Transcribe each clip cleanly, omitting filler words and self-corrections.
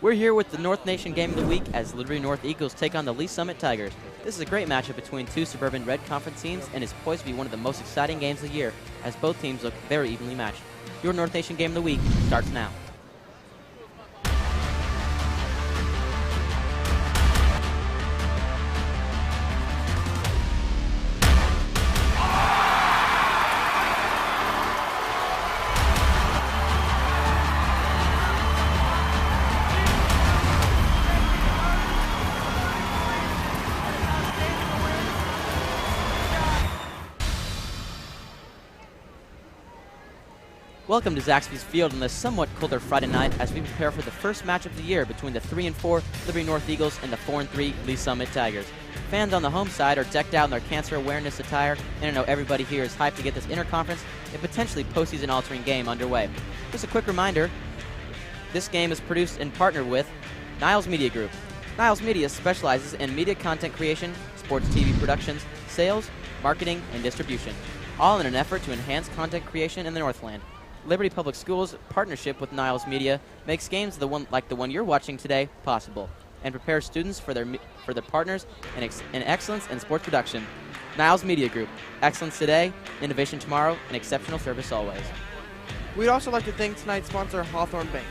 We're here with the North Nation Game of the Week as Liberty North Eagles take on the Lee Summit Tigers. This is a great matchup between two suburban Red Conference teams and is poised to be one of the most exciting games of the year as both teams look very evenly matched. Your North Nation Game of the Week starts now. Welcome to Zaxby's Field on this somewhat colder Friday night as we prepare for the first match of the year between the 3-4 Liberty North Eagles and the 4-3 Lee Summit Tigers. Fans on the home side are decked out in their cancer awareness attire, and I know everybody here is hyped to get this interconference and potentially postseason altering game underway. Just a quick reminder, this game is produced and partnered with Niles Media Group. Niles Media specializes in media content creation, sports TV productions, sales, marketing, and distribution, all in an effort to enhance content creation in the Northland. Liberty Public Schools' partnership with Niles Media makes games like the one you're watching today possible and prepares students for their partners in excellence in sports production. Niles Media Group, excellence today, innovation tomorrow, and exceptional service always. We'd also like to thank tonight's sponsor, Hawthorne Bank.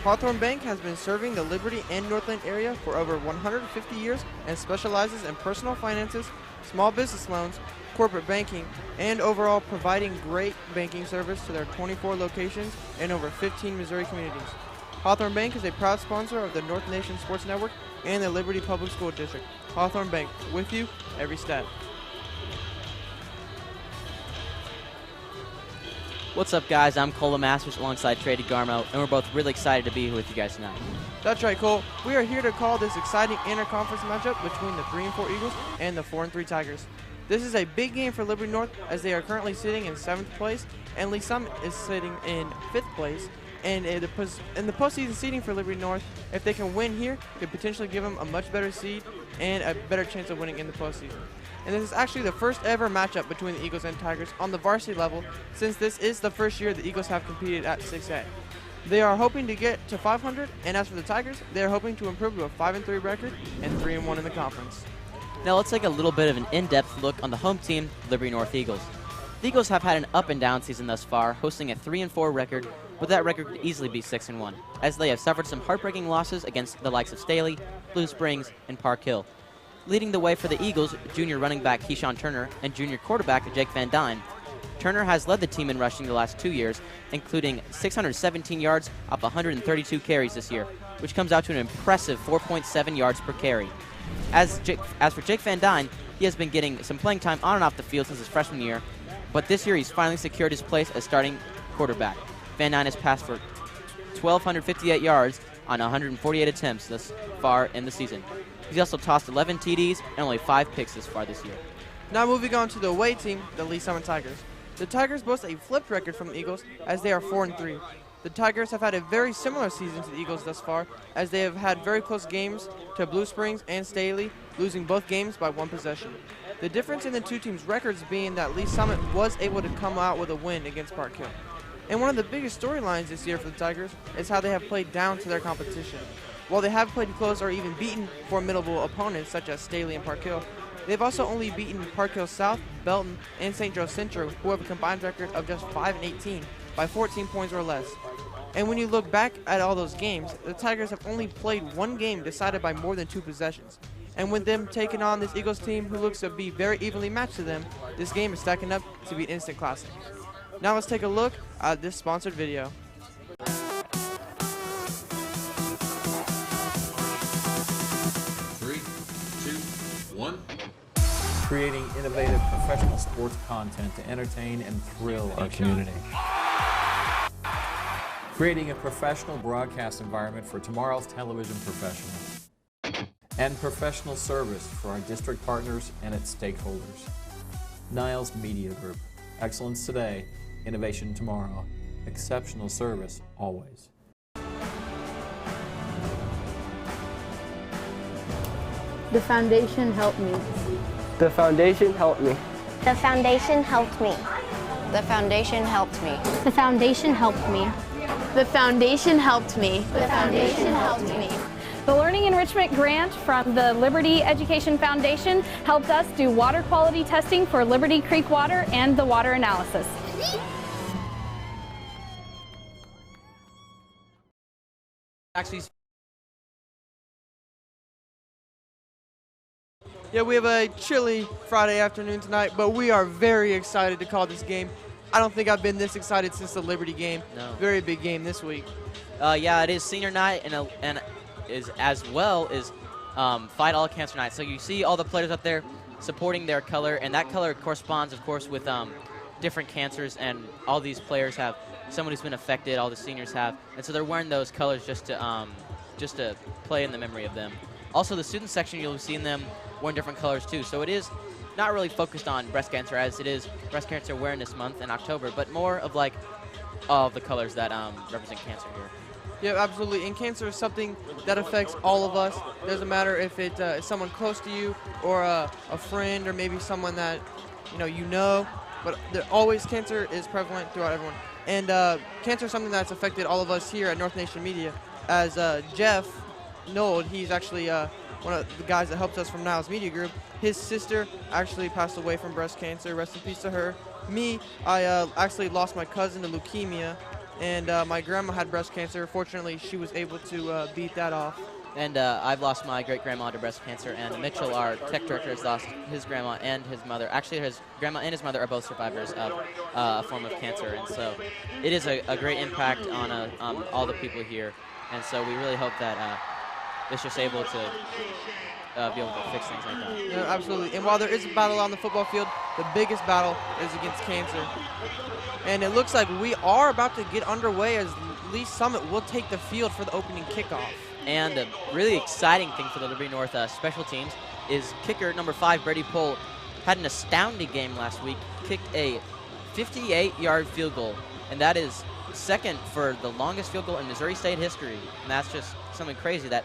Hawthorne Bank has been serving the Liberty and Northland area for over 150 years and specializes in personal finances, small business loans, corporate banking, and overall providing great banking service to their 24 locations in over 15 Missouri communities. Hawthorne Bank is a proud sponsor of the North Nation Sports Network and the Liberty Public School District. Hawthorne Bank, with you every step. What's up, guys? I'm Cole Masters alongside Trady Garmo, and we're both really excited to be here with you guys tonight. That's right, Cole. We are here to call this exciting interconference matchup between the 3-4 Eagles and the 4-3 Tigers. This is a big game for Liberty North as they are currently sitting in 7th place, and Lee Summit is sitting in 5th place. And in the postseason seeding for Liberty North, if they can win here, could potentially give them a much better seed and a better chance of winning in the postseason. And this is actually the first ever matchup between the Eagles and Tigers on the varsity level, since this is the first year the Eagles have competed at 6A. They are hoping to get to 500, and as for the Tigers, they are hoping to improve to a 5-3 record and 3-1 in the conference. Now let's take a little bit of an in-depth look on the home team, Liberty North Eagles. The Eagles have had an up-and-down season thus far, hosting a 3-4 record, but that record could easily be 6-1, as they have suffered some heartbreaking losses against the likes of Staley, Blue Springs, and Park Hill. Leading the way for the Eagles, junior running back Keyshawn Turner and junior quarterback Jake Van Dyne. Turner has led the team in rushing the last 2 years, including 617 yards off 132 carries this year, which comes out to an impressive 4.7 yards per carry. As for Jake Van Dyne, he has been getting some playing time on and off the field since his freshman year, but this year he's finally secured his place as starting quarterback. Van Dyne has passed for 1,258 yards on 148 attempts thus far in the season. He's also tossed 11 TDs and only 5 picks this far this year. Now moving on to the away team, the Lee Summit Tigers. The Tigers boast a flipped record from the Eagles as they are 4-3. The Tigers have had a very similar season to the Eagles thus far, as they have had very close games to Blue Springs and Staley, losing both games by 1 possession. The difference in the two teams' records being that Lee Summit was able to come out with a win against Park Hill. And one of the biggest storylines this year for the Tigers is how they have played down to their competition. While they have played close or even beaten formidable opponents such as Staley and Park Hill, they've also only beaten Park Hill South, Belton, and St. Joe Central, who have a combined record of just 5-18 by 14 points or less. And when you look back at all those games, the Tigers have only played 1 game decided by more than 2 possessions. And with them taking on this Eagles team who looks to be very evenly matched to them, this game is stacking up to be an instant classic. Now let's take a look at this sponsored video. 3, 2, 1. Creating innovative professional sports content to entertain and thrill our community. Creating a professional broadcast environment for tomorrow's television professionals. And professional service for our district partners and its stakeholders. Niles Media Group. Excellence today, innovation tomorrow. Exceptional service always. The foundation helped me. The foundation helped me. The foundation helped me. The foundation helped me. The foundation helped me. The foundation helped me. The foundation helped me. The Learning Enrichment Grant from the Liberty Education Foundation helped us do water quality testing for Liberty Creek water and the water analysis. Yeah, we have a chilly Friday afternoon tonight, but we are very excited to call this game. I don't think I've been this excited since the Liberty game. No. Very big game this week. Yeah, it is senior night and is as well as Fight All Cancer Night. So you see all the players up there supporting their color, and that color corresponds, of course, with different cancers, and all these players have someone who's been affected, all the seniors have, and so they're wearing those colors just to play in the memory of them. Also, the student section, you'll be seeing them wearing different colors too. So it is not really focused on breast cancer as it is Breast Cancer Awareness Month in October, but more of like all of the colors that represent cancer here. Yeah, absolutely. And cancer is something that affects all of us. Doesn't matter if it is someone close to you or a friend or maybe someone that you know. But always cancer is prevalent throughout everyone. And cancer is something that's affected all of us here at North Nation Media. As Jeff Nold, he's actually one of the guys that helped us from Niles Media Group. His sister actually passed away from breast cancer. Rest in peace to her. Me, I actually lost my cousin to leukemia, and my grandma had breast cancer. Fortunately, she was able to beat that off. And I've lost my great-grandma to breast cancer, and Mitchell, our tech director, has lost his grandma and his mother. Actually, his grandma and his mother are both survivors of a form of cancer, and so it is a great impact on all the people here. And so we really hope that it's just able to be able to fix things like that. Yeah, absolutely. And while there is a battle on the football field, the biggest battle is against cancer. And it looks like we are about to get underway as Lee Summit will take the field for the opening kickoff. And a really exciting thing for the Liberty North special teams is kicker number 5, Brady Pohl, had an astounding game last week, kicked a 58-yard field goal, and that is second for the longest field goal in Missouri State history. And that's just something crazy that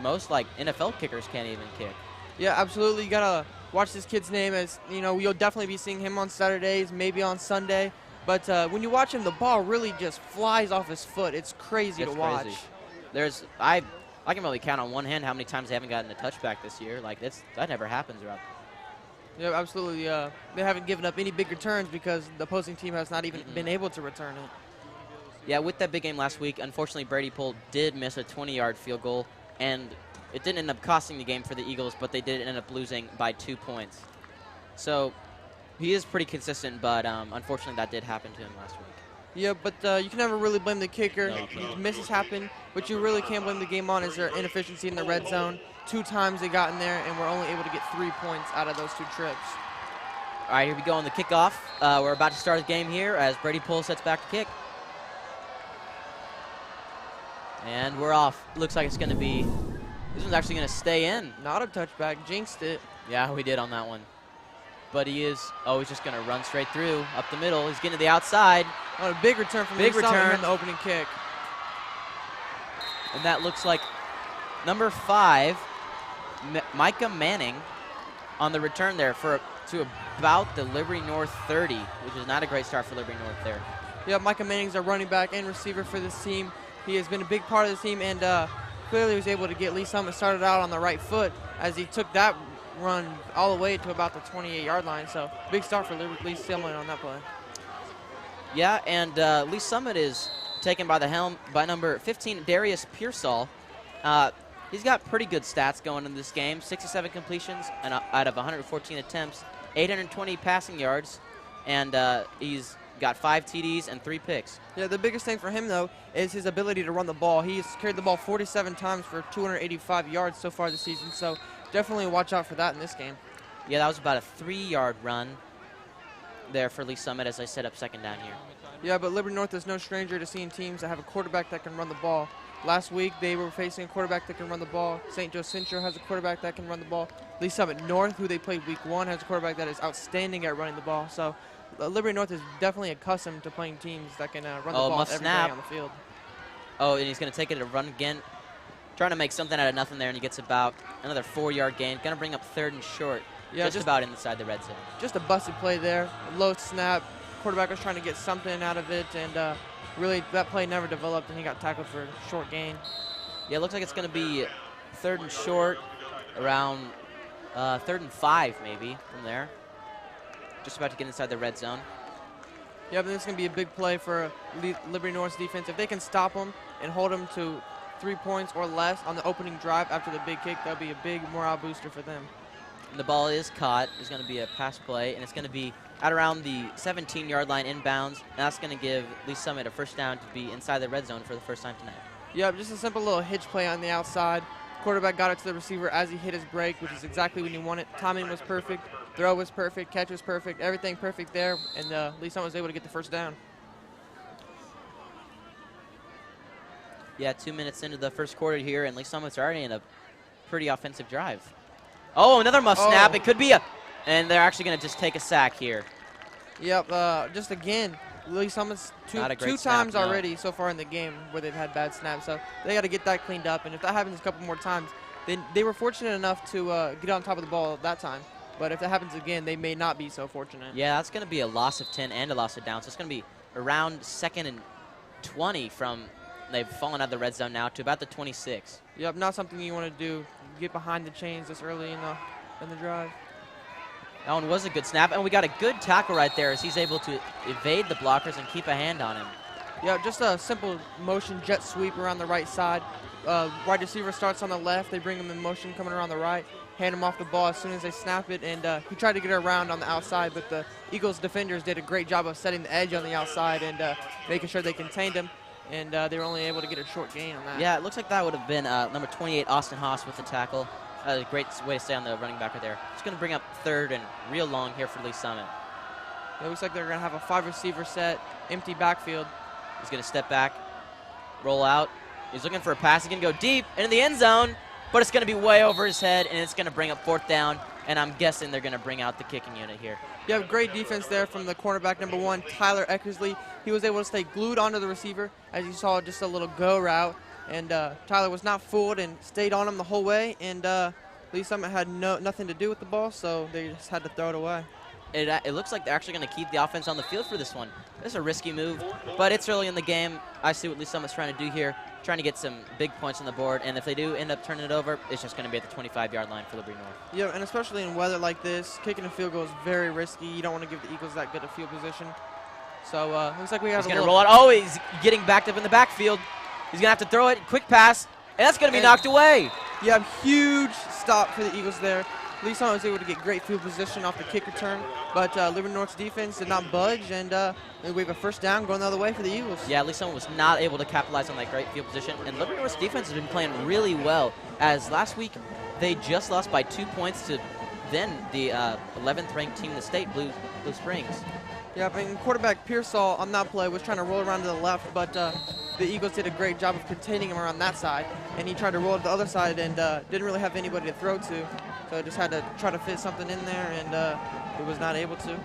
most NFL kickers can't even kick. Yeah, absolutely. You gotta watch this kid's name, as you'll definitely be seeing him on Saturdays, maybe on Sunday. But when you watch him, the ball really just flies off his foot. It's crazy to watch. Crazy. I can really count on one hand how many times they haven't gotten a touchback this year. That never happens around. Yeah, absolutely. They haven't given up any big returns because the opposing team has not even been able to return it. Yeah, with that big game last week, unfortunately Brady Pohl did miss a 20-yard field goal, and it didn't end up costing the game for the Eagles, but they did end up losing by 2 points. So he is pretty consistent, but unfortunately that did happen to him last week. Yeah, but you can never really blame the kicker. No. Misses happen, but you really can't blame the game on is their inefficiency in the red zone. 2 times they got in there, and we're only able to get 3 points out of those 2 trips. All right, here we go on the kickoff. We're about to start the game here as Brady Pohl sets back to kick. And we're off. Looks like it's going to be, this one's actually going to stay in. Not a touchback, jinxed it. Yeah, we did on that one. But he's just going to run straight through, up the middle. He's getting to the outside. On a big return from big return in the opening kick. And that looks like number 5, Micah Manning, on the return there to about the Liberty North 30, which is not a great start for Liberty North there. Yeah, Micah Manning's a running back and receiver for this team. He has been a big part of this team, and clearly was able to get Lee Summit started out on the right foot as he took that run all the way to about the 28-yard line. So big start for Lee Summit on that play. Yeah, and Lee Summit is taken by the helm by number 15, Darius Pearsall. He's got pretty good stats going in this game. 67 completions and out of 114 attempts, 820 passing yards, and he's got 5 TDs and 3 picks. Yeah, the biggest thing for him, though, is his ability to run the ball. He's carried the ball 47 times for 285 yards so far this season, so definitely watch out for that in this game. Yeah, that was about a 3-yard run there for Lee Summit as I set up second down here. Yeah, but Liberty North is no stranger to seeing teams that have a quarterback that can run the ball. Last week, they were facing a quarterback that can run the ball. St. Joe Central has a quarterback that can run the ball. Lee Summit North, who they played week 1, has a quarterback that is outstanding at running the ball. So Liberty North is definitely accustomed to playing teams that can run the ball every day on the field. Oh, and he's going to take it to run again. Trying to make something out of nothing there, and he gets about another 4-yard gain. Going to bring up 3rd and short, yeah, just about inside the red zone. Just a busted play there. Low snap. Quarterback was trying to get something out of it, and really that play never developed, and he got tackled for a short gain. Yeah, it looks like it's going to be 3rd and short, around 3rd and 5 maybe from there. Just about to get inside the red zone. Yeah, but this is going to be a big play for Liberty North's defense. If they can stop them and hold them to 3 points or less on the opening drive after the big kick, that'll be a big morale booster for them. And the ball is caught. There's going to be a pass play, and it's going to be at around the 17-yard line inbounds. And that's going to give Lee Summit a first down to be inside the red zone for the first time tonight. Yep, just a simple little hitch play on the outside. Quarterback got it to the receiver as he hit his break, which is exactly when you want it. Timing was perfect. Throw was perfect. Catch was perfect. Everything perfect there. And Lee Summit was able to get the first down. Yeah, 2 minutes into the first quarter here, and Lee Summit's already in a pretty offensive drive. Oh, another muff snap. It could be and they're actually going to just take a sack here. Yep, just again, Lee Summit's two times already so far in the game where they've had bad snaps. So they got to get that cleaned up. And if that happens a couple more times, then they were fortunate enough to get on top of the ball that time. But if that happens again, they may not be so fortunate. Yeah, that's going to be a loss of 10 and a loss of down. So it's going to be around 2nd and 20 from they've fallen out of the red zone now to about the 26. Yep, not something you want to do. Get behind the chains this early in the drive. That one was a good snap, and we got a good tackle right there as he's able to evade the blockers and keep a hand on him. Yeah, just a simple motion jet sweep around the right side. Wide receiver starts on the left. They bring him in motion coming around the right. Hand him off the ball as soon as they snap it, and he tried to get around on the outside, but the Eagles defenders did a great job of setting the edge on the outside and making sure they contained him, and they were only able to get a short gain on that. Yeah, it looks like that would have been number 28, Austin Haas, with the tackle. A great way to stay on the running back right there. It's going to bring up 3rd and real long here for Lee Summit. It looks like they're going to have a 5-receiver set, empty backfield. He's going to step back, roll out. He's looking for a pass. He's going to go deep into the end zone, but it's going to be way over his head, and it's going to bring up 4th down, and I'm guessing they're going to bring out the kicking unit here. You have great defense there from the cornerback number 1, Tyler Eckersley. He was able to stay glued onto the receiver, as you saw, just a little go route. And Tyler was not fooled and stayed on him the whole way. And Lee Summit had nothing to do with the ball, so they just had to throw it away. It looks like they're actually going to keep the offense on the field for this one. This is a risky move, but it's early in the game. I see what Lee Summit's trying to do here, trying to get some big points on the board. And if they do end up turning it over, it's just going to be at the 25-yard line for Liberty North. Yeah, and especially in weather like this, kicking a field goal is very risky. You don't want to give the Eagles that good a field position. So looks like we have He's going to roll out. Oh, he's getting backed up in the backfield. He's going to have to throw it. Quick pass. And that's going to be knocked away. You have huge stop for the Eagles there. Lee Summit was able to get great field position off the kick return, but Liberty North's defense did not budge, and we have a first down going the other way for the Eagles. Yeah, Lee Summit was not able to capitalize on that great field position, and Liberty North's defense has been playing really well, as last week they just lost by 2 points to then the 11th ranked team in the state, Blue Springs. Yeah, I mean, quarterback Pearsall on that play was trying to roll around to the left, but the Eagles did a great job of containing him around that side, and he tried to roll to the other side and didn't really have anybody to throw to, so just had to try to fit something in there, and he was not able to.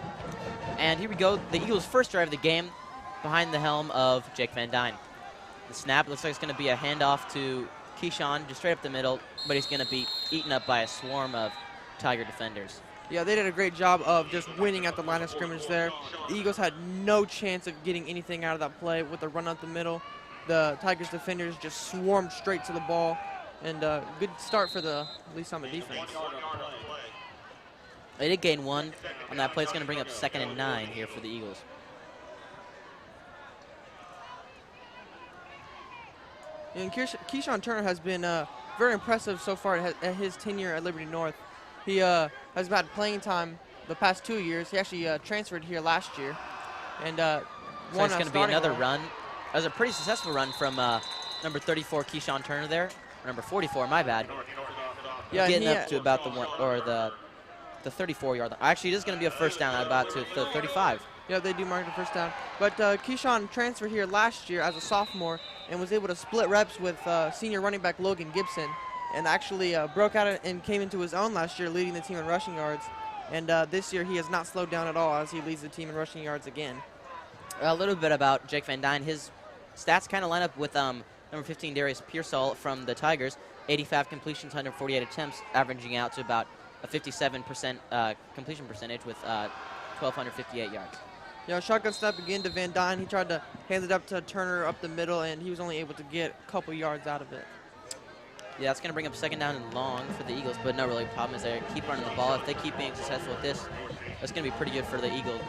And here we go, the Eagles' first drive of the game behind the helm of Jake Van Dyne. The snap looks like it's going to be a handoff to Keyshawn, just straight up the middle, but he's going to be eaten up by a swarm of Tiger defenders. Yeah, they did a great job of just winning at the line of scrimmage there. The Eagles had no chance of getting anything out of that play with the run up the middle. The Tigers defenders just swarmed straight to the ball, and good start for the Lee Summit defense. They did gain 1 on that play. It's going to bring up 2nd and 9 here for the Eagles. And Keyshawn Turner has been very impressive so far at his tenure at Liberty North. He has had playing time the past 2 years. He actually transferred here last year, and so it's going to be another run. That was a pretty successful run from number 34 Keyshawn Turner there, or number 44. My bad. Yeah, getting up to about the 34-yard line. Actually, it is going to be a first down about to the 35. Yeah, they do mark the first down. But Keyshawn transferred here last year as a sophomore and was able to split reps with senior running back Logan Gibson, and actually broke out and came into his own last year, leading the team in rushing yards. And this year he has not slowed down at all as he leads the team in rushing yards again. A little bit about Jake Van Dyne. His stats kind of line up with number 15 Darius Pearsall from the Tigers. 85 completions, 148 attempts, averaging out to about a 57% completion percentage with 1,258 yards. Yeah, shotgun snap again to Van Dyne. He tried to hand it up to Turner up the middle, and he was only able to get a couple yards out of it. Yeah, that's going to bring up second down and long for the Eagles, but no really problem is they keep running the ball. If they keep being successful with this, that's going to be pretty good for the Eagles.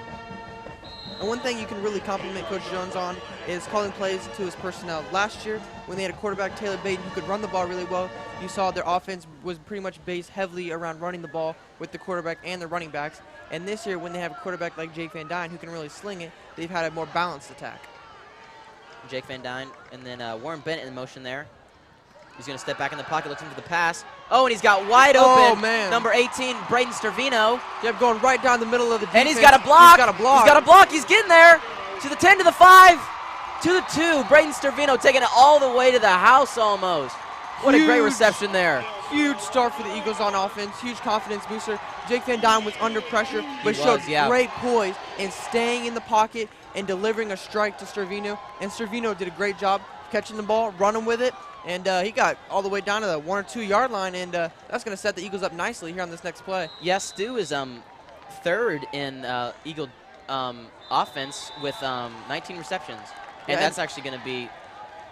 And one thing you can really compliment Coach Jones on is calling plays to his personnel. Last year, when they had a quarterback, Taylor Baden, who could run the ball really well, you saw their offense was pretty much based heavily around running the ball with the quarterback and the running backs. And this year, when they have a quarterback like Jake Van Dyne who can really sling it, they've had a more balanced attack. Jake Van Dyne, and then Warren Bennett in motion there. He's going to step back in the pocket, looking for the pass. Oh, and he's got wide open. Oh, man. Number 18, Braden Stervino. Yep, going right down the middle of the defense. And he's got a block. He's got a block. He's got a block. He's getting there. To the 10, to the 5, to the 2. Braden Stervino taking it all the way to the house almost. What a great reception there. Huge start for the Eagles on offense. Huge confidence booster. Jake Van Dyne was under pressure, but showed great poise in staying in the pocket and delivering a strike to Stervino. And Stervino did a great job catching the ball, running with it. And he got all the way down to the 1 or 2 yard line, and that's going to set the Eagles up nicely here on this next play. Yes, Stu is third in Eagle offense with 19 receptions. And that's actually going to be,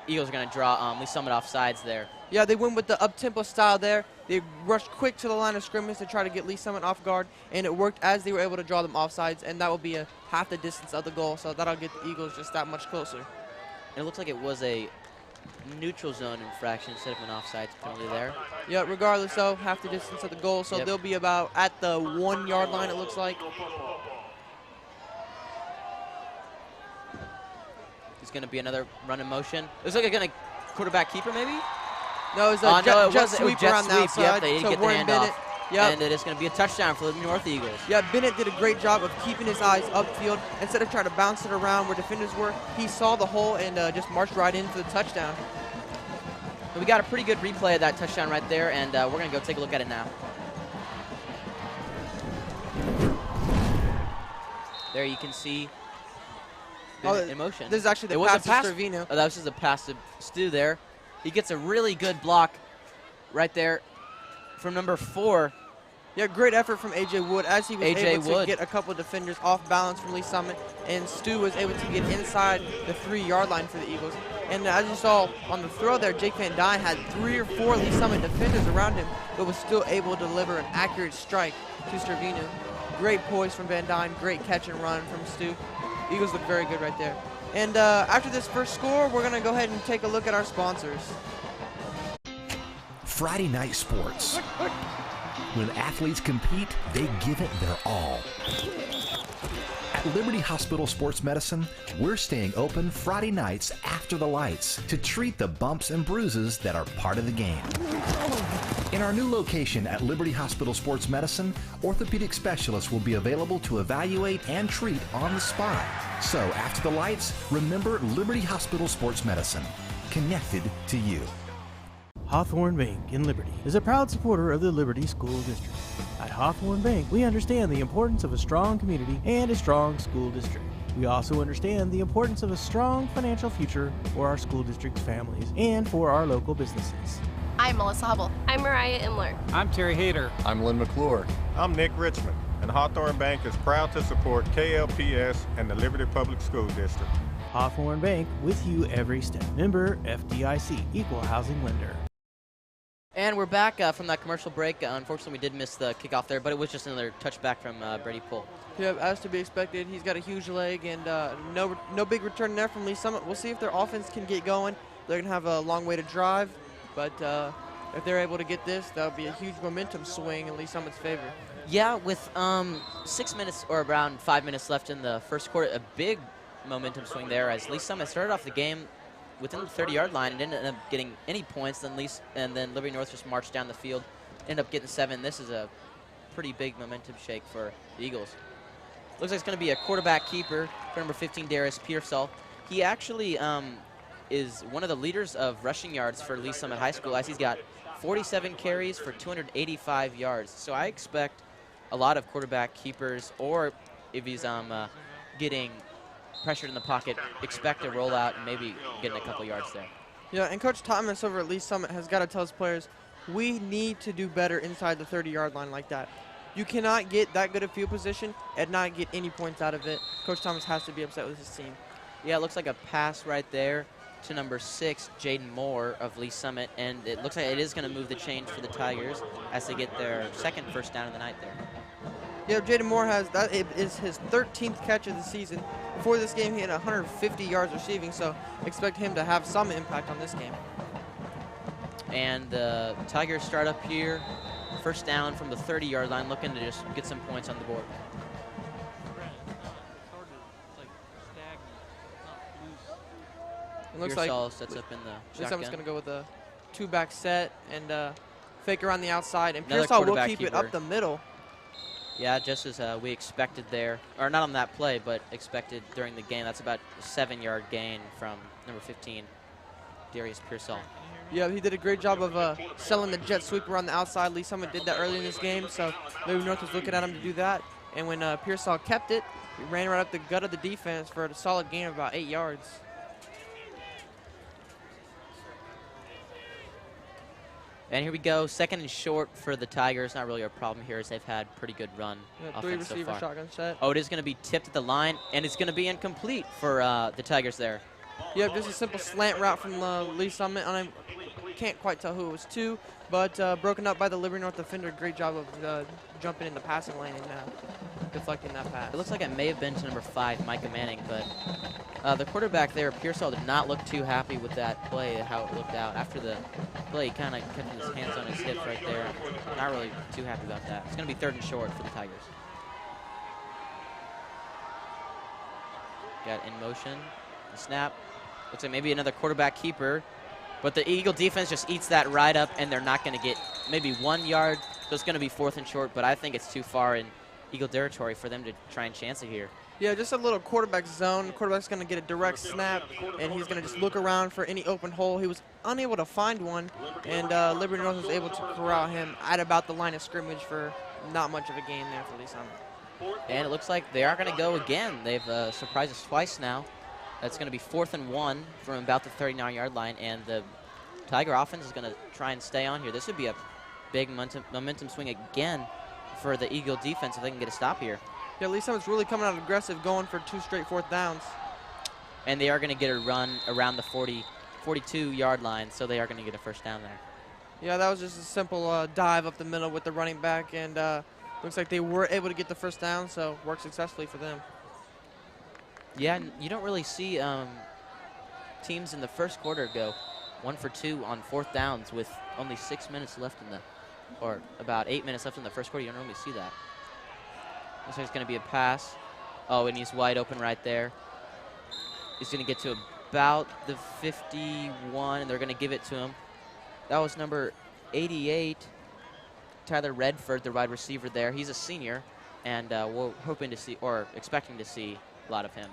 Eagles are going to draw Lee Summit off sides there. Yeah, they went with the up-tempo style there. They rushed quick to the line of scrimmage to try to get Lee Summit off guard, and it worked as they were able to draw them off sides, and that will be half the distance of the goal, so that'll get the Eagles just that much closer. And it looks like it was a neutral zone infraction instead of an offsides penalty there. Yeah, regardless though, half the distance of the goal, so they'll be about at the 1 yard line, it looks like. There's going to be another run in motion. It looks like a going to quarterback keeper maybe? No, it was a jet sweep around the outside. Yep, they didn't get the Warren handoff. Bennett, And it is going to be a touchdown for the North Eagles. Yeah, Bennett did a great job of keeping his eyes upfield. Instead of trying to bounce it around where defenders were, he saw the hole and just marched right in for the touchdown. We got a pretty good replay of that touchdown right there, and we're going to go take a look at it now. There you can see Bennett in motion. This is actually the pass to Stervino. Oh, that was just a pass to Stu there. He gets a really good block right there from number 4. Yeah, great effort from A.J. Wood as he was able to Wood. get a couple of defenders off balance from Lee Summit, and Stu was able to get inside the 3 yard line for the Eagles. And as you saw on the throw there, Jake Van Dyne had 3 or 4 Lee Summit defenders around him, but was still able to deliver an accurate strike to Stervino. Great poise from Van Dyne, great catch and run from Stu. Eagles look very good right there. And after this first score, we're going to go ahead and take a look at our sponsors. Friday night sports. When athletes compete, they give it their all. At Liberty Hospital Sports Medicine, we're staying open Friday nights after the lights to treat the bumps and bruises that are part of the game. In our new location at Liberty Hospital Sports Medicine, orthopedic specialists will be available to evaluate and treat on the spot. So after the lights, remember Liberty Hospital Sports Medicine, connected to you. Hawthorne Bank in Liberty is a proud supporter of the Liberty School District. At Hawthorne Bank, we understand the importance of a strong community and a strong school district. We also understand the importance of a strong financial future for our school district's families and for our local businesses. I'm Melissa Hubble. I'm Mariah Imler. I'm Terry Hayter. I'm Lynn McClure. I'm Nick Richmond, and Hawthorne Bank is proud to support KLPS and the Liberty Public School District. Hawthorne Bank, with you every step. Member FDIC, Equal Housing Lender. And we're back from that commercial break. Unfortunately, we did miss the kickoff there, but it was just another touchback from Brady Poole. Yeah, as to be expected. He's got a huge leg, and no big return there from Lee Summit. We'll see if their offense can get going. They're going to have a long way to drive, but if they're able to get this, that'll be a huge momentum swing in Lee Summit's favor. Yeah, with 6 minutes or around 5 minutes left in the first quarter, a big momentum swing there as Lee Summit started off the game within the 30-yard line and didn't end up getting any points. And then Liberty North just marched down the field, ended up getting 7. This is a pretty big momentum shake for the Eagles. Looks like it's going to be a quarterback keeper for number 15, Darius Pearsall. He actually is one of the leaders of rushing yards for Lee Summit High School, as he's got 47 carries for 285 yards. So I expect a lot of quarterback keepers, or if he's getting pressured in the pocket, expect a rollout and maybe getting a couple yards there. Yeah, and Coach Thomas over at Lee Summit has got to tell his players, we need to do better inside the 30-yard line like that. You cannot get that good of field position and not get any points out of it. Coach Thomas has to be upset with his team. Yeah, it looks like a pass right there to number 6, Jaden Moore of Lee Summit, and it looks like it is going to move the chains for the Tigers as they get their second first down of the night there. Yeah, Jaden Moore that is his 13th catch of the season. Before this game, he had 150 yards receiving, so expect him to have some impact on this game. And the Tigers start up here, first down from the 30-yard line, looking to just get some points on the board. It looks Pearsall like sets up in the Lee shotgun. going to go with a 2-back set and fake around the outside, and Another Pearsall will quarterback keep it keeper. up the middle. Yeah, just as we expected there, or not on that play, but expected during the game. That's about a 7-yard gain from number 15, Darius Pearsall. Yeah, he did a great job of selling the jet sweep around the outside. Lee Summit did that early in this game, so Liberty North was looking at him to do that. And when Pearsall kept it, he ran right up the gut of the defense for a solid gain of about 8 yards. And here we go, second and short for the Tigers. Not really a problem here as they've had pretty good run Yeah, 3 offense so receiver far. shotgun set. Oh, it is going to be tipped at the line, and it's going to be incomplete for the Tigers there. Yeah, just a simple slant route from Lee Summit. I can't quite tell who it was to, but broken up by the Liberty North defender. Great job of jumping in the passing lane and deflecting that pass. It looks like it may have been to number 5, Micah Manning, but the quarterback there, Pearsall, did not look too happy with that play, how it looked out. After the play, he kind of kept his hands on his hips right there. Not really too happy about that. It's going to be third and short for the Tigers. Got in motion, the snap. Looks like maybe another quarterback keeper, but the Eagle defense just eats that right up, and they're not going to get maybe 1 yard. So it's going to be fourth and short, but I think it's too far in Eagle territory for them to try and chance it here. Yeah, just a little quarterback zone. Quarterback's going to get a direct snap, and he's going to just look around for any open hole. He was unable to find one, and Liberty North was able to corral him at about the line of scrimmage for not much of a gain there for Lee Summit. And it looks like they are going to go again. They've surprised us twice now. That's going to be 4th and 1 from about the 39-yard line, and the Tiger offense is going to try and stay on here. This would be a big momentum swing again for the Eagle defense if they can get a stop here. Yeah, Lee Summit's really coming out aggressive, going for 2 straight 4th downs. And they are going to get a run around the 42-yard line, so they are going to get a first down there. Yeah, that was just a simple dive up the middle with the running back, and looks like they were able to get the first down, so worked successfully for them. Yeah, and you don't really see teams in the first quarter go 1 for 2 on 4th downs with only 6 minutes left or about 8 minutes left in the first quarter. You don't normally see that. Looks like it's going to be a pass. Oh, and he's wide open right there. He's going to get to about the 51, and they're going to give it to him. That was number 88, Tyler Redford, the wide receiver there. He's a senior, and we're hoping to see, or expecting to see, a lot of him.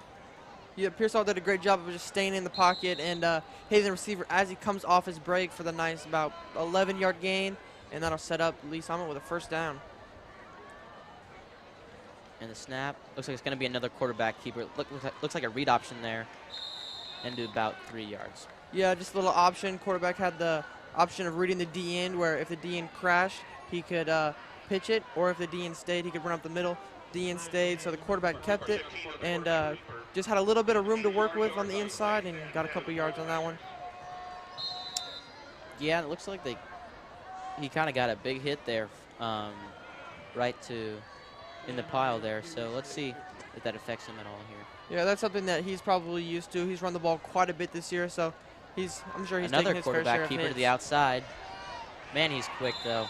Yeah, Pearsall did a great job of just staying in the pocket and hitting the receiver as he comes off his break for the nice about 11-yard gain, and that'll set up Lee Summit with a first down. And the snap, looks like it's going to be another quarterback keeper. Looks like a read option there, and do about 3 yards. Yeah, just a little option. Quarterback had the option of reading the D end, where if the D end crashed, he could pitch it, or if the D end stayed, he could run up the middle. D end stayed, so the quarterback kept it, and just had a little bit of room to work with on the inside, and got a couple yards on that one. Yeah, it looks like he kind of got a big hit there, right in the pile there. So let's see if that affects him at all here. Yeah, that's something that he's probably used to. He's run the ball quite a bit this year, so I'm sure he's another taking his fair share quarterback of keeper hits. to the outside. Man, he's quick though.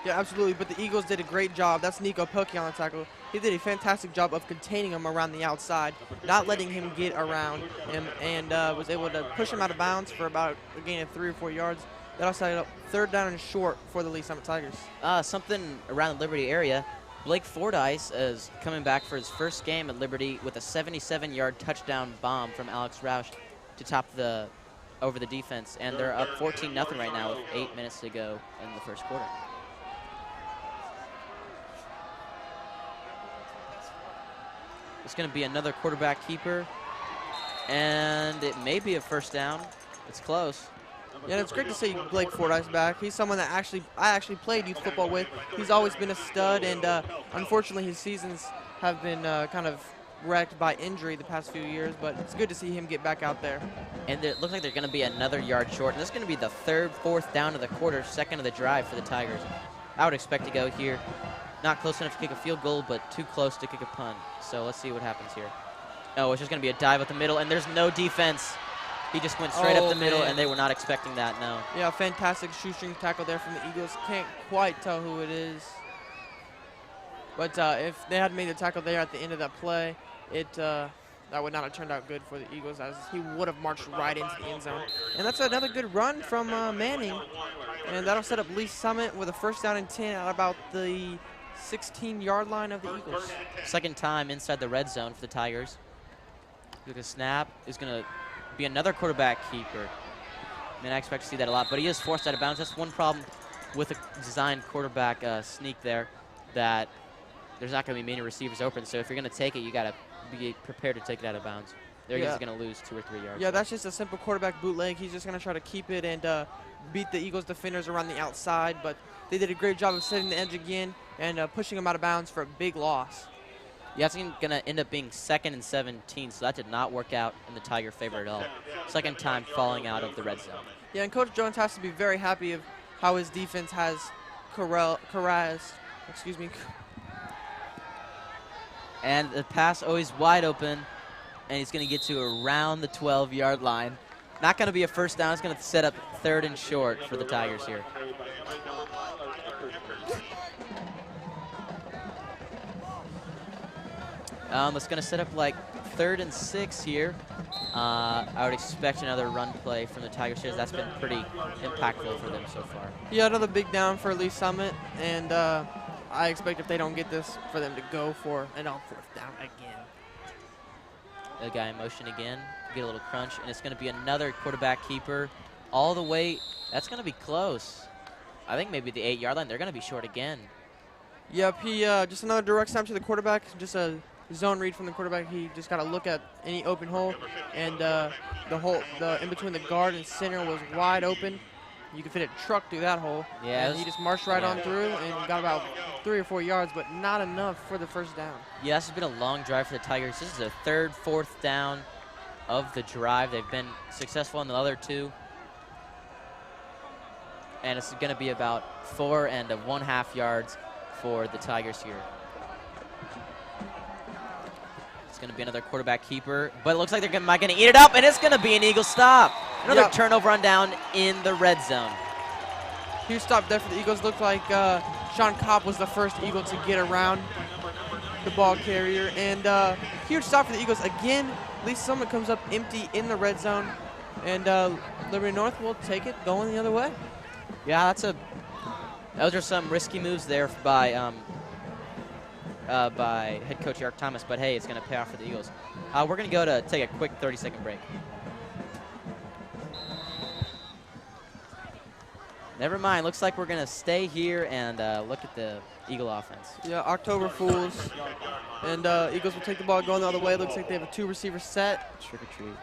Yeah, absolutely, but the Eagles did a great job. That's Nico Pilkey on the tackle. He did a fantastic job of containing him around the outside, not letting him get around him, and was able to push him out of bounds for about a gain of 3 or 4 yards. That'll set it up 3rd down and short for the Lee Summit Tigers. Something around the Liberty area. Blake Fordyce is coming back for his first game at Liberty with a 77-yard touchdown bomb from Alex Roush to top over the defense, and they're up 14-0 right now with 8 minutes to go in the first quarter. It's going to be another quarterback keeper, and it may be a first down. It's close. Yeah, and it's great to see Blake Fordyce back. He's someone that I actually played youth football with. He's always been a stud, and unfortunately his seasons have been kind of wrecked by injury the past few years, but it's good to see him get back out there. And it looks like they're going to be another yard short, and this is going to be the third, fourth down of the quarter, second of the drive for the Tigers. I would expect to go here. Not close enough to kick a field goal, but too close to kick a punt. So let's see what happens here. Oh, it's just going to be a dive up the middle, and there's no defense. He just went straight up the middle, and they were not expecting that, no. Yeah, fantastic shoestring tackle there from the Eagles. Can't quite tell who it is. But if they had made the tackle there at the end of that play, that would not have turned out good for the Eagles, as he would have marched right into the end zone. And that's another good run from Manning. And that'll set up Lee Summit with a first down and 10 at about the 16-yard line of the Eagles. Second time inside the red zone for the Tigers. Look, a snap is going to be another quarterback keeper. I mean, I expect to see that a lot, but he is forced out of bounds. That's one problem with a designed quarterback sneak there, that there's not going to be many receivers open. So if you're going to take it, you got to be prepared to take it out of bounds. They're just going to lose 2 or 3 yards. Yeah, that's just a simple quarterback bootleg. He's just going to try to keep it and beat the Eagles defenders around the outside, but they did a great job of setting the edge again and pushing him out of bounds for a big loss. Yeah, it's going to end up being 2nd and 17, so that did not work out in the Tiger favor at all. Second time falling out of the red zone. Yeah, and Coach Jones has to be very happy of how his defense has And the pass always wide open, and he's going to get to around the 12-yard line. Not going to be a first down. It's going to set up 3rd and short for the Tigers here. It's going to set up like 3rd and 6 here. I would expect another run play from the Tigers here. That's been pretty impactful for them so far. Yeah, another big down for Lee Summit, and I expect if they don't get this, for them to go for an on 4th down again. The guy in motion again, get a little crunch, and it's going to be another quarterback keeper all the way. That's going to be close. I think maybe the 8-yard line. They're going to be short again. Yep, he just another direct snap to the quarterback, just a zone read from the quarterback. He just got to look at any open hole, and the in between the guard and center was wide open. You could fit a truck through that hole. Yeah, and he just marched right on through and got about 3 or 4 yards, but not enough for the first down. Yeah, this has been a long drive for the Tigers. This is the 3rd, 4th down of the drive. They've been successful on the other 2. And it's going to be about 4 1/2 yards for the Tigers here. It's going to be another quarterback keeper, but it looks like they're going to eat it up, and it's going to be an Eagle stop. Another turnover on down in the red zone. Huge stop there for the Eagles. Looked like Sean Kopp was the first Eagle to get around the ball carrier. And huge stop for the Eagles. Again, Lee Summit comes up empty in the red zone. And Liberty North will take it going the other way. Yeah, those are some risky moves there by head coach Eric Thomas. But, hey, it's going to pay off for the Eagles. We're going to go to take a quick 30-second break. Never mind. Looks like we're going to stay here and look at the Eagle offense. Yeah, October Fools. And Eagles will take the ball going the other way. Looks like they have a 2-receiver set. Trick or treat.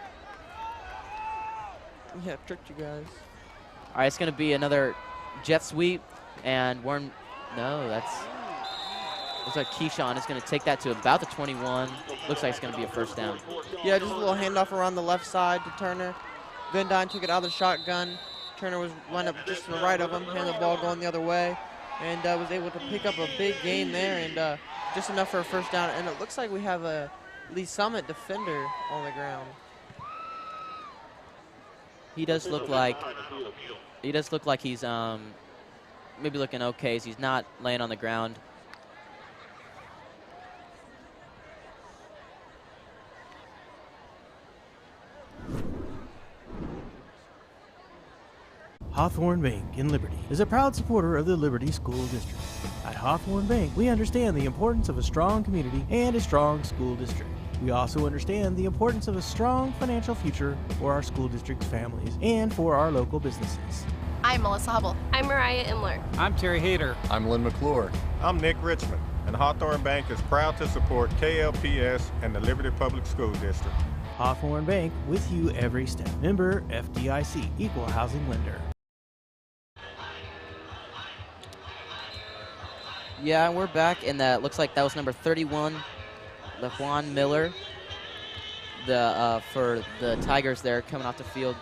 Yeah, tricked you guys. All right, it's going to be another jet sweep. And looks like Keyshawn is going to take that to about the 21. Looks like it's going to be a first down. Yeah, just a little handoff around the left side to Turner. Van Dyne took it out of the shotgun. Turner was lined up just to the right of him, had the ball going the other way, and was able to pick up a big gain there, and just enough for a first down. And it looks like we have a Lee Summit defender on the ground. He does look like he's maybe looking okay, so he's not laying on the ground. Hawthorne Bank in Liberty is a proud supporter of the Liberty School District. At Hawthorne Bank, we understand the importance of a strong community and a strong school district. We also understand the importance of a strong financial future for our school district's families and for our local businesses. I'm Melissa Hubble. I'm Mariah Imler. I'm Terry Hayter. I'm Lynn McClure. I'm Nick Richmond, and Hawthorne Bank is proud to support KLPS and the Liberty Public School District. Hawthorne Bank, with you every step. Member FDIC, Equal Housing Lender. Yeah, we're back, and that looks like that was number 31, LaJuan Miller, for the Tigers there coming off the field.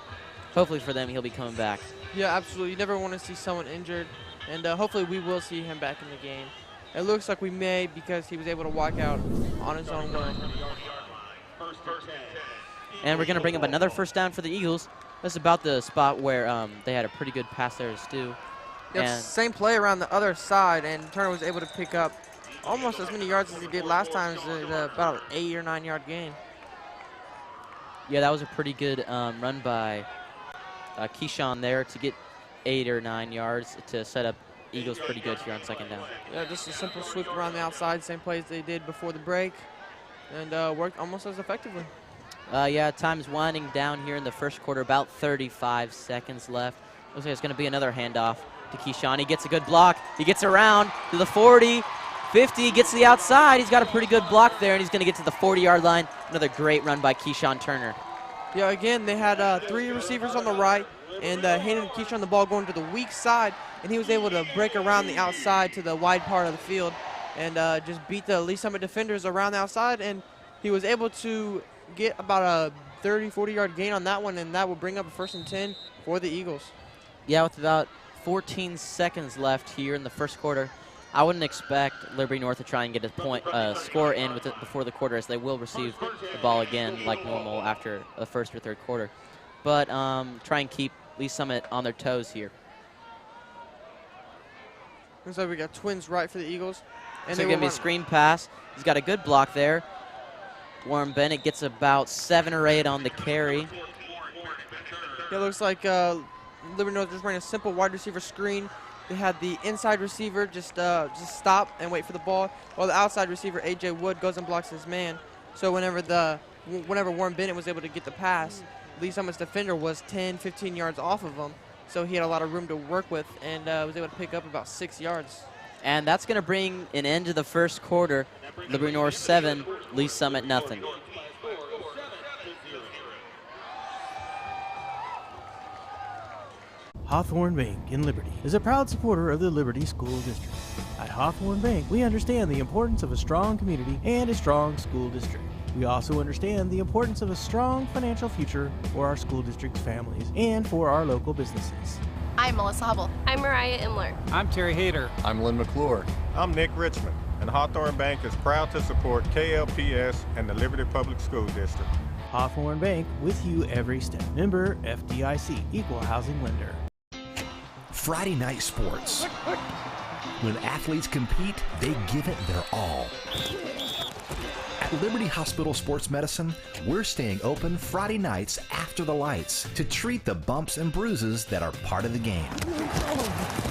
Hopefully for them, he'll be coming back. Yeah, absolutely. You never want to see someone injured, and hopefully we will see him back in the game. It looks like we may, because he was able to walk out on his own way. And we're going to bring up another first down for the Eagles. That's about the spot where they had a pretty good pass there to Stu. Yeah, same play around the other side, and Turner was able to pick up almost as many yards as he did last time. It was about an 8 or 9 yard gain. Yeah, that was a pretty good run by Keyshawn there to get 8 or 9 yards to set up Eagles pretty good here on second down. Yeah, just a simple sweep around the outside, same plays they did before the break, and worked almost as effectively. Yeah, time's winding down here in the first quarter, about 35 seconds left. Looks like it's going to be another handoff to Keyshawn. He gets a good block. He gets around to the 40, 50, gets to the outside. He's got a pretty good block there, and he's going to get to the 40-yard line. Another great run by Keyshawn Turner. Yeah, again, they had 3 receivers on the right, and handed Keyshawn the ball going to the weak side, and he was able to break around the outside to the wide part of the field and just beat the Lee Summit defenders around the outside, and he was able to get about a 30, 40-yard gain on that one, and that will bring up a 1st and 10 for the Eagles. Yeah, with about 14 seconds left here in the first quarter, I wouldn't expect Liberty North to try and get a score in with it before the quarter, as they will receive the ball again like normal after the first or third quarter. But try and keep Lee Summit on their toes here. Looks like we got twins right for the Eagles. And so going to be a screen pass. He's got a good block there. Warren Bennett gets about 7 or 8 on the carry. It looks like Liberty North just ran a simple wide receiver screen. They had the inside receiver just stop and wait for the ball, while the outside receiver, A.J. Wood, goes and blocks his man. So whenever Warren Bennett was able to get the pass, Lee Summit's defender was 10, 15 yards off of him. So he had a lot of room to work with and was able to pick up about 6 yards. And that's going to bring an end to the first quarter. Liberty North 7, Lee Summit nothing. Hawthorne Bank in Liberty is a proud supporter of the Liberty School District. At Hawthorne Bank, we understand the importance of a strong community and a strong school district. We also understand the importance of a strong financial future for our school district's families and for our local businesses. I'm Melissa Hubble. I'm Mariah Imler. I'm Terry Hayter. I'm Lynn McClure. I'm Nick Richmond, and Hawthorne Bank is proud to support KLPS and the Liberty Public School District. Hawthorne Bank, with you every step. Member FDIC, Equal Housing Lender. Friday night sports. When athletes compete, they give it their all. At Liberty Hospital Sports Medicine, we're staying open Friday nights after the lights to treat the bumps and bruises that are part of the game.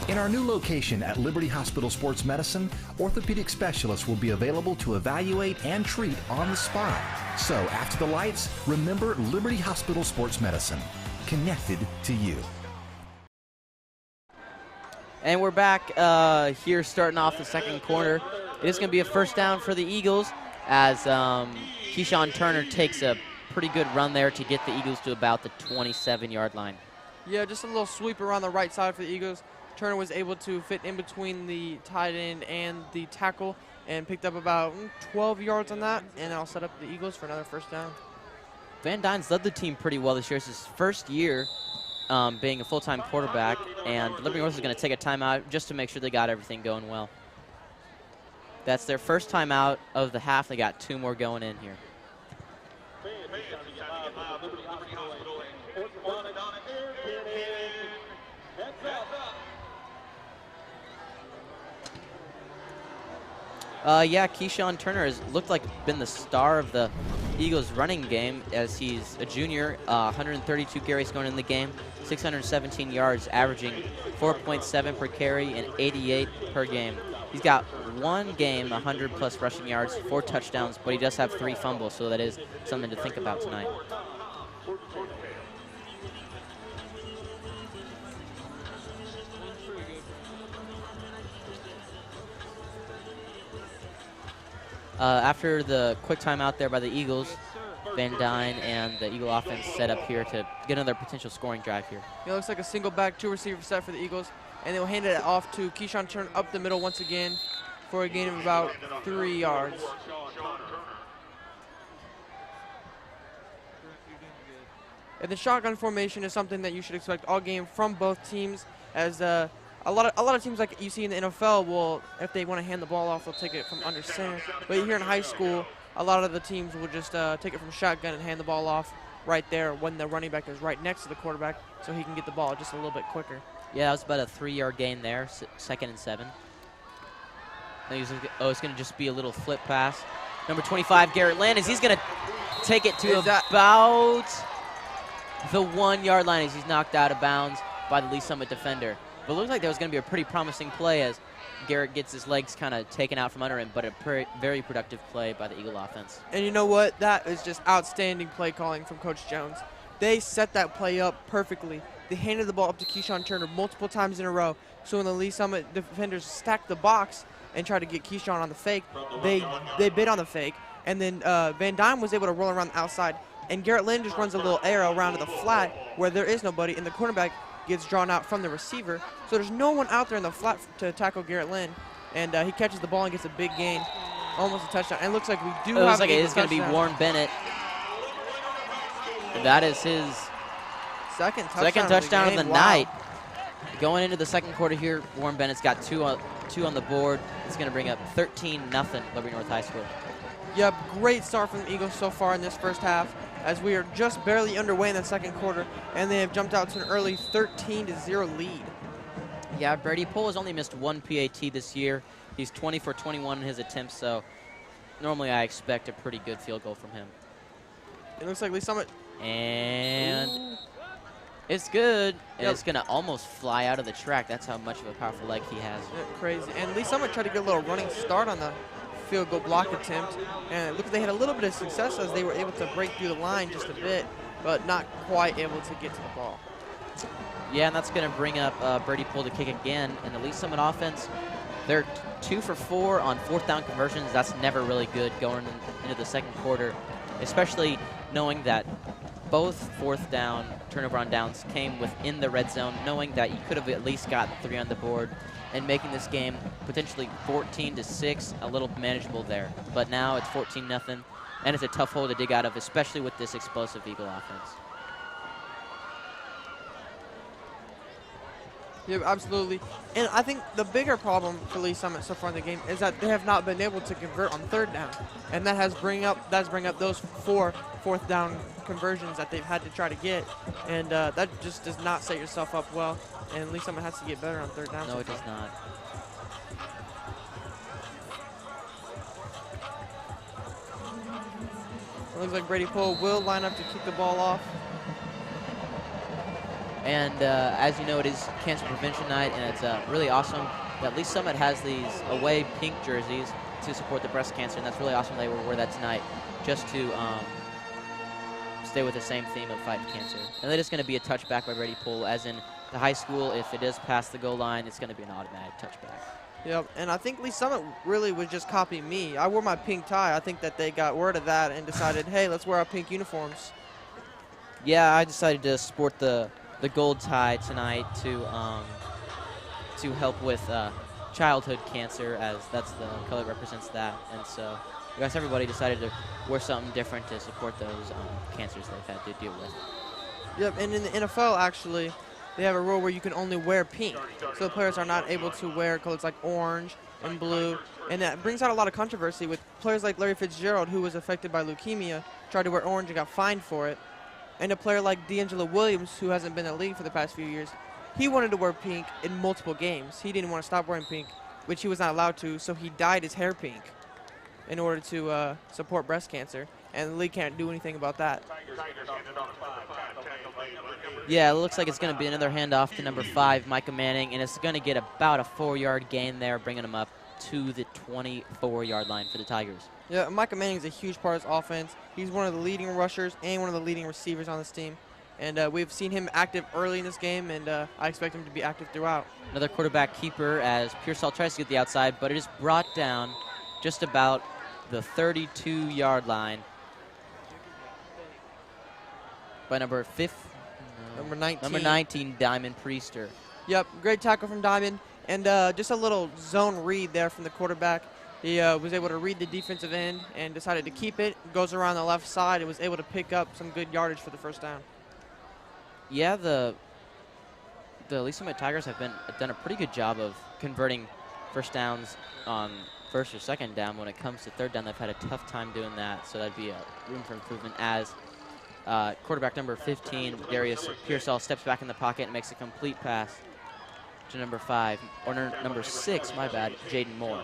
In our new location at Liberty Hospital Sports Medicine, orthopedic specialists will be available to evaluate and treat on the spot. So after the lights, remember Liberty Hospital Sports Medicine, connected to you. And we're back here starting off the second quarter. It is going to be a first down for the Eagles as Keyshawn Turner takes a pretty good run there to get the Eagles to about the 27-yard line. Yeah, just a little sweep around the right side for the Eagles. Turner was able to fit in between the tight end and the tackle and picked up about 12 yards on that, and that'll set up the Eagles for another first down. Van Dyne's led the team pretty well this year. It's his first year being a full-time quarterback, and Liberty North is going to take a timeout just to make sure they got everything going well. That's their first timeout of the half. They got 2 more going in here. Yeah, Keyshawn Turner has looked like been the star of the Eagles running game as he's a junior, 132 carries going in the game, 617 yards, averaging 4.7 per carry and 88 per game. He's got 1 game, 100-plus rushing yards, 4 touchdowns, but he does have 3 fumbles, so that is something to think about tonight. After the quick timeout there by the Eagles, Van Dyne and the Eagle offense set up here to get another potential scoring drive here. It looks like a single back, 2 receiver set for the Eagles, and they'll hand it off to Keyshawn Turner up the middle once again for a gain of about 3 yards. And the shotgun formation is something that you should expect all game from both teams, as a lot of teams like you see in the NFL will, if they want to hand the ball off, they'll take it from under center. But here in high school, a lot of the teams will just take it from shotgun and hand the ball off right there when the running back is right next to the quarterback, so he can get the ball just a little bit quicker. Yeah, that was about a 3-yard gain there, 2nd and 7. It's going to just be a little flip pass. Number 25, Garrett Landis, he's going to take it to about the 1-yard line as he's knocked out of bounds by the Lee Summit defender. But it looks like there was going to be a pretty promising play as Garrett gets his legs kind of taken out from under him, but a very productive play by the Eagle offense. And you know what? That is just outstanding play calling from Coach Jones. They set that play up perfectly. They handed the ball up to Keyshawn Turner multiple times in a row. So when the Lee Summit defenders stacked the box and tried to get Keyshawn on the fake, they bid on the fake. And then Van Dyne was able to roll around the outside. And Garrett Lynn just runs a little arrow around to the flat where there is nobody, and the cornerback gets drawn out from the receiver. So there's no one out there in the flat to tackle Garrett Lynn. And he catches the ball and gets a big gain, almost a touchdown. And it looks like we do have it looks like it is going to be Warren Bennett. And that is his second touchdown of the night. Going into the second quarter here, Warren Bennett's got two on the board. It's going to bring up 13-0 Liberty North High School. Yep, great start from the Eagles so far in this first half, as we are just barely underway in the second quarter, and they have jumped out to an early 13-0 lead. Yeah, Brady Poole has only missed 1 PAT this year. He's 20 for 21 in his attempts, so normally I expect a pretty good field goal from him. It looks like Lee Summit. And it's good. And it's going to almost fly out of the track. That's how much of a powerful leg he has. Yeah, crazy. And Lee Summit tried to get a little running start on the field goal block attempt, and it looks like they had a little bit of success as they were able to break through the line just a bit, but not quite able to get to the ball. Yeah, and that's going to bring up Brady Poole to kick again. And the Lee Summit offense, they're 2 for 4 on 4th down conversions. That's never really good going into the second quarter, especially knowing that both 4th down turnover on downs came within the red zone, knowing that you could have at least got 3 on the board and making this game potentially 14-6 a little manageable there. But now it's 14-0, and it's a tough hole to dig out of, especially with this explosive Eagle offense. Yeah, absolutely. And I think the bigger problem for Lee Summit so far in the game is that they have not been able to convert on 3rd down. And that has bring up those 4 4th down conversions that they've had to try to get. And that just does not set yourself up well. And Lee Summit has to get better on 3rd down. No, it does not. It looks like Brady Poole will line up to kick the ball off. And as you know, it is Cancer Prevention Night, and it's really awesome that Lee Summit has these away pink jerseys to support the breast cancer, and that's really awesome they will wear that tonight just to stay with the same theme of fighting cancer. And that is going to be a touchback by Brady Poole, as in the high school, if it is past the goal line, it's going to be an automatic touchback. Yep, and I think Lee Summit really was just copying me. I wore my pink tie. I think that they got word of that and decided, hey, let's wear our pink uniforms. Yeah, I decided to sport the gold tie tonight to help with childhood cancer, as that's the color that represents that. And so I guess everybody decided to wear something different to support those cancers they've had to deal with. Yep, and in the NFL, actually, they have a rule where you can only wear pink. So the players are not able to wear colors like orange and blue. And that brings out a lot of controversy with players like Larry Fitzgerald, who was affected by leukemia, tried to wear orange and got fined for it. And a player like D'Angelo Williams, who hasn't been in the league for the past few years, he wanted to wear pink in multiple games. He didn't want to stop wearing pink, which he was not allowed to, so he dyed his hair pink in order to support breast cancer. And the league can't do anything about that. Yeah, it looks like it's going to be another handoff to number 5, Micah Manning, and it's going to get about a 4-yard gain there, bringing him up to the 24-yard line for the Tigers. Yeah, Micah Manning is a huge part of his offense. He's one of the leading rushers and one of the leading receivers on this team. And we've seen him active early in this game, and I expect him to be active throughout. Another quarterback keeper as Pearsall tries to get the outside, but it is brought down just about the 32-yard line. by number 19, Diamond Priester. Yep, great tackle from Diamond. And just a little zone read there from the quarterback. He was able to read the defensive end and decided to keep it. Goes around the left side and was able to pick up some good yardage for the first down. Yeah, the Lee Summit Tigers have done a pretty good job of converting first downs on first or second down. When it comes to third down, they've had a tough time doing that, so that'd be a room for improvement as quarterback number 15, Darius Pearsall, steps back in the pocket and makes a complete pass to number 5, or number 6, my bad, Jaden Moore.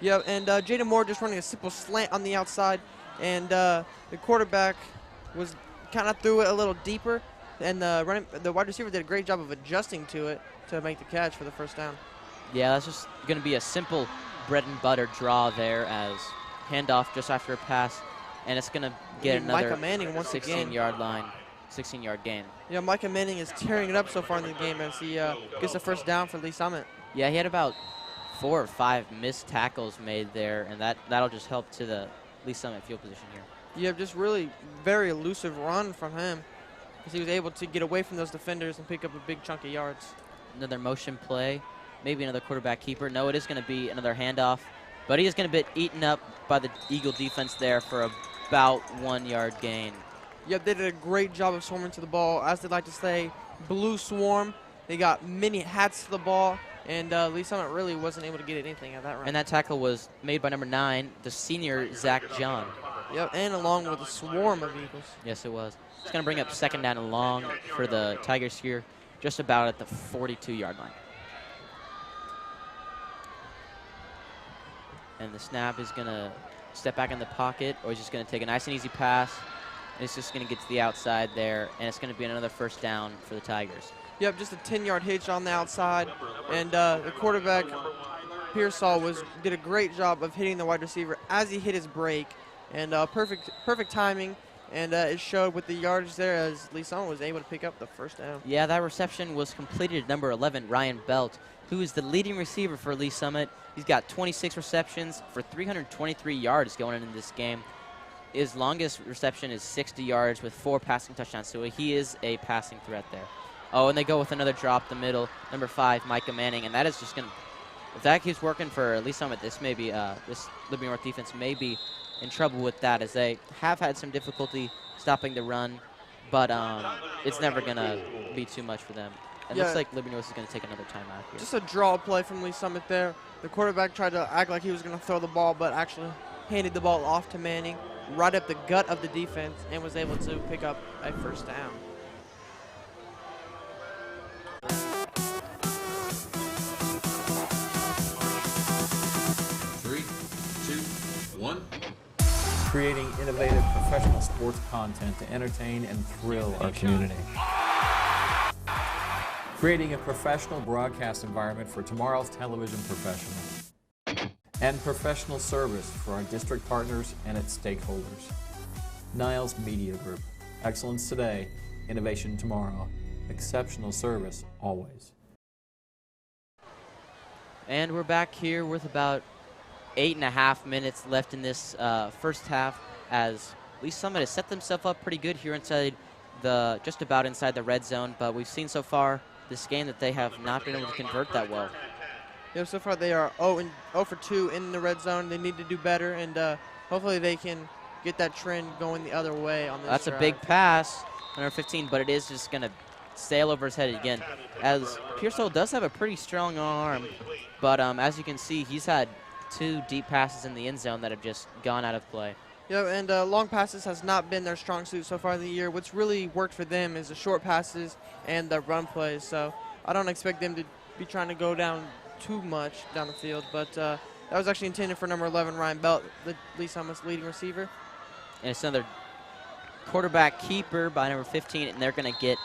Yeah, and Jaden Moore just running a simple slant on the outside, and the quarterback was kind of threw it a little deeper, and the wide receiver did a great job of adjusting to it to make the catch for the first down. Yeah, that's just going to be a simple bread and butter draw there as handoff just after a pass, and it's going to get another 16-yard line, 16-yard gain. Yeah, Micah Manning is tearing it up so far in the game as he gets a first down for Lee Summit. Yeah, he had about 4 or 5 missed tackles made there, and that'll just help to the Lee Summit field position here. Yeah, just really very elusive run from him because he was able to get away from those defenders and pick up a big chunk of yards. Another motion play, maybe another quarterback keeper. No, it is going to be another handoff, but he is going to be eaten up by the Eagle defense there for about 1-yard gain. Yep, they did a great job of swarming to the ball. As they like to say, blue swarm. They got many hats to the ball, and Lee Summit really wasn't able to get anything at that run. And that tackle was made by number 9, the senior Zach John. Yep, and along with a swarm of Eagles. Yes, it was. It's going to bring up second down and long for the Tigers here, just about at the 42-yard line. And the snap is going to step back in the pocket, or he's just going to take a nice and easy pass. And it's just going to get to the outside there, and it's going to be another first down for the Tigers. Yep, just a 10-yard hitch on the outside, and the quarterback, Pearsall, did a great job of hitting the wide receiver as he hit his break, and perfect timing, and it showed with the yardage there as Lee Summit was able to pick up the first down. Yeah, that reception was completed at number 11, Ryan Belt, who is the leading receiver for Lee Summit. He's got 26 receptions for 323 yards going into this game. His longest reception is 60 yards with 4 passing touchdowns, so he is a passing threat there. Oh, and they go with another drop the middle, number 5, Micah Manning, and that is just going to, if that keeps working for Lee Summit, this Liberty North defense may be in trouble with that, as they have had some difficulty stopping the run, but it's never going to be too much for them. It looks like Liberty North is going to take another timeout here. Just a draw play from Lee Summit there. The quarterback tried to act like he was going to throw the ball, but actually handed the ball off to Manning right up the gut of the defense and was able to pick up a first down. Three, two, one. Creating innovative professional sports content to entertain and thrill our community. Creating a professional broadcast environment for tomorrow's television professionals. And professional service for our district partners and its stakeholders. Niles Media Group. Excellence today, innovation tomorrow. Exceptional service always. And we're back here with about 8.5 minutes left in this first half, as Lee Summit has set themselves up pretty good here inside just about inside the red zone, but we've seen so far this game that they have not been able to convert that well. Yeah, so far they are 0 for 2 in the red zone. They need to do better, and hopefully they can get that trend going the other way on this That's drive. a big pass, number 15, but it is just going to sail over his head again, as Pearsall does have a pretty strong arm, but as you can see, he's had 2 deep passes in the end zone that have just gone out of play. Yeah, and long passes has not been their strong suit so far in the year. What's really worked for them is the short passes and the run plays, so I don't expect them to be trying to go down too much down the field, but that was actually intended for number 11, Ryan Belt, the Lee Summit's leading receiver. And it's another quarterback keeper by number 15, and they're going to get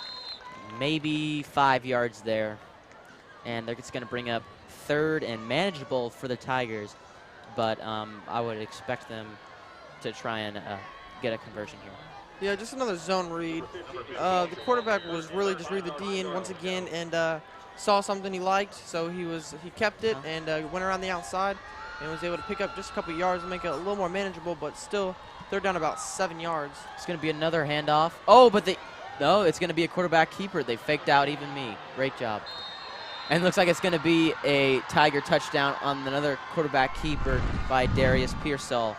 maybe 5 yards there. And it's going to bring up third and manageable for the Tigers, but I would expect them to try and get a conversion here. Yeah, just another zone read. The quarterback was really just read the D in once again and saw something he liked, so he kept it and went around the outside and was able to pick up just a couple yards and make it a little more manageable, but still third down about 7 yards. It's going to be another handoff. Oh, but No, it's going to be a quarterback keeper. They faked out even me. Great job. And it looks like it's going to be a Tiger touchdown on another quarterback keeper by Darius Pearsall.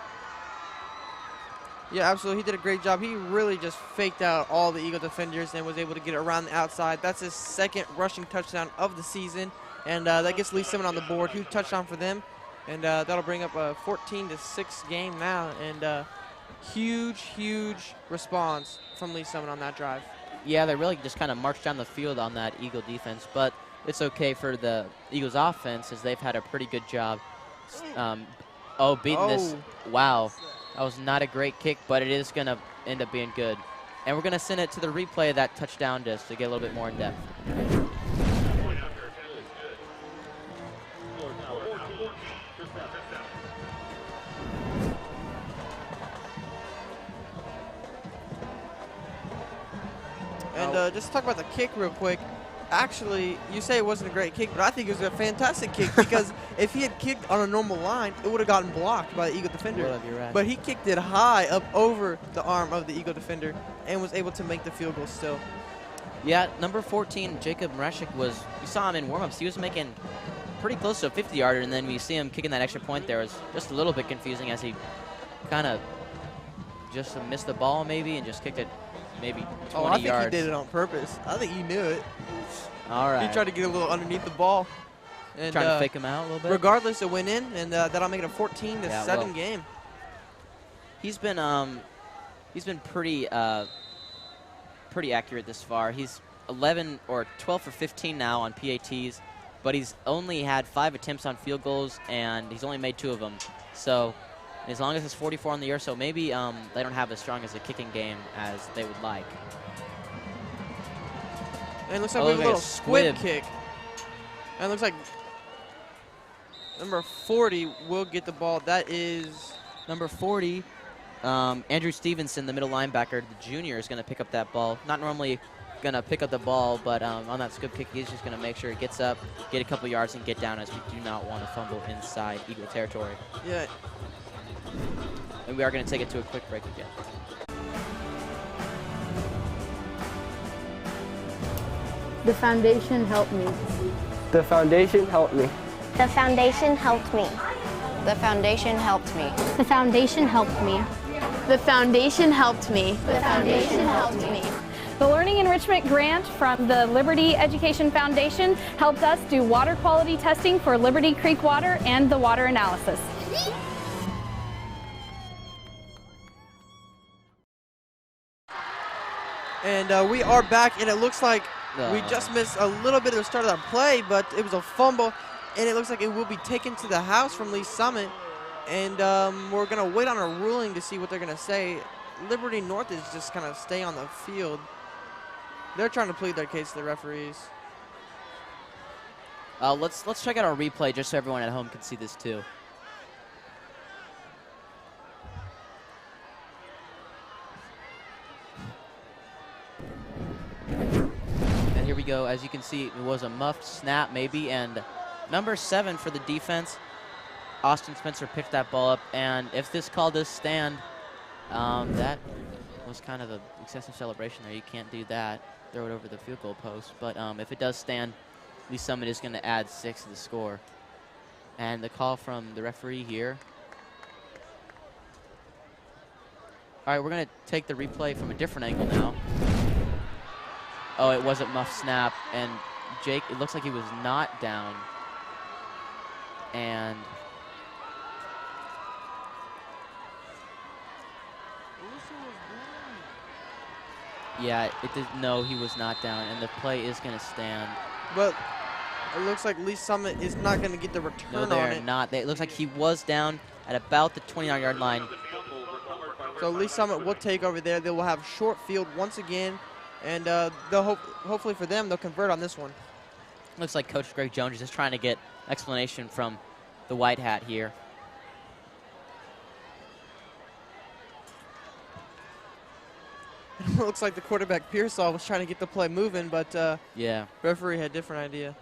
Yeah, absolutely. He did a great job. He really just faked out all the Eagle defenders and was able to get it around the outside. That's his second rushing touchdown of the season. And that gets Lee Summit on the board. Huge touchdown for them. And that'll bring up a 14-6 game now. And huge response from Lee Summit on that drive. Yeah, they really just kind of marched down the field on that Eagle defense. But it's okay for the Eagles offense as they've had a pretty good job beating this. Wow. That was not a great kick, but it is going to end up being good. And we're going to send it to the replay of that touchdown just to get a little bit more in depth. And just to talk about the kick real quick. Actually, you say it wasn't a great kick, but I think it was a fantastic kick because if he had kicked on a normal line, it would have gotten blocked by the Eagle defender. But he kicked it high up over the arm of the Eagle defender and was able to make the field goal still. Yeah, number 14, Jacob Mreshik you saw him in warm-ups. He was making pretty close to a 50-yarder, and then when you see him kicking that extra point there, it was just a little bit confusing as he kind of just missed the ball maybe and just kicked it maybe 20 yards. Oh, I think he did it on purpose. I think he knew it. All right. He tried to get a little underneath the ball. And, trying to fake him out a little bit? Regardless, it went in, and that'll make it a 14-7 game. He's been pretty accurate this far. He's 11 or 12 for 15 now on PATs, but he's only had 5 attempts on field goals, and he's only made 2 of them. So as long as it's 44 on the year, so maybe they don't have as strong as a kicking game as they would like. And it looks like we have a little squib kick. And it looks like number 40 will get the ball. That is number 40. Andrew Stevenson, the middle linebacker, the junior, is going to pick up that ball. Not normally going to pick up the ball, but on that squib kick, he's just going to make sure he gets up, get a couple yards, and get down, as we do not want to fumble inside Eagle territory. Yeah. And we are going to take it to a quick break again. The foundation helped me. The foundation helped me. The foundation helped me. The foundation helped me. The foundation helped me. The foundation helped me. The foundation helped me. The Learning Enrichment Grant from the Liberty Education Foundation helped us do water quality testing for Liberty Creek water and the water analysis. And we are back, and it looks like we just missed a little bit of the start of that play, but it was a fumble, and it looks like it will be taken to the house from Lee Summit. And we're going to wait on a ruling to see what they're going to say. Liberty North is just kind of stay on the field. They're trying to plead their case to the referees. Let's check out our replay just so everyone at home can see this too. And here we go. As you can see, it was a muffed snap maybe, and number 7 for the defense, Austin Spencer, picked that ball up, and if this call does stand, that was kind of an excessive celebration there. You can't do that, throw it over the field goal post. But if it does stand, Lee Summit is going to add 6 to the score. And the call from the referee here. All right, we're going to take the replay from a different angle now. Oh, it was a muff snap, and Jake, it looks like he was not down. And yeah, it did. No, he was not down, and the play is going to stand. But it looks like Lee Summit is not going to get the return on it. No, they're not. It looks like he was down at about the 29-yard line. So Lee Summit will take over there. They will have short field once again, and they'll hopefully for them, they'll convert on this one. Looks like Coach Greg Jones is just trying to get explanation from the white hat here. It looks like the quarterback Pearsall was trying to get the play moving, but yeah, referee had a different idea.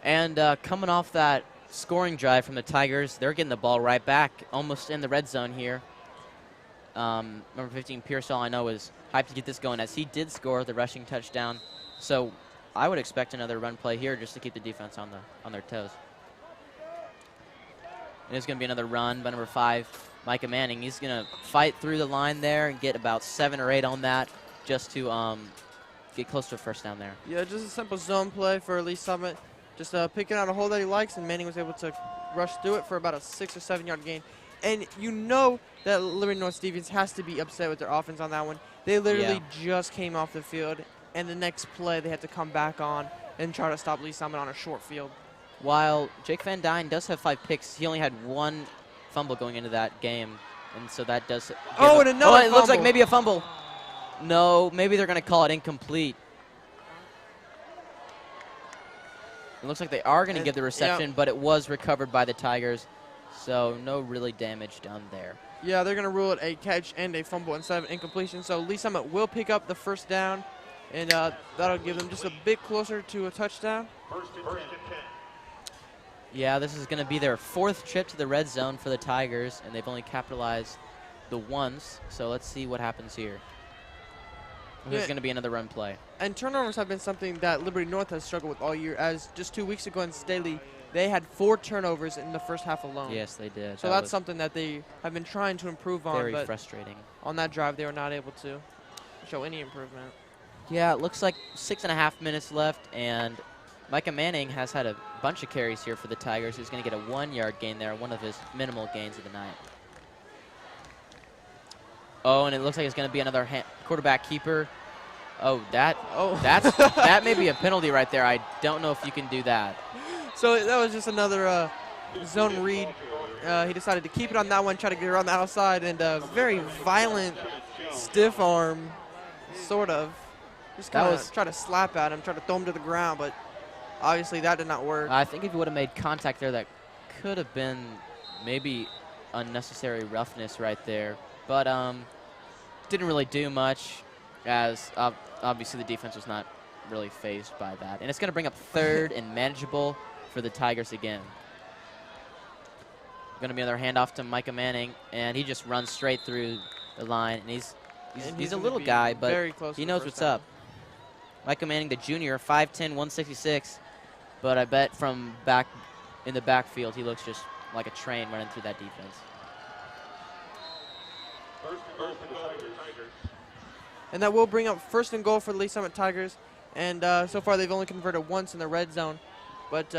And coming off that scoring drive from the Tigers, they're getting the ball right back, almost in the red zone here. Number 15, Pearsall, I know, was hyped to get this going as he did score the rushing touchdown. So I would expect another run play here just to keep the defense on their toes. And it's going to be another run by number 5, Micah Manning. He's going to fight through the line there and get about 7 or 8 on that just to get close to a first down there. Yeah, just a simple zone play for Lee Summit. Just picking out a hole that he likes, and Manning was able to rush through it for about a 6 or 7 yard gain. And you know that Liberty North's defense has to be upset with their offense on that one. They literally just came off the field, and the next play they had to come back on and try to stop Lee Summit on a short field. While Jake Van Dyne does have 5 picks, he only had 1 fumble going into that game, and so that does. And another it looks like maybe a fumble. No, maybe they're going to call it incomplete. It looks like they are going to give the reception, but it was recovered by the Tigers, so no really damage done there. Yeah, they're going to rule it a catch and a fumble instead of an incompletion. So Lee Summit will pick up the first down, and that'll give them just a bit closer to a touchdown. Yeah, this is going to be their 4th trip to the red zone for the Tigers, and they've only capitalized the once. So let's see what happens here. This is going to be another run play. And turnovers have been something that Liberty North has struggled with all year, as just 2 weeks ago in Staley, they had 4 turnovers in the first half alone. Yes, they did. So that's something that they have been trying to improve on. Very but frustrating. On that drive, they were not able to show any improvement. Yeah, it looks like 6.5 minutes left, and Micah Manning has had a bunch of carries here for the Tigers. He's going to get a 1 yard gain there, one of his minimal gains of the night. Oh, and it looks like it's going to be another quarterback keeper. Oh, that may be a penalty right there. I don't know if you can do that. So that was just another zone read. He decided to keep it on that one, try to get around the outside, and a very violent stiff arm, sort of. Just kind of try to slap at him, try to throw him to the ground, but obviously that did not work. I think if he would have made contact there, that could have been maybe unnecessary roughness right there. But didn't really do much, as obviously the defense was not really fazed by that. And it's going to bring up 3rd and manageable for the Tigers again. Going to be another handoff to Micah Manning, and he just runs straight through the line. And he's a little guy, but he knows what's up. Micah Manning, the junior, 5'10", 166. But I bet from back in the backfield, he looks just like a train running through that defense. And that will bring up 1st and goal for the Lee Summit Tigers. And so far, they've only converted once in the red zone. But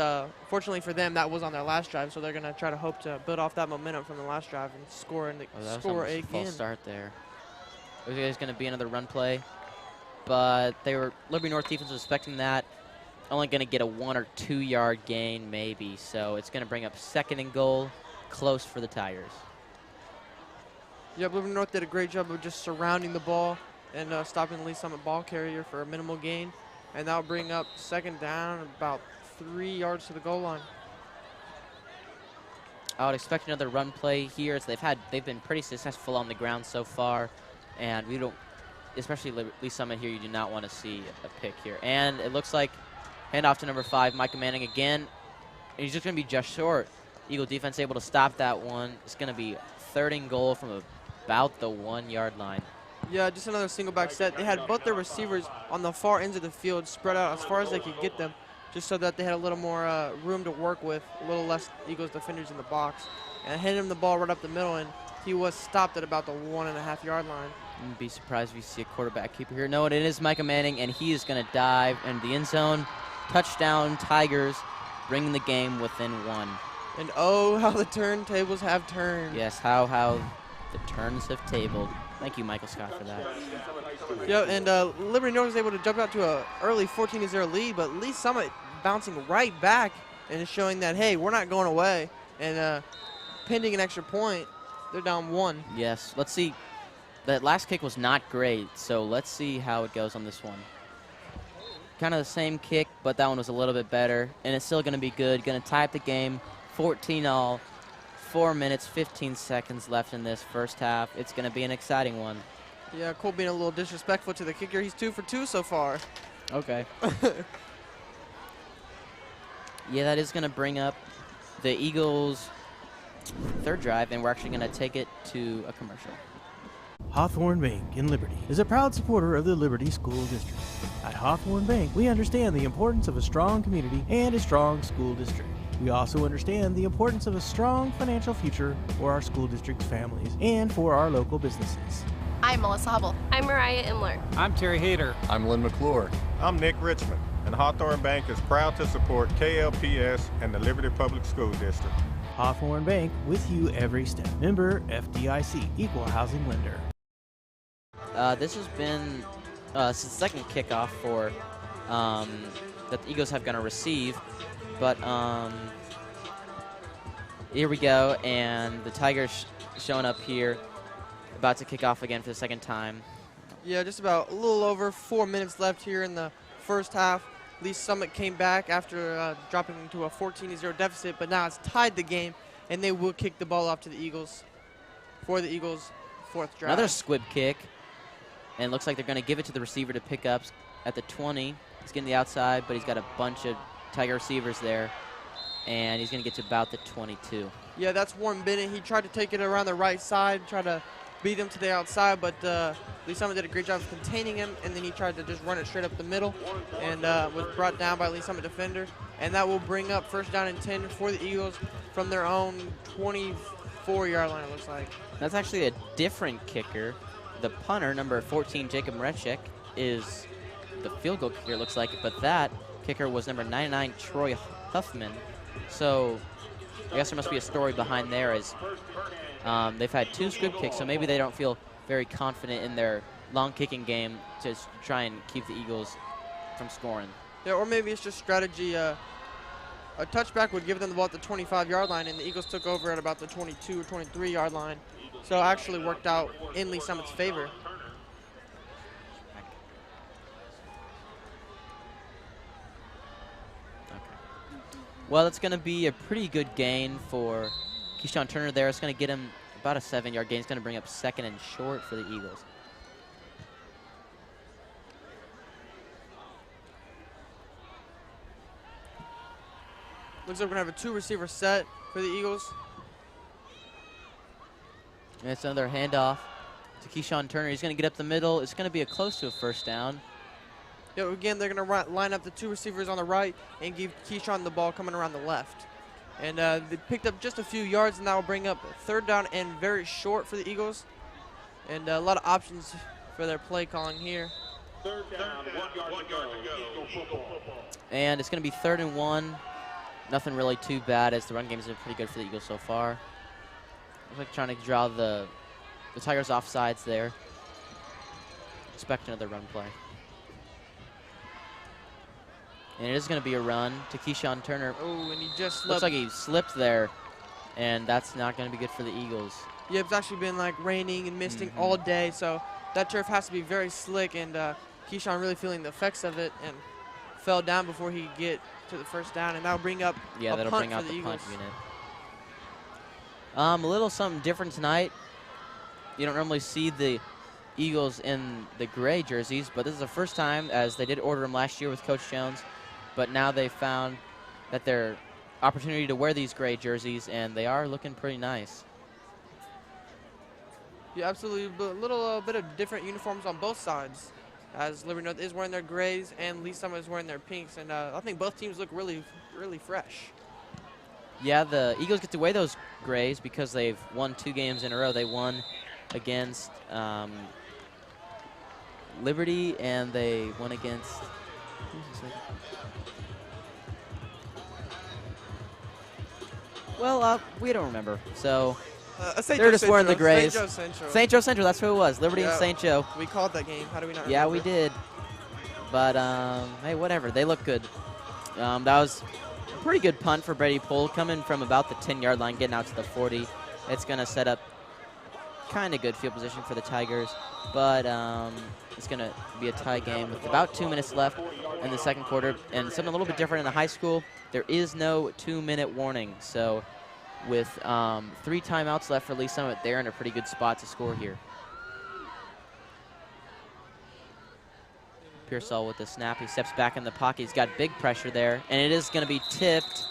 fortunately for them, that was on their last drive, so they're going to try to hope to build off that momentum from the last drive and score again. False start there. There's going to be another run play, but Liberty North defense was expecting that. Only going to get a 1 or 2 yard gain, maybe. So it's going to bring up 2nd and goal, close for the Tigers. Yeah, Liberty North did a great job of just surrounding the ball and stopping the Lee Summit ball carrier for a minimal gain, and that'll bring up 2nd down, about 3 yards to the goal line. I would expect another run play here, as they've been pretty successful on the ground so far, and we don't, especially Lee Summit here, you do not want to see a pick here. And it looks like handoff to number 5, Micah Manning again. And he's just going to be just short. Eagle defense able to stop that one. It's going to be 3rd and goal from about the 1 yard line. Yeah, just another single back set. They had both their receivers on the far ends of the field spread out as far as they could get them, just so that they had a little more room to work with, a little less Eagles defenders in the box. And handed him the ball right up the middle, and he was stopped at about the 1.5 yard line. Wouldn't be surprised if you see a quarterback keeper here. No, it is Micah Manning, and he is going to dive into the end zone. Touchdown, Tigers, bringing the game within 1. And oh, how the turntables have turned. Yes, how the turns have tabled. Thank you, Michael Scott, for that. Yeah, and Liberty North was able to jump out to an early 14-0 lead, but Lee Summit bouncing right back and showing that, hey, we're not going away. And pending an extra point, they're down 1. Yes, let's see. That last kick was not great, so let's see how it goes on this one. Kind of the same kick, but that one was a little bit better, and it's still going to be good. Going to tie up the game, 14-all. 4 minutes, 15 seconds left in this first half. It's going to be an exciting one. Yeah, Cole being a little disrespectful to the kicker. He's 2 for 2 so far. Okay. Yeah, that is going to bring up the Eagles' 3rd drive, and we're actually going to take it to a commercial. Hawthorne Bank in Liberty is a proud supporter of the Liberty School District. At Hawthorne Bank, we understand the importance of a strong community and a strong school district. We also understand the importance of a strong financial future for our school district's families and for our local businesses. I'm Melissa Hubble. I'm Mariah Imler. I'm Terry Hayter. I'm Lynn McClure. I'm Nick Richmond, and Hawthorne Bank is proud to support KLPS and the Liberty Public School District. Hawthorne Bank, with you every step. Member FDIC, Equal Housing Lender. This has been the second kickoff for that the Eagles have going to receive, but here we go, and the Tigers showing up here, about to kick off again for the second time. Yeah, just about a little over 4 minutes left here in the first half. Lee Summit came back after dropping into a 14-0 deficit, but now it's tied the game, and they will kick the ball off to the Eagles for the Eagles' fourth drive. Another squib kick, and looks like they're going to give it to the receiver to pick up at the 20. He's getting the outside, but he's got a bunch of Tiger receivers there, and he's going to get to about the 22. Yeah, that's Warren Bennett. He tried to take it around the right side, try to beat him to the outside, but Lee Summit did a great job of containing him, and then he tried to just run it straight up the middle and was brought down by Lee Summit defender. And that will bring up first down and 10 for the Eagles from their own 24-yard line, it looks like. That's actually a different kicker. The punter, number 14, Jacob Marechek, is the field goal kicker, it looks like, but that kicker was number 99, Troy Huffman. So I guess there must be a story behind there, as they've had 2 squib kicks, so maybe they don't feel very confident in their long kicking game to try and keep the Eagles from scoring. Yeah, or maybe it's just strategy. A touchback would give them the ball at the 25-yard line, and the Eagles took over at about the 22 or 23-yard line. So it actually worked out in Lee Summit's favor. Well, it's going to be a pretty good gain for Keyshawn Turner there. It's going to get him about a 7-yard gain. It's going to bring up second and short for the Eagles. Looks like we're going to have a 2-receiver set for the Eagles. And it's another handoff to Keyshawn Turner. He's going to get up the middle. It's going to be close to a first down. Yeah, again, they're going to line up the 2 receivers on the right and give Keyshawn the ball coming around the left. And they picked up just a few yards, and that will bring up third down and very short for the Eagles. And a lot of options for their play calling here. Third down, 1 yard to go. And it's going to be 3rd and 1. Nothing really too bad, as the run game has been pretty good for the Eagles so far. Looks like trying to draw the Tigers off sides there. Expect another run play. And it is going to be a run to Keyshawn Turner. Oh, and he just slipped. Looks like he slipped there, and that's not going to be good for the Eagles. Yeah, it's actually been like raining and misting all day, so that turf has to be very slick, and Keyshawn really feeling the effects of it and fell down before he could get to the first down, and that'll bring up that'll punt bring out the Eagles. punt unit. A little something different tonight. You don't normally see the Eagles in the gray jerseys, but this is the first time, as they did order them last year with Coach Jones, but now they found that their opportunity to wear these gray jerseys, and they are looking pretty nice. Yeah, absolutely. But a little bit of different uniforms on both sides, as Liberty North is wearing their grays and Lee Summit is wearing their pinks, and I think both teams look really, really fresh. Yeah, the Eagles get to wear those grays because they've won 2 games in a row. They won against Liberty, and they won against we don't remember. So they're just wearing the grays. St. Joe Central. St. Joe Central, that's who it was. Liberty and St. Joe. We called that game. How do we not remember? Yeah, we did. But, hey, whatever. They look good. That was a pretty good punt for Brady Pohl, coming from about the 10-yard line, getting out to the 40. It's going to set up kind of good field position for the Tigers, but it's going to be a tie game with about 2 minutes left in the second quarter. And something a little bit different in the high school, there is no 2-minute warning. So with 3 timeouts left for Lee Summit, they're in a pretty good spot to score here. Pearsall with the snap. He steps back in the pocket. He's got big pressure there, and it is going to be tipped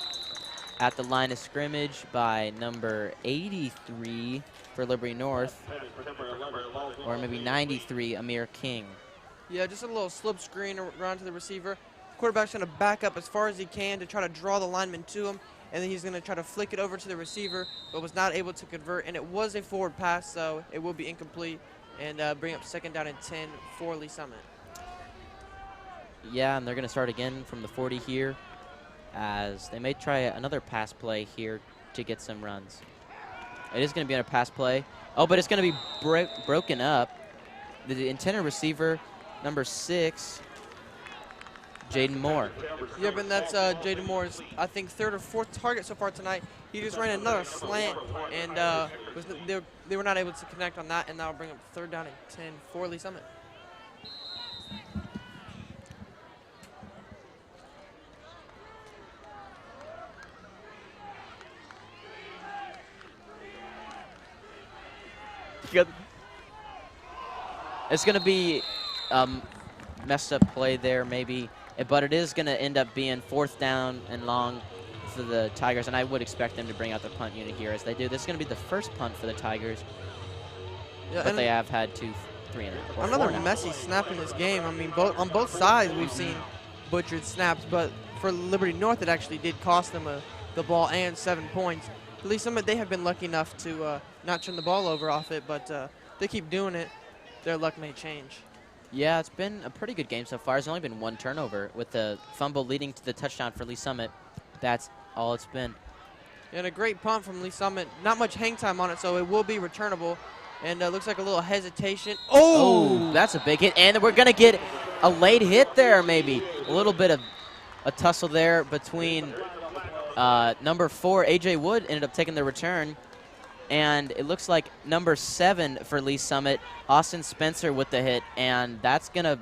at the line of scrimmage by number 83, for Liberty North. Or maybe 93, Amir King. Yeah, just a little slip screen around to the receiver. Quarterback's going to back up as far as he can to try to draw the lineman to him, and then he's going to try to flick it over to the receiver, but was not able to convert, and it was a forward pass, so it will be incomplete and bring up 2nd down and 10 for Lee Summit. Yeah, and they're going to start again from the 40 here, as they may try another pass play here to get some runs. It is going to be on a pass play. Oh, but it's going to be broken up. The intended receiver, number 6, Jaden Moore. Yep, and that's Jaden Moore's, I think, 3rd or 4th target so far tonight. He just ran another slant, and they were not able to connect on that, and that will bring up 3rd down and 10 for Lee Summit. It's going to be messed up play there maybe, but it is going to end up being 4th down and long for the Tigers, and I would expect them to bring out the punt unit here as they do. This is going to be the first punt for the Tigers, yeah, but they have had 2, 3 and a half. Another messy snap in this game. I mean, on both sides we've seen butchered snaps, but for Liberty North it actually did cost them the ball and 7 points. At least they have been lucky enough to not turn the ball over off it, but they keep doing it. Their luck may change. Yeah, it's been a pretty good game so far. There's only been 1 turnover with the fumble leading to the touchdown for Lee Summit. That's all it's been. And a great punt from Lee Summit. Not much hang time on it, so it will be returnable. And looks like a little hesitation. Oh, that's a big hit. And we're going to get a late hit there maybe. A little bit of a tussle there between number 4, A.J. Wood, ended up taking the return. And it looks like number 7 for Lee Summit, Austin Spencer with the hit. And that's going to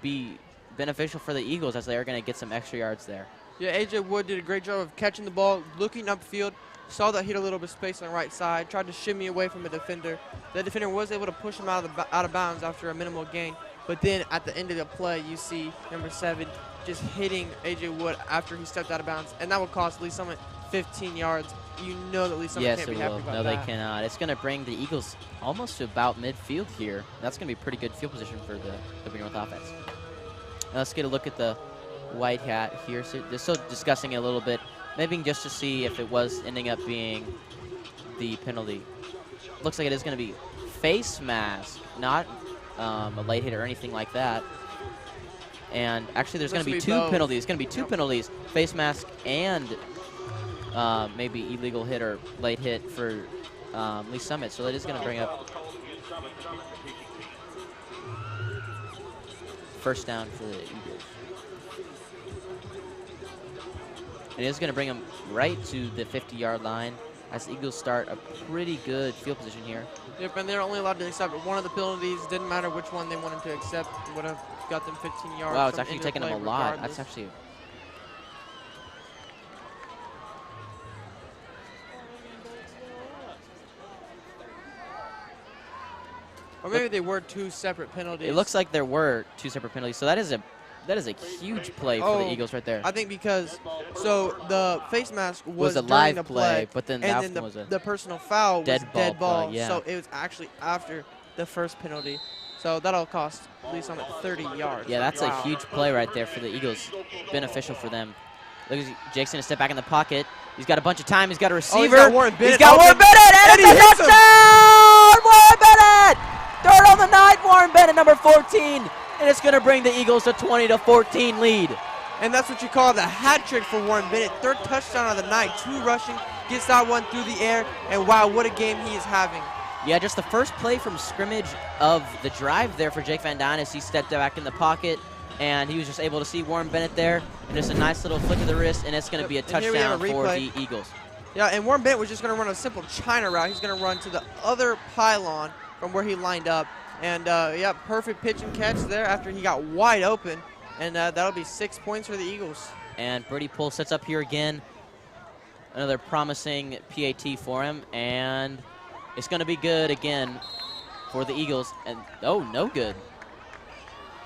be beneficial for the Eagles as they are going to get some extra yards there. Yeah, A.J. Wood did a great job of catching the ball, looking upfield, saw that he had a little bit of space on the right side, tried to shimmy away from a defender. The defender was able to push him out of bounds after a minimal gain. But then at the end of the play, you see number 7 just hitting A.J. Wood after he stepped out of bounds. And that will cost Lee Summit 15 yards. You know that Lee Summit can't be happy about that. No, they cannot. It's going to bring the Eagles almost to about midfield here. That's going to be pretty good field position for the Liberty North offense. Now let's get a look at the white hat here. So they're still discussing it a little bit, maybe just to see if it was ending up being the penalty. Looks like it is going to be face mask, not a late hit or anything like that. And actually, there's going to be 2 penalties. It's going to be 2 penalties, face mask and maybe illegal hit or late hit for Lee Summit. So that is going to bring up 1st down for the Eagles. It is going to bring them right to the 50-yard line as the Eagles start a pretty good field position here. Yep, and they're only allowed to accept one of the penalties. Didn't matter which one they wanted to accept. Would have got them 15 yards. Wow, it's actually taking them a lot. Regardless. That's actually... Or maybe they were 2 separate penalties. It looks like there were 2 separate penalties. So that is a huge play for the Eagles right there. I think because the face mask was a during live the play, but then and that was a the personal foul was dead ball. Play, yeah. So it was actually after the first penalty. So that'll cost Lee Summit 30 yards. Yeah, that's a huge play right there for the Eagles. Beneficial for them. Look at Jake's going to step back in the pocket. He's got a bunch of time. He's got a receiver. He's got Warren Bennett. He's got Warren Bennett, and it's a touchdown! Warren Bennett! 3rd on the night, Warren Bennett, number 14. And it's going to bring the Eagles a 20-14 lead. And that's what you call the hat trick for Warren Bennett. 3rd touchdown of the night. 2 rushing, gets that one through the air. And wow, what a game he is having. Yeah, just the first play from scrimmage of the drive there for Jake Van Dyne as he stepped back in the pocket. And he was just able to see Warren Bennett there. And just a nice little flick of the wrist, and it's going to be a touchdown for the Eagles. Yeah, and Warren Bennett was just going to run a simple China route. He's going to run to the other pylon from where he lined up. And, yeah, perfect pitch and catch there after he got wide open. And that'll be 6 points for the Eagles. And Brady Poole sets up here again. Another promising PAT for him. And it's going to be good again for the Eagles. And, oh, no good.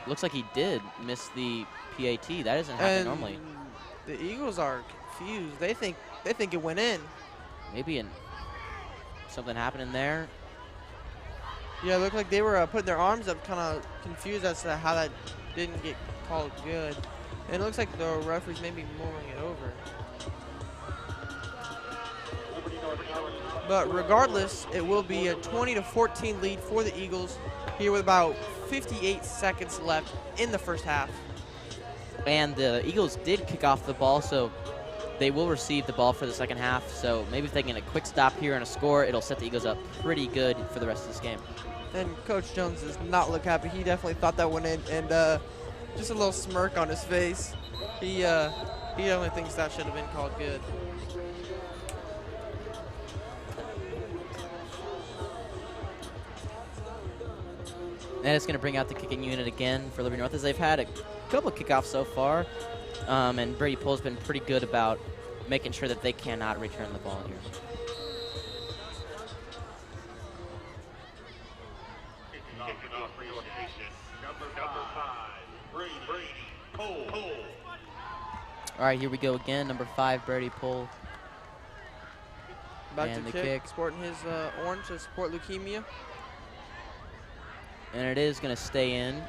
Looks like he did miss the PAT. That doesn't happen normally. The Eagles are confused. They think it went in. Maybe something happened in there. Yeah, it looked like they were putting their arms up, kind of confused as to how that didn't get called good. And it looks like the referees may be mulling it over. But regardless, it will be a 20-14 lead for the Eagles here with about 58 seconds left in the first half. And the Eagles did kick off the ball, so they will receive the ball for the second half. So maybe if they can get a quick stop here and a score, it'll set the Eagles up pretty good for the rest of this game. And Coach Jones does not look happy. He definitely thought that one in, and just a little smirk on his face. He definitely thinks that should have been called good. And it's going to bring out the kicking unit again for Liberty North, as they've had a couple of kickoffs so far. And Brady Pohl's been pretty good about making sure that they cannot return the ball here. All right, here we go again. Number 5, Brady Pohl. About and to the kick, sporting his orange to support leukemia. And it is going to stay in.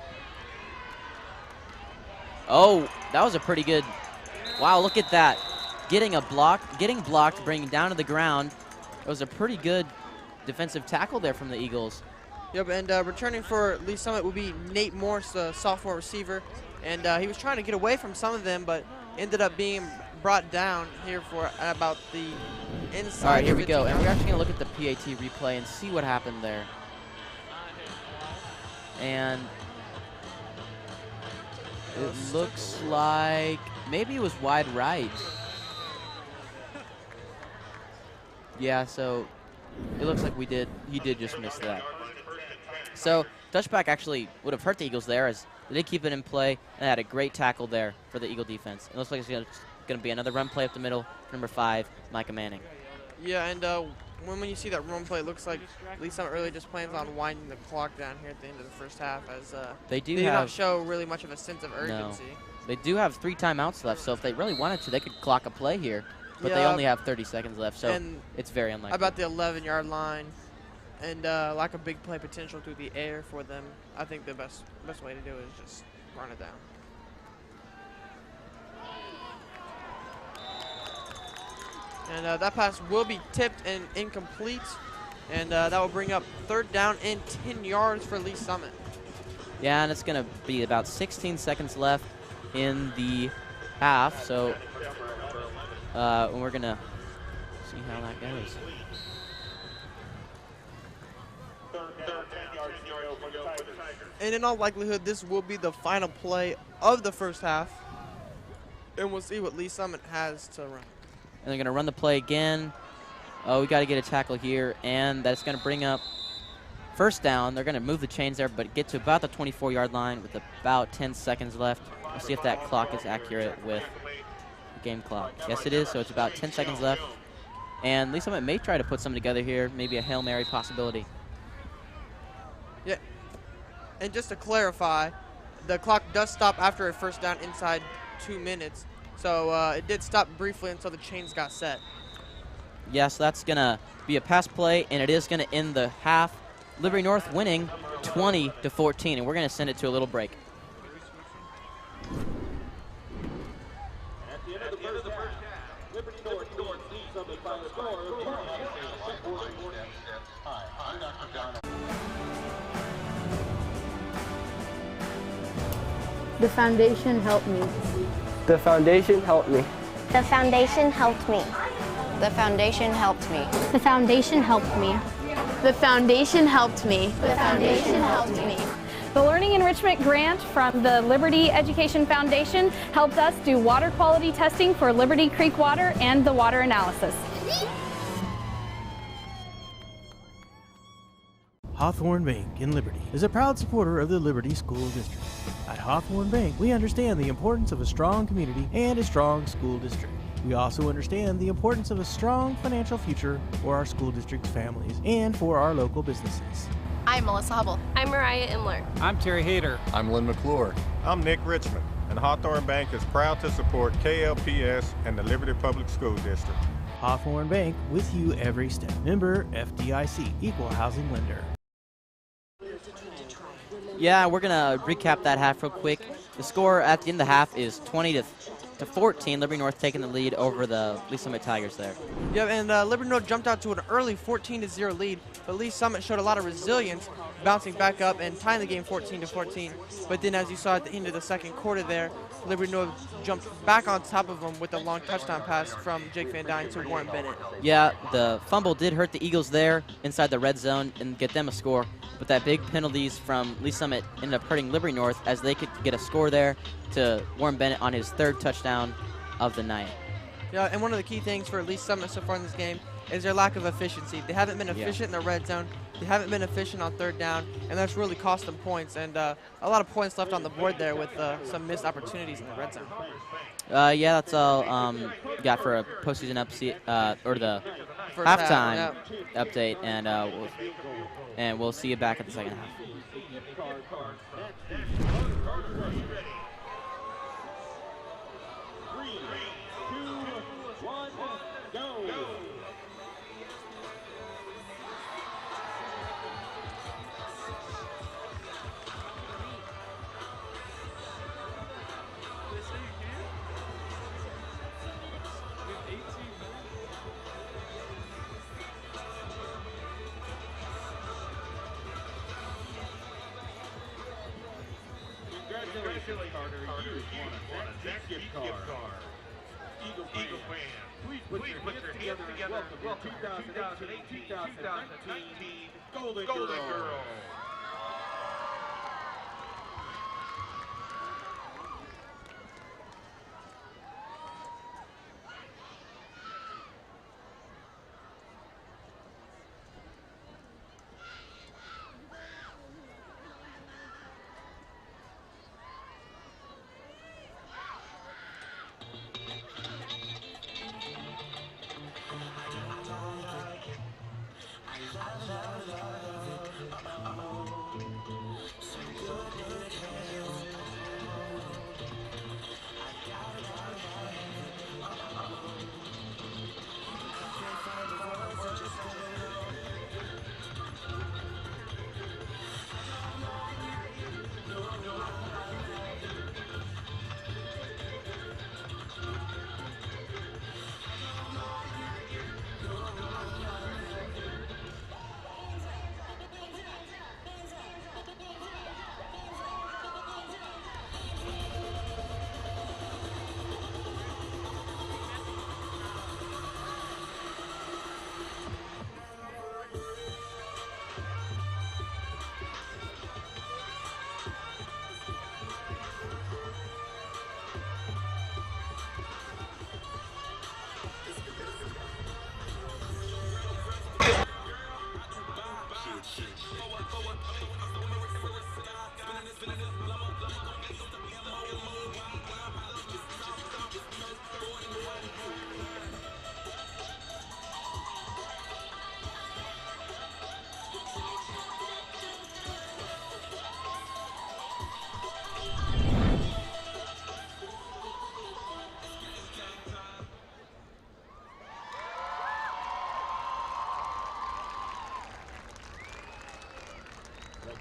Oh, that was a pretty good. Wow, look at that. Getting blocked, bringing down to the ground. It was a pretty good defensive tackle there from the Eagles. Yep, and returning for Lee Summit will be Nate Morse, the sophomore receiver. And he was trying to get away from some of them, but ended up being brought down here for about the inside. All right, here we go. And we're actually going to look at the PAT replay and see what happened there. And it looks like maybe it was wide right. Yeah, so it looks like he did just miss that. So touchback actually would have hurt the Eagles there, as they did keep it in play and had a great tackle there for the Eagle defense. It looks like it's going to be another run play up the middle, number 5, Micah Manning. Yeah, and when you see that run play, it looks like Lee Summit really just plans on winding the clock down here at the end of the first half, as they do not show really much of a sense of urgency. No. They do have 3 timeouts left, so if they really wanted to, they could clock a play here. But they only have 30 seconds left, so it's very unlikely. About the 11-yard line, and lack of big play potential through the air for them, I think the best way to do it is just run it down. And that pass will be tipped and incomplete, and that will bring up 3rd down and 10 yards for Lee Summit. Yeah, and it's going to be about 16 seconds left in the half, so we're going to see how that goes. And in all likelihood, this will be the final play of the first half, and we'll see what Lee Summit has to run. And they're going to run the play again. Oh, we got to get a tackle here, and that's going to bring up 1st down. They're going to move the chains there, but get to about the 24-yard line with about 10 seconds left. We'll see if that clock is accurate with the game clock. Yes, it is, so it's about 10 seconds left. And Lee Summit may try to put something together here, maybe a Hail Mary possibility. Yeah, and just to clarify, the clock does stop after a 1st down inside 2 minutes. So it did stop briefly until the chains got set. Yes, that's going to be a pass play, and it is going to end the half. Liberty North winning 20-14, and we're going to send it to a little break. At the end of the first half, Liberty North leads Summit by a score of 20. The foundation helped me. The foundation helped me. The foundation helped me. The foundation helped me. The foundation helped me. The foundation helped me. The foundation helped me. The Learning Enrichment Grant from the Liberty Education Foundation helped us do water quality testing for Liberty Creek water and the water analysis. Hawthorne Bank in Liberty is a proud supporter of the Liberty School District. At Hawthorne Bank, we understand the importance of a strong community and a strong school district. We also understand the importance of a strong financial future for our school district's families and for our local businesses. I'm Melissa Hubble. I'm Mariah Imler. I'm Terry Hayter. I'm Lynn McClure. I'm Nick Richmond, and Hawthorne Bank is proud to support KLPS and the Liberty Public School District. Hawthorne Bank, with you every step. Member FDIC, Equal Housing Lender. Yeah, we're going to recap that half real quick. The score at the end of the half is 20 to 14. Liberty North taking the lead over the Lee Summit Tigers there. Yeah, and Liberty North jumped out to an early 14-0 lead, but Lee Summit showed a lot of resilience, bouncing back up and tying the game 14-14. But then, as you saw at the end of the second quarter there, Liberty North jumped back on top of them with a long touchdown pass from Jake Van Dyne to Warren Bennett. Yeah, the fumble did hurt the Eagles there inside the red zone and get them a score, but that big penalties from Lee Summit ended up hurting Liberty North as they could get a score there to Warren Bennett on his third touchdown of the night. Yeah, and one of the key things for Lee Summit so far in this game is their lack of efficiency. They haven't been efficient in the red zone. They haven't been efficient on third down, and that's really cost them points. And a lot of points left on the board there with some missed opportunities in the red zone. Yeah, that's all got for a postseason or the First halftime half, update, and we'll see you back at the second half. Congratulations, Carter. You won a Jack gift card. Eagle fans, please put your hands together and welcome your 2018-2019 Golden Girls.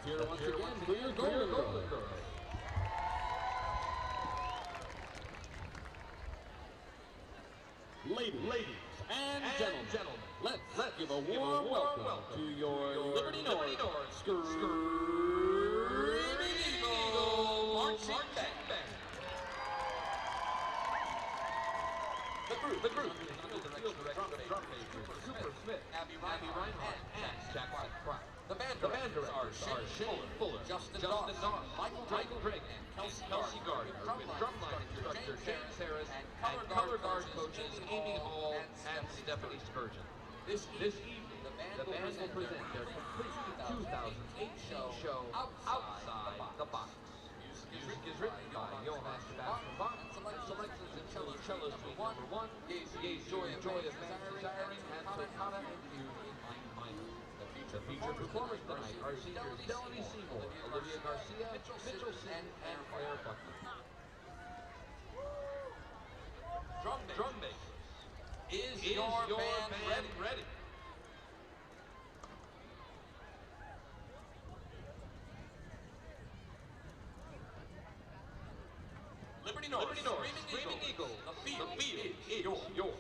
Here once again for your Golden Girls. Ladies and gentlemen, let's give a warm welcome to your Liberty North Screaming Eagle Marching Band. The group is under the direction of drum major Super Smith, Abby Reinhardt, and Jackson Pratt. The band directors are Shane Fuller, Justin Dawn, Michael Drake, and Kelsey Gardner, with drumline instructor James Harris, and color guard coaches Amy Hall and Stephanie Spurgeon. This evening, the band will present their complete 2008 show Outside the Box. Music is written by Johann Sebastian Bach, and selections and cellos number 1, Gaze Joy of Desiring, and Toccata and Fugue in minor. The featured performers tonight are seniors Delaney Seymour, Olivia Garcia, Mitchell Sin, and Claire Buckner. Drum bass. Is your band ready? Screaming Eagle. The field is yours.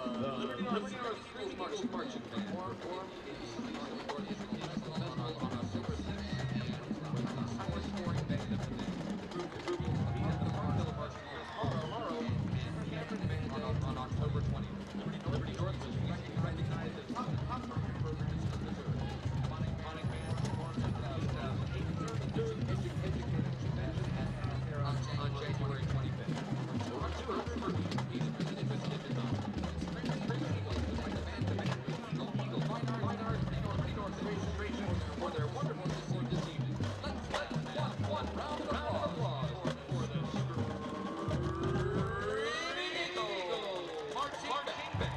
Liberty North Schools marching band performed on a super highest scoring band of the day. The group beat the Farmville Marching Band on October 20th. Liberty North was recognized as top marching programs in Missouri. Monting band performed at the 2008 education convention on January 25th. Over 200 groups, each presented with stitches on. For their wonderful display this evening. Let's one round of applause for the Screaming Eagle Marching Band.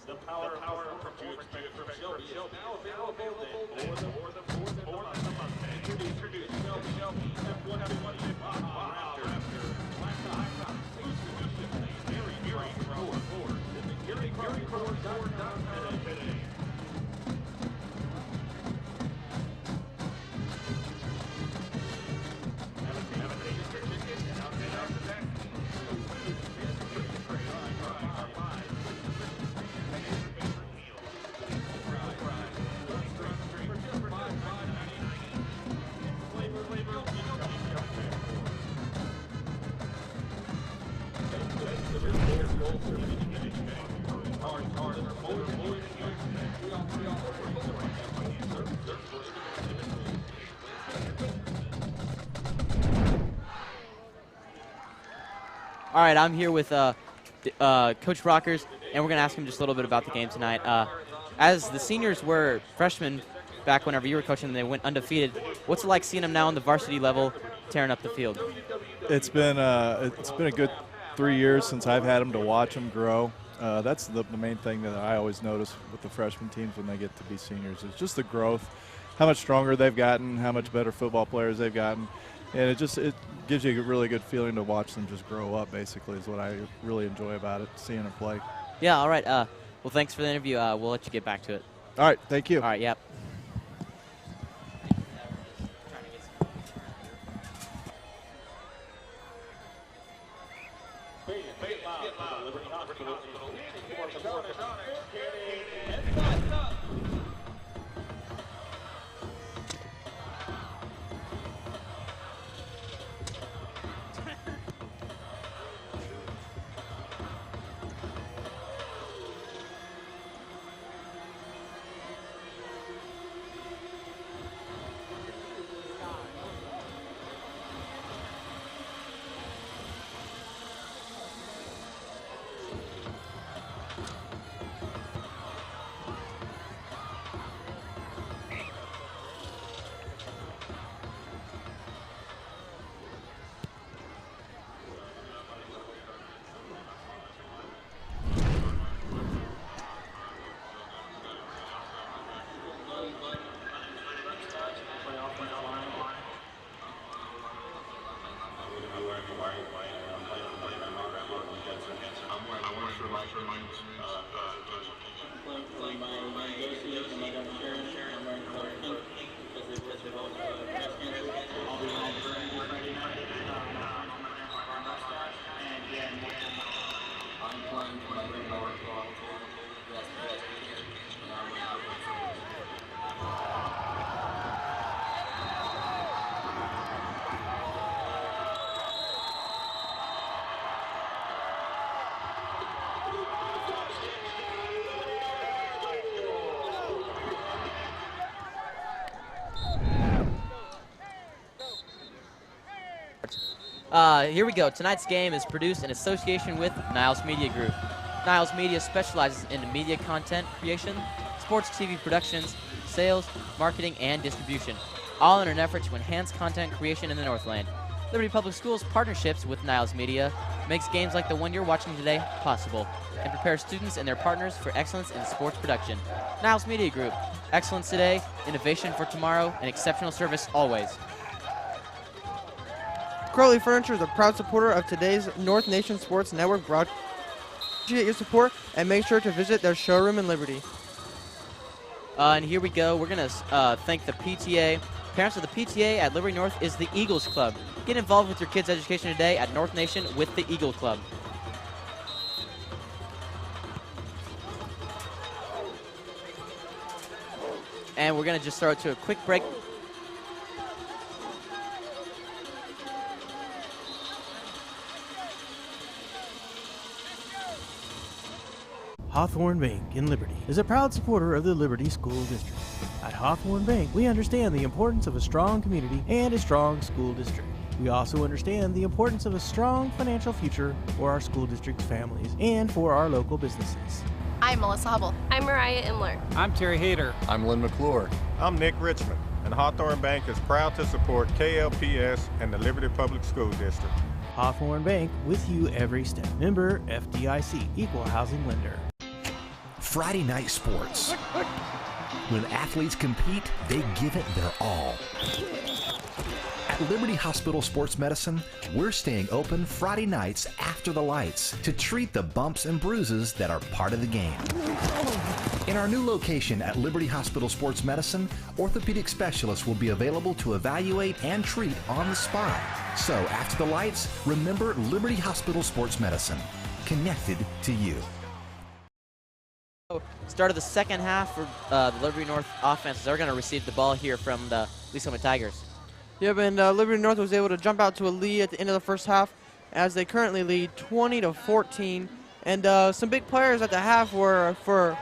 The power from Shelby is now available for the month. Introduce Shelby F-150 Raptor. Exclusively Gary Ford. Gary Ford.com today. All right, I'm here with Coach Rockers, and we're going to ask him just a little bit about the game tonight. As the seniors were freshmen back whenever you were coaching them, they went undefeated. What's it like seeing them now on the varsity level tearing up the field? It's been a good 3 years since I've had them to watch them grow. That's the main thing that I always notice with the freshman teams when they get to be seniors is just the growth, how much stronger they've gotten, how much better football players they've gotten. And it gives you a really good feeling to watch them just grow up, basically, is what I really enjoy about it, seeing them play. Yeah, all right. Well, thanks for the interview. We'll let you get back to it. All right, thank you. All right, yep. Here we go. Tonight's game is produced in association with Niles Media Group. Niles Media specializes in media content creation, sports TV productions, sales, marketing, and distribution, all in an effort to enhance content creation in the Northland. Liberty Public Schools' partnerships with Niles Media makes games like the one you're watching today possible and prepares students and their partners for excellence in sports production. Niles Media Group, excellence today, innovation for tomorrow, and exceptional service always. Crowley Furniture is a proud supporter of today's North Nation Sports Network broadcast. Appreciate your support and make sure to visit their showroom in Liberty. And here we go. We're going to thank the PTA. Parents of the PTA at Liberty North is the Eagles Club. Get involved with your kids' education today at North Nation with the Eagle Club. And we're going to just throw it to a quick break. Hawthorne Bank in Liberty is a proud supporter of the Liberty School District. At Hawthorne Bank, we understand the importance of a strong community and a strong school district. We also understand the importance of a strong financial future for our school district's families and for our local businesses. I'm Melissa Hubble. I'm Mariah Imler. I'm Terry Hayter. I'm Lynn McClure. I'm Nick Richmond, and Hawthorne Bank is proud to support KLPS and the Liberty Public School District. Hawthorne Bank, with you every step. Member FDIC, Equal Housing Lender. Friday night sports. When athletes compete, they give it their all. At Liberty Hospital Sports Medicine, we're staying open Friday nights after the lights to treat the bumps and bruises that are part of the game. In our new location at Liberty Hospital Sports Medicine, orthopedic specialists will be available to evaluate and treat on the spot. So after the lights, remember Liberty Hospital Sports Medicine, connected to you. Start of the second half for the Liberty North offense. They're going to receive the ball here from the Lee Summit Tigers. Yep, and Liberty North was able to jump out to a lead at the end of the first half as they currently lead 20-14. And some big players at the half were for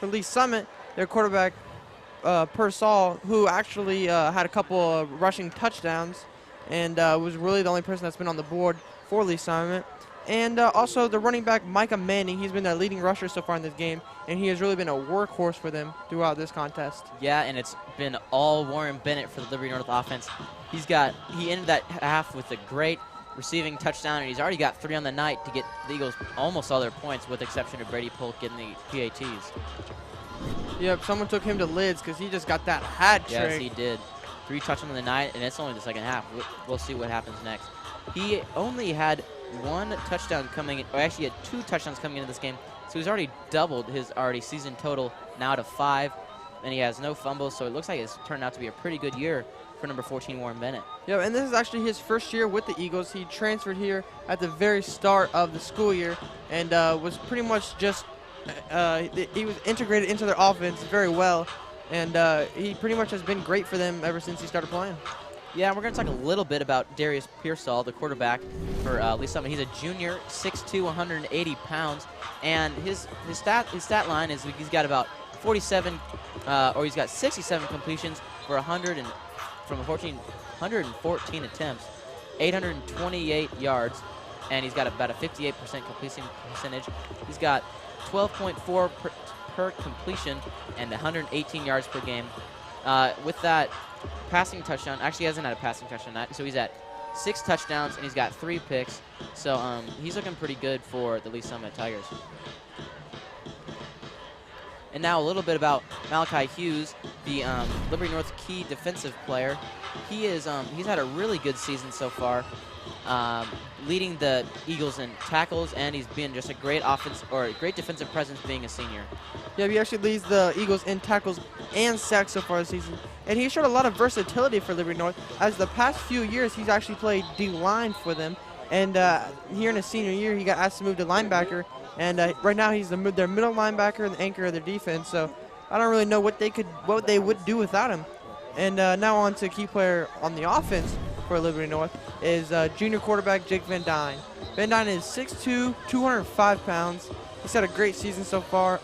Lee Summit, their quarterback, Persall, who actually had a couple of rushing touchdowns and was really the only person that's been on the board for Lee Summit. And also the running back, Micah Manning, he's been their leading rusher so far in this game, and he has really been a workhorse for them throughout this contest. Yeah, and it's been all Warren Bennett for the Liberty North offense. He ended that half with a great receiving touchdown, and he's already got 3 on the night to get the Eagles almost all their points, with the exception of Brady Polk getting the PATs. Yep, someone took him to lids because he just got that hat trick. Yes, he did. 3 touchdowns in the night, and it's only the second half. We'll see what happens next. He only had 1 touchdown coming in, or actually had 2 touchdowns coming into this game, so he's already doubled his season total now to 5, and he has no fumbles, so it looks like it's turned out to be a pretty good year for number 14, Warren Bennett. Yeah, and this is actually his first year with the Eagles. He transferred here at the very start of the school year and was pretty much just he was integrated into their offense very well, and he pretty much has been great for them ever since he started playing. Yeah, we're going to talk a little bit about Darius Pearsall, the quarterback for Lee Summit. He's a junior, 6'2", 180 pounds, and his stat line is he's got about 47, or he's got 67 completions for 114 attempts, 828 yards, and he's got about a 58% completion percentage. He's got 12.4 per completion and 118 yards per game. With that passing touchdown, actually he hasn't had a passing touchdown, so he's at 6 touchdowns and he's got 3 picks. So he's looking pretty good for the Lee Summit Tigers. And now a little bit about Malachi Hughes, the Liberty North key defensive player. He's had a really good season so far, leading the Eagles in tackles, and he's been just a great great defensive presence being a senior. Yeah, he actually leads the Eagles in tackles and sacks so far this season. And he showed a lot of versatility for Liberty North, as the past few years he's actually played D-line for them. And here in his senior year, he got asked to move to linebacker. And right now he's their middle linebacker and the anchor of their defense. So I don't really know what they would do without him. And now on to key player on the offense for Liberty North is junior quarterback Jake Van Dyne. Van Dyne is 6'2", 205 pounds. He's had a great season so far.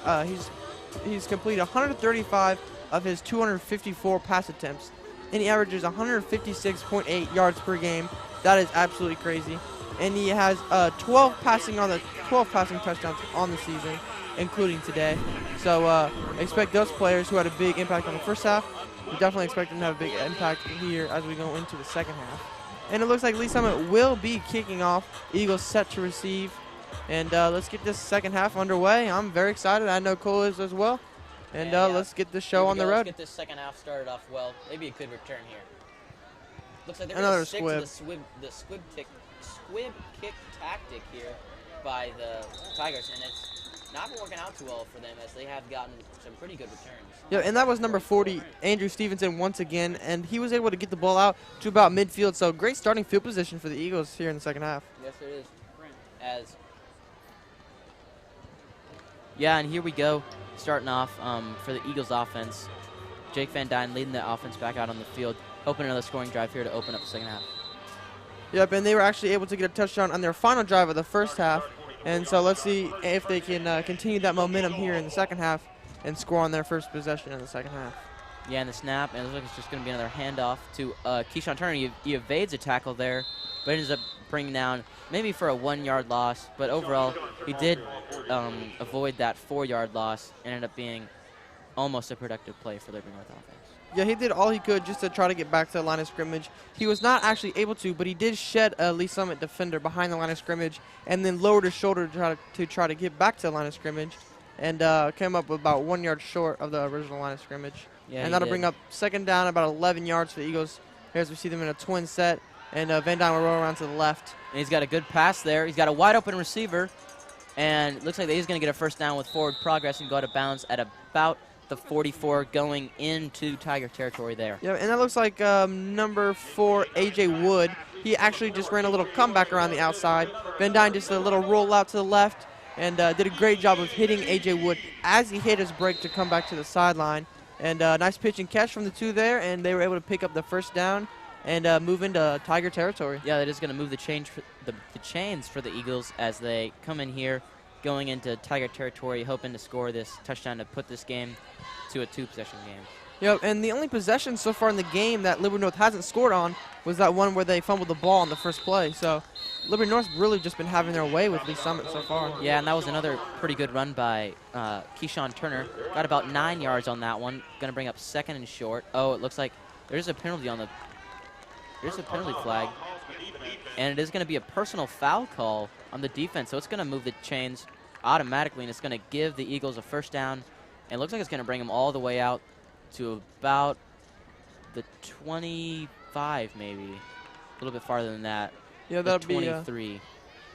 He's completed 135 of his 254 pass attempts. and he averages 156.8 yards per game. That is absolutely crazy. And he has 12 passing touchdowns on the season, including today. So expect those players who had a big impact on the first half. We definitely expect them to have a big impact here as we go into the second half. And it looks like Lee Summit will be kicking off. Eagles set to receive. And let's get this second half underway. I'm very excited. I know Cole is as well. And let's get this show on the road. Let's get this second half started off well. Maybe a good return here. Looks like they're Another going to stick to squib. the squib kick tactic here by the Tigers, and it's not been working out too well for them as they have gotten some pretty good returns. Yeah, and that was number 40, Andrew Stevenson, once again, and he was able to get the ball out to about midfield. So great starting field position for the Eagles here in the second half. Yes, it is. And here we go, starting off for the Eagles offense. Jake Van Dyne leading the offense back out on the field, hoping another scoring drive here to open up the second half. Yep, and they were actually able to get a touchdown on their final drive of the first half. And so let's see if they can continue that momentum here in the second half and score on their first possession in the second half. Yeah, and the snap, and it looks like it's just going to be another handoff to Keyshawn Turner. He evades a tackle there, but ends up bringing down maybe for a 1-yard loss. But overall, he did avoid that 4-yard loss and ended up being almost a productive play for Liberty North offense. Yeah, he did all he could just to try to get back to the line of scrimmage. He was not actually able to, but he did shed a Lee Summit defender behind the line of scrimmage and then lowered his shoulder to try to get back to the line of scrimmage and came up about 1 yard short of the original line of scrimmage. Yeah, and that'll bring up second down about 11 yards for the Eagles. Here as we see them in a twin set, and Van Dyne will roll around to the left. And he's got a good pass there. He's got a wide open receiver, and it looks like he's going to get a first down with forward progress and go out of bounds at about the 44 going into Tiger territory there. Yeah, and that looks like number 4, A.J. Wood. He actually just ran a little comeback around the outside. Van Dyne just a little roll out to the left and did a great job of hitting A.J. Wood as he hit his break to come back to the sideline. And nice pitch and catch from the two there, and they were able to pick up the first down and move into Tiger territory. Yeah, that is going to move the chains for the Eagles as they come in here going into Tiger territory, hoping to score this touchdown to put this game to a 2-possession game. Yep, and the only possession so far in the game that Liberty North hasn't scored on was that one where they fumbled the ball on the first play. So Liberty North's really just been having their way with Lee Summit so far. Yeah, and that was another pretty good run by Keyshawn Turner. Got about 9 yards on that one. Going to bring up second and short. Oh, it looks like there's a penalty on the – there's a penalty flag. And it is going to be a personal foul call on the defense. So it's going to move the chains automatically, and it's going to give the Eagles a first down. And it looks like it's going to bring them all the way out to about the 25 maybe. A little bit farther than that. Yeah, that'll be 23.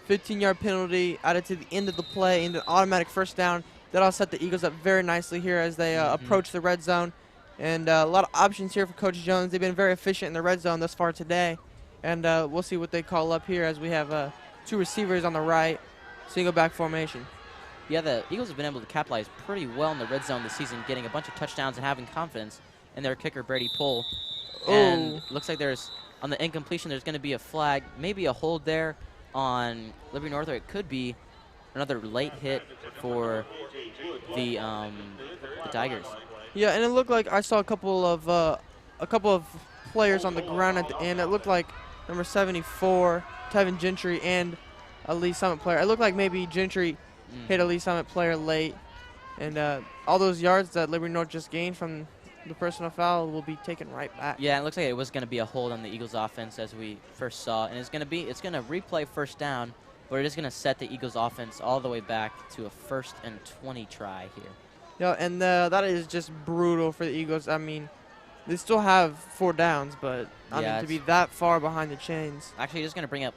15-yard penalty added to the end of the play and an automatic first down. That'll set the Eagles up very nicely here as they approach the red zone. And a lot of options here for Coach Jones. They've been very efficient in the red zone thus far today. And we'll see what they call up here as we have 2 receivers on the right, single back formation. Yeah, the Eagles have been able to capitalize pretty well in the red zone this season, getting a bunch of touchdowns and having confidence in their kicker, Brady Pohl. And looks like there's, on the incompletion, there's going to be a flag, maybe a hold there on Liberty North, or it could be another late hit for the Tigers. Yeah, and it looked like I saw a couple of players on the ground at the end. It looked like number 74, Tevin Gentry, and a Lee Summit player. It looked like maybe Gentry hit a Lee Summit player late. And all those yards that Liberty North just gained from the personal foul will be taken right back. Yeah, it looks like it was going to be a hold on the Eagles offense as we first saw. And it's going to replay first down, but it is going to set the Eagles offense all the way back to a 1st and 20 try here. Yeah, and that is just brutal for the Eagles. I mean, they still have 4 downs, but I mean, to be that far behind the chains. Actually, it's going to bring up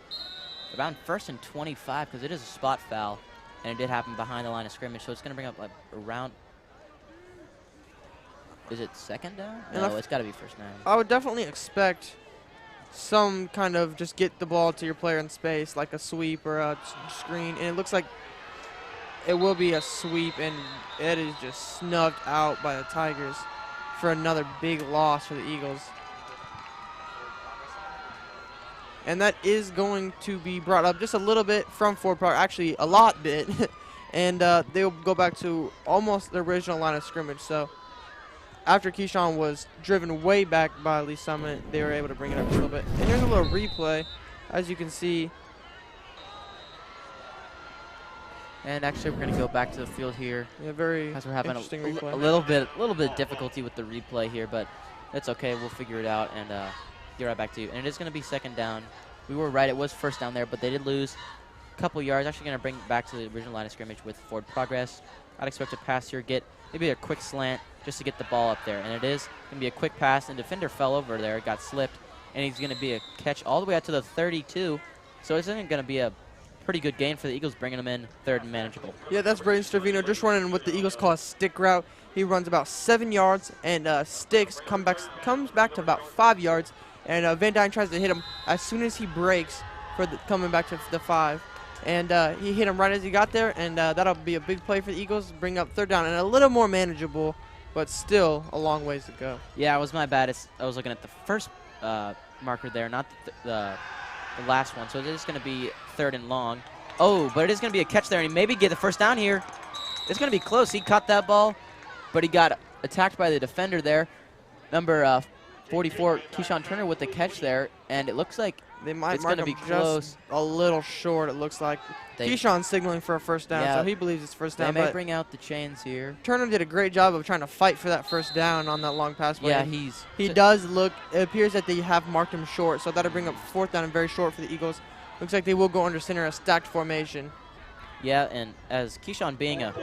around 1st and 25 because it is a spot foul, and it did happen behind the line of scrimmage. So it's going to bring up like around. Is it second down? No, it's got to be first down. I would definitely expect some kind of just get the ball to your player in space, like a sweep or a screen. And it looks like it will be a sweep, and it is just snubbed out by the Tigers for another big loss for the Eagles. And that is going to be brought up just a little bit from forward progress, actually a lot bit. And they'll go back to almost the original line of scrimmage. So after Keyshawn was driven way back by Lee Summit, they were able to bring it up a little bit. And here's a little replay, as you can see. And actually, we're going to go back to the field here. Yeah, very as we're having interesting a replay. little bit of difficulty with the replay here, but it's okay. We'll figure it out and get right back to you. And it is going to be second down. We were right. It was first down there, but they did lose a couple yards. Actually going to bring it back to the original line of scrimmage with forward progress. I'd expect a pass here, get maybe a quick slant just to get the ball up there. And it is going to be a quick pass, and defender fell over there, got slipped, and he's going to be a catch all the way out to the 32. So it's going to be a pretty good gain for the Eagles, bringing them in third and manageable. Yeah, that's Braden Stravino just running what the Eagles call a stick route. He runs about 7 yards, and sticks comes back to about 5 yards. And Van Dyne tries to hit him as soon as he breaks for coming back to the 5. And he hit him right as he got there, and that'll be a big play for the Eagles, bring up third down, and a little more manageable, but still a long ways to go. Yeah, it was my bad. I was looking at the first marker there, not the last one. So it is going to be third and long. Oh, but it is going to be a catch there, and he maybe get the first down here. It's going to be close. He caught that ball, but he got attacked by the defender there. Number 44, Keyshawn Turner with the catch there, and it looks like they might it's mark going to him be close. Just a little short, it looks like. Keyshawn's signaling for a first down, yeah, so he believes it's first down. They may bring out the chains here. Turner did a great job of trying to fight for that first down on that long pass play. Yeah, he does look, it appears that they have marked him short, so that'll bring up fourth down and very short for the Eagles. Looks like they will go under center, a stacked formation. Yeah, and as Keyshawn being a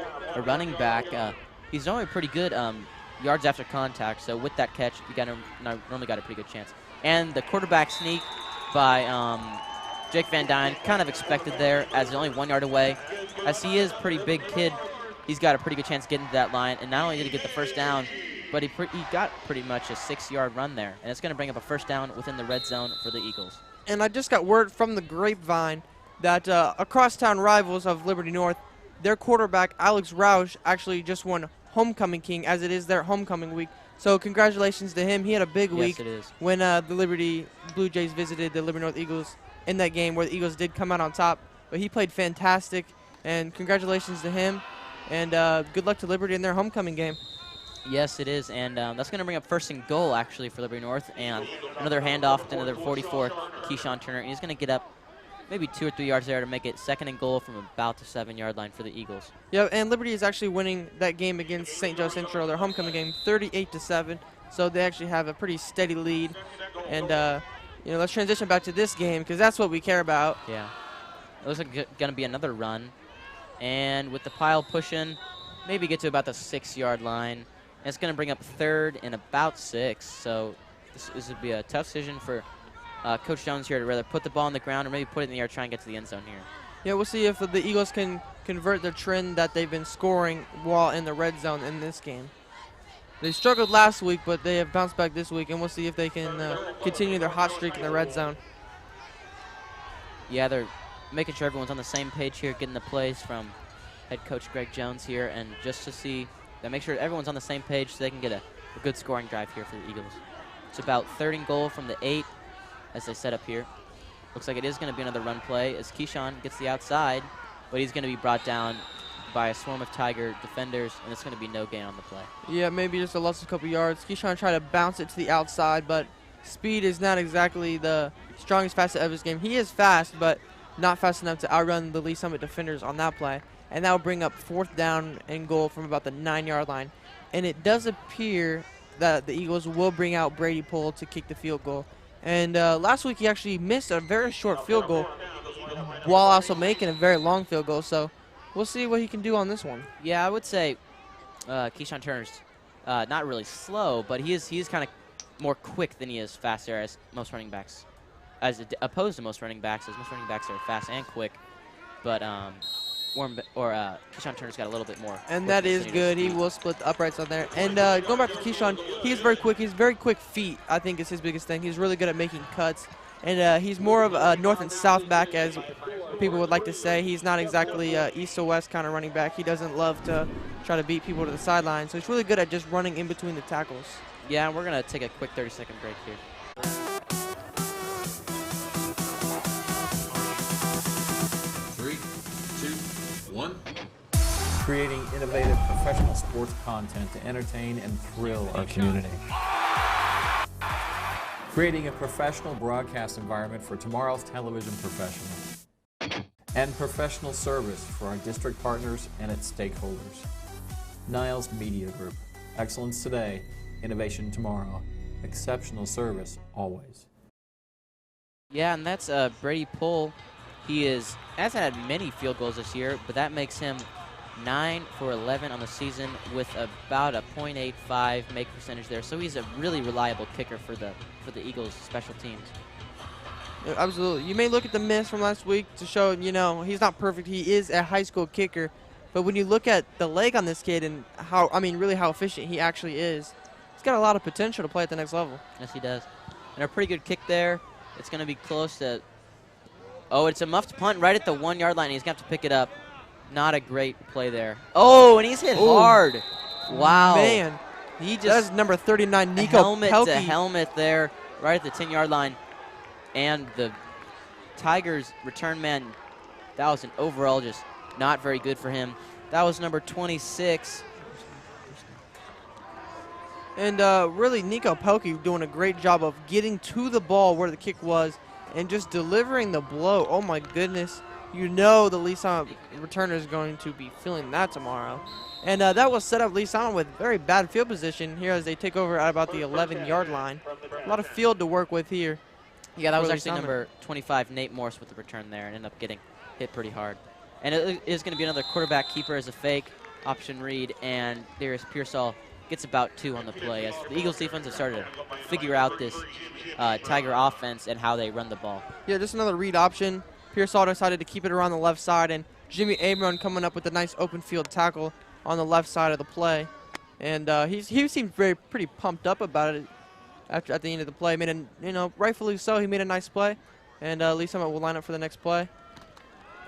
running back, he's normally pretty good yards after contact, so with that catch, you normally got a pretty good chance. And the quarterback sneak by Jake Van Dyne, kind of expected there, as he's only 1 yard away. As he is a pretty big kid, he's got a pretty good chance getting to that line, and not only did he get the first down, but he got pretty much a 6-yard run there, and it's going to bring up a first down within the red zone for the Eagles. And I just got word from the grapevine that across-town rivals of Liberty North, their quarterback, Alex Roush, actually just won Homecoming King, as it is their homecoming week. So congratulations to him. He had a big week when the Liberty Blue Jays visited the Liberty North Eagles in that game where the Eagles did come out on top. But he played fantastic, and congratulations to him. And good luck to Liberty in their homecoming game. Yes, it is, and that's going to bring up first and goal, actually, for Liberty North, and another handoff to another 44, Keyshawn Turner, and he's going to get up maybe 2 or 3 yards there to make it second and goal from about the 7-yard line for the Eagles. Yeah, and Liberty is actually winning that game against St. Joe Central, their homecoming game, 38-7, so they actually have a pretty steady lead. And, let's transition back to this game, because that's what we care about. Yeah. It looks like going to be another run, and with the pile pushing, maybe get to about the 6-yard line. And it's going to bring up third and about 6. So this would be a tough decision for Coach Jones here to rather put the ball on the ground or maybe put it in the air, try and get to the end zone here. Yeah, we'll see if the Eagles can convert the trend that they've been scoring while in the red zone in this game. They struggled last week, but they have bounced back this week, and we'll see if they can continue their hot streak in the red zone. Yeah, they're making sure everyone's on the same page here, getting the plays from head coach Greg Jones here, and just to see that, make sure everyone's on the same page so they can get a good scoring drive here for the Eagles. It's about third and goal from the 8 as they set up here. Looks like it is going to be another run play as Keyshawn gets the outside, but he's going to be brought down by a swarm of Tiger defenders, and it's going to be no gain on the play. Yeah, maybe just a loss of a couple yards. Keyshawn tried to bounce it to the outside, but speed is not exactly the strongest facet of his game. He is fast, but not fast enough to outrun the Lee Summit defenders on that play. And that will bring up fourth down and goal from about the 9-yard line. And it does appear that the Eagles will bring out Brady Pohl to kick the field goal. And last week he actually missed a very short field goal while also making a very long field goal. So we'll see what he can do on this one. Yeah, I would say Keyshawn Turner's not really slow, but he is kind of more quick than he is faster as most running backs, as opposed to most running backs, as most running backs are fast and quick. But Keyshawn Turner's got a little bit more. And that is good. He will split the uprights on there. And going back to Keyshawn, he is very quick. He's very quick feet, I think, is his biggest thing. He's really good at making cuts. And he's more of a north and south back, as people would like to say. He's not exactly east to west kind of running back. He doesn't love to try to beat people to the sideline. So he's really good at just running in between the tackles. Yeah, we're going to take a quick 30-second break here. 3, 2, 1. creating innovative professional sports content to entertain and thrill our community. Creating a professional broadcast environment for tomorrow's television professionals. And professional service for our district partners and its stakeholders. Niles Media Group. Excellence today, innovation tomorrow. Exceptional service always. Yeah, and that's Brady Pohl. He hasn't had many field goals this year, but that makes him 9 for 11 on the season with about a .85 make percentage there. So he's a really reliable kicker for the Eagles special teams. Yeah, absolutely. You may look at the miss from last week to show, he's not perfect. He is a high school kicker. But when you look at the leg on this kid and how efficient he actually is, he's got a lot of potential to play at the next level. Yes, he does. And a pretty good kick there. It's going to be close to, it's a muffed punt right at the 1 yard line. He's going to have to pick it up. Not a great play there. Oh, and he's hit hard. Wow. Man, that's number 39, Nico helmet Pelkey. to helmet there, right at the 10-yard line. And the Tigers return man, that was an overall just not very good for him. That was number 26. And really, Nico Pelkey doing a great job of getting to the ball where the kick was and just delivering the blow. Oh, my goodness. The Lee Summit returner is going to be feeling that tomorrow. And that will set up Lee Summit with very bad field position here as they take over at about the 11-yard line. A lot of field to work with here. Yeah, that was actually number 25, Nate Morse, with the return there, and ended up getting hit pretty hard. And it is going to be another quarterback keeper as a fake, option read, and Darius Pearsall gets about 2 on the play as the Eagles defense has started to figure out this Tiger offense and how they run the ball. Yeah, just another read option. Pearsall decided to keep it around the left side, and Jimmy Abron coming up with a nice open field tackle on the left side of the play. And he seemed pretty pumped up about it at the end of the play. Rightfully so, he made a nice play. And Lee Summit will line up for the next play.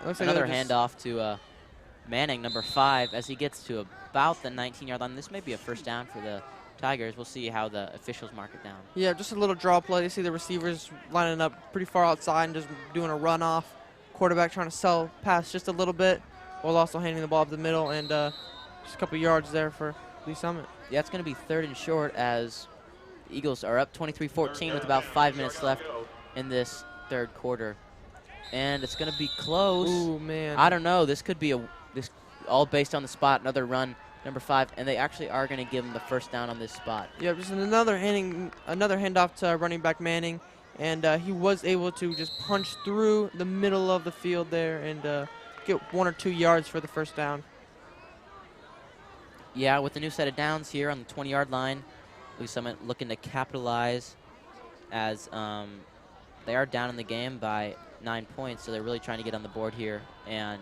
Looks another handoff to Manning, number 5, as he gets to about the 19-yard line. This may be a first down for the Tigers. We'll see how the officials mark it down. Yeah, just a little draw play. You see the receivers lining up pretty far outside and just doing a runoff. Quarterback trying to sell pass just a little bit while also handing the ball up the middle, and just a couple yards there for Lee Summit. Yeah, it's going to be 3rd and short as the Eagles are up 23-14 with about 5 minutes left in this third quarter. And it's going to be close. Ooh, man. I don't know. This could be this all based on the spot. Another run, number 5, and they actually are going to give him the first down on this spot. Yeah, just another handoff to running back Manning, and he was able to just punch through the middle of the field there and get 1 or 2 yards for the first down. Yeah, with the new set of downs here on the 20-yard line, Lee Summit looking to capitalize as they are down in the game by 9 points, so they're really trying to get on the board here and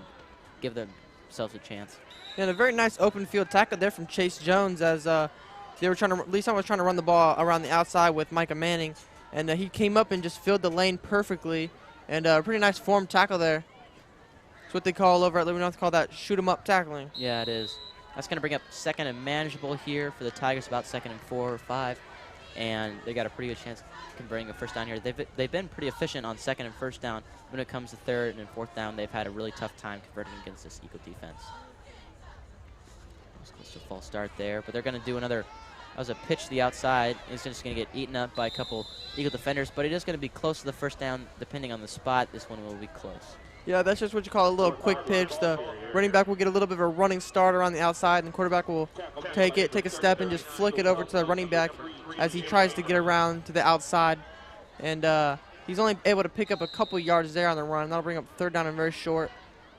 give themselves a chance. And a very nice open field tackle there from Chase Jones as Lee Summit was trying to run the ball around the outside with Micah Manning, and he came up and just filled the lane perfectly, and a pretty nice form tackle there. It's what they call over at Liberty North, call that shoot-'em-up tackling. Yeah, it is. That's going to bring up 2nd and manageable here for the Tigers, about 2nd and 4 or 5, and they got a pretty good chance of bring a first down here. They've been pretty efficient on 2nd and 1st down. When it comes to 3rd and 4th down, they've had a really tough time converting against this Eagle defense. Close to a false start there, but they're going to do another. That was a pitch to the outside. He's just going to get eaten up by a couple Eagle defenders, but it is going to be close to the first down depending on the spot. This one will be close. Yeah, that's just what you call a little quick pitch. The running back will get a little bit of a running start around the outside, and the quarterback will take a step, and just flick it over to the running back as he tries to get around to the outside. And he's only able to pick up a couple yards there on the run. That'll bring up 3rd down and very short.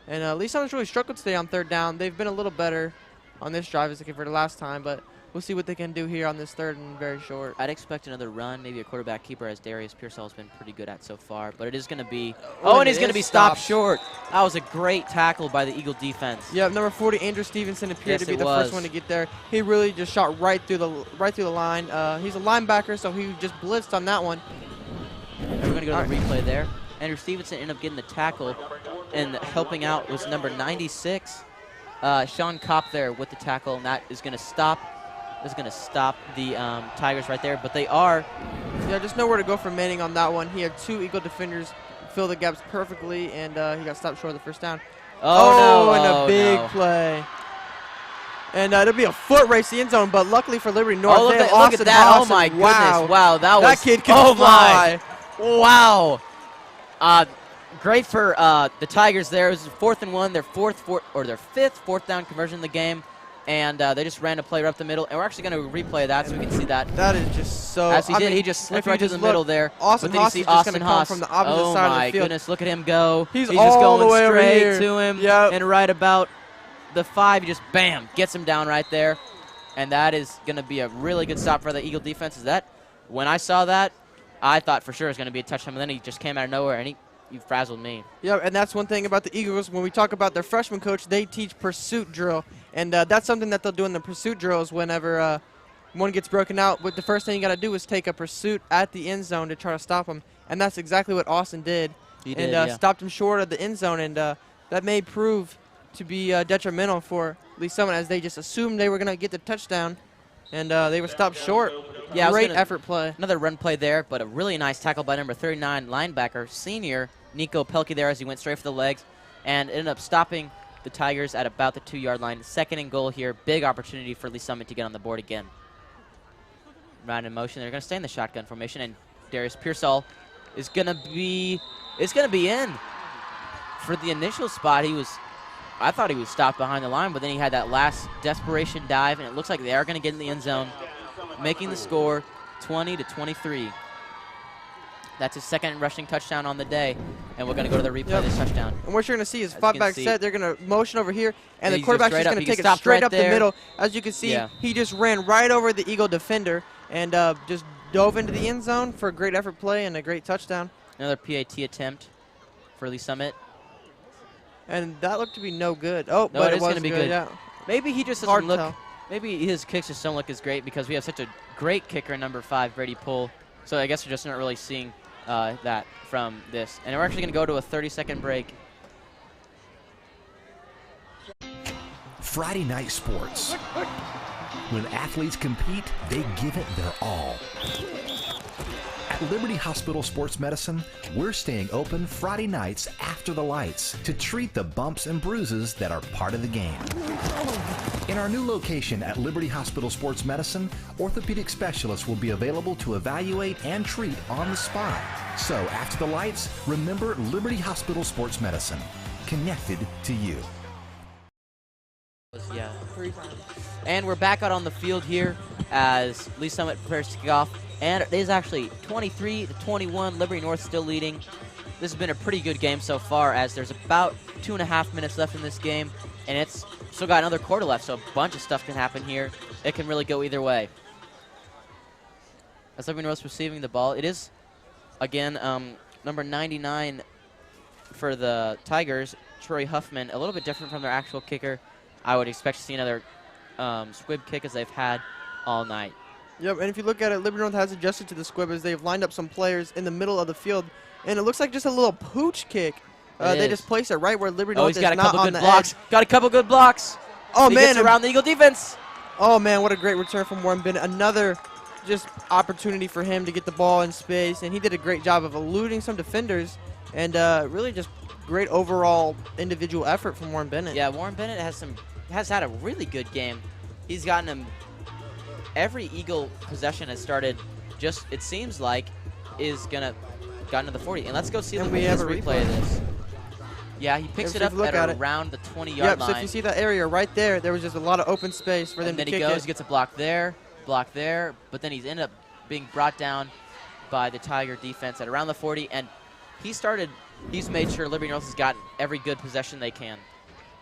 And Lee Summit's really struggled today on 3rd down. They've been a little better on this drive as they compared to last time, but we'll see what they can do here on this 3rd and very short. I'd expect another run, maybe a quarterback keeper, as Darius Pearsall has been pretty good at so far. But it is going to be and he's going to be stopped short. That was a great tackle by the Eagle defense. Yeah, number 40, Andrew Stevenson appeared to be the first one to get there. He really just shot right through the line. He's a linebacker, so he just blitzed on that one. And we're going to go to the replay there. Andrew Stevenson ended up getting the tackle, and helping out was number 96, Sean Kopp there with the tackle, and that is going to stop. The Tigers right there, but they are. Yeah, just nowhere to go for Manning on that one. He had 2 Eagle defenders fill the gaps perfectly, and he got stopped short of the first down. Oh, no. And a big play. And it'll be a foot race to the end zone, but luckily for Liberty North, Oh, they have look at Austin that. Haas, Oh, my and wow. goodness. Wow, that was. That kid can fly. Wow. Great for the Tigers there. It was 4th and 1, their fifth fourth down conversion in the game. And they just ran a play right up the middle. And we're actually going to replay that so we can see that. That is just so. As he just slipped right to the middle there. Austin Haas is just going to come from the opposite side of the field. Oh, my goodness. Look at him go. He's just all going the way over straight here. to him. Yep. And right about the 5, he just, bam, gets him down right there. And that is going to be a really good stop for the Eagle defense. When I saw that, I thought for sure it was going to be a touchdown. But then he just came out of nowhere, and he frazzled me. Yeah, and that's one thing about the Eagles. When we talk about their freshman coach, they teach pursuit drill. And that's something that they'll do in the pursuit drills whenever one gets broken out. But the first thing you got to do is take a pursuit at the end zone to try to stop him. And that's exactly what Austin did. He did, yeah. Stopped him short of the end zone. And that may prove to be detrimental for Lee Summit, as they just assumed they were going to get the touchdown. And they were stopped short. Yeah, great effort play. Another run play there, but a really nice tackle by number 39 linebacker, senior Nico Pelkey there as he went straight for the legs and ended up stopping the Tigers at about the 2-yard line. 2nd and goal here. Big opportunity for Lee Summit to get on the board again. Round in motion. They're going to stay in the shotgun formation, and Darius Pearsall is going to be in for the initial spot. I thought he was stopped behind the line, but then he had that last desperation dive, and it looks like they are going to get in the end zone, making the score 20-23. That's his 2nd rushing touchdown on the day, and we're going to go to the replay of this touchdown. And what you're going to see is 5-back set. They're going to motion over here, and the he's quarterback's just going to take it straight up the middle. As you can see, he just ran right over the Eagle defender and just dove into the end zone for a great effort play and a great touchdown. Another PAT attempt for Lee Summit. And that looked to be no good. Oh, no, but it is going to be good. Yeah. Maybe he just doesn't look. Maybe his kicks just don't look as great because we have such a great kicker, number 5, Brady Poole. So I guess we're just not really seeing that from this. And we're actually going to go to a 30-second break. Friday night sports. When athletes compete, they give it their all. At Liberty Hospital Sports Medicine, we're staying open Friday nights after the lights to treat the bumps and bruises that are part of the game. In our new location at Liberty Hospital Sports Medicine, orthopedic specialists will be available to evaluate and treat on the spot. So after the lights, remember Liberty Hospital Sports Medicine, connected to you. Yeah. And we're back out on the field here as Lee Summit prepares to kick off. And it is actually 23-21, Liberty North still leading. This has been a pretty good game so far, as there's about 2.5 minutes left in this game, and it's still got another quarter left, so a bunch of stuff can happen here. It can really go either way. As Liberty North's receiving the ball, it is, again, number 99 for the Tigers, Troy Huffman, a little bit different from their actual kicker. I would expect to see another squib kick as they've had all night. Yep, and if you look at it, Liberty North has adjusted to the squib as they've lined up some players in the middle of the field, and it looks like just a little pooch kick. They just place it right where Liberty North is not on the edge. Oh, he's got a couple good blocks. Got a couple good blocks. Oh, he man. gets around the Eagle defense. Oh, man, what a great return from Warren Bennett. Another just opportunity for him to get the ball in space, and he did a great job of eluding some defenders, and really just great overall individual effort from Warren Bennett. Yeah, Warren Bennett has had a really good game. He's gotten him. Every Eagle possession has started just, it seems like, is going to gotten to the 40. And let's go see the replay of this. Yeah, he picks it up at around the 20-yard line. So if you see that area right there, there was just a lot of open space for them to kick it. And then he goes, gets a block there, but then he's ended up being brought down by the Tiger defense at around the 40. And he's made sure Liberty North has gotten every good possession they can.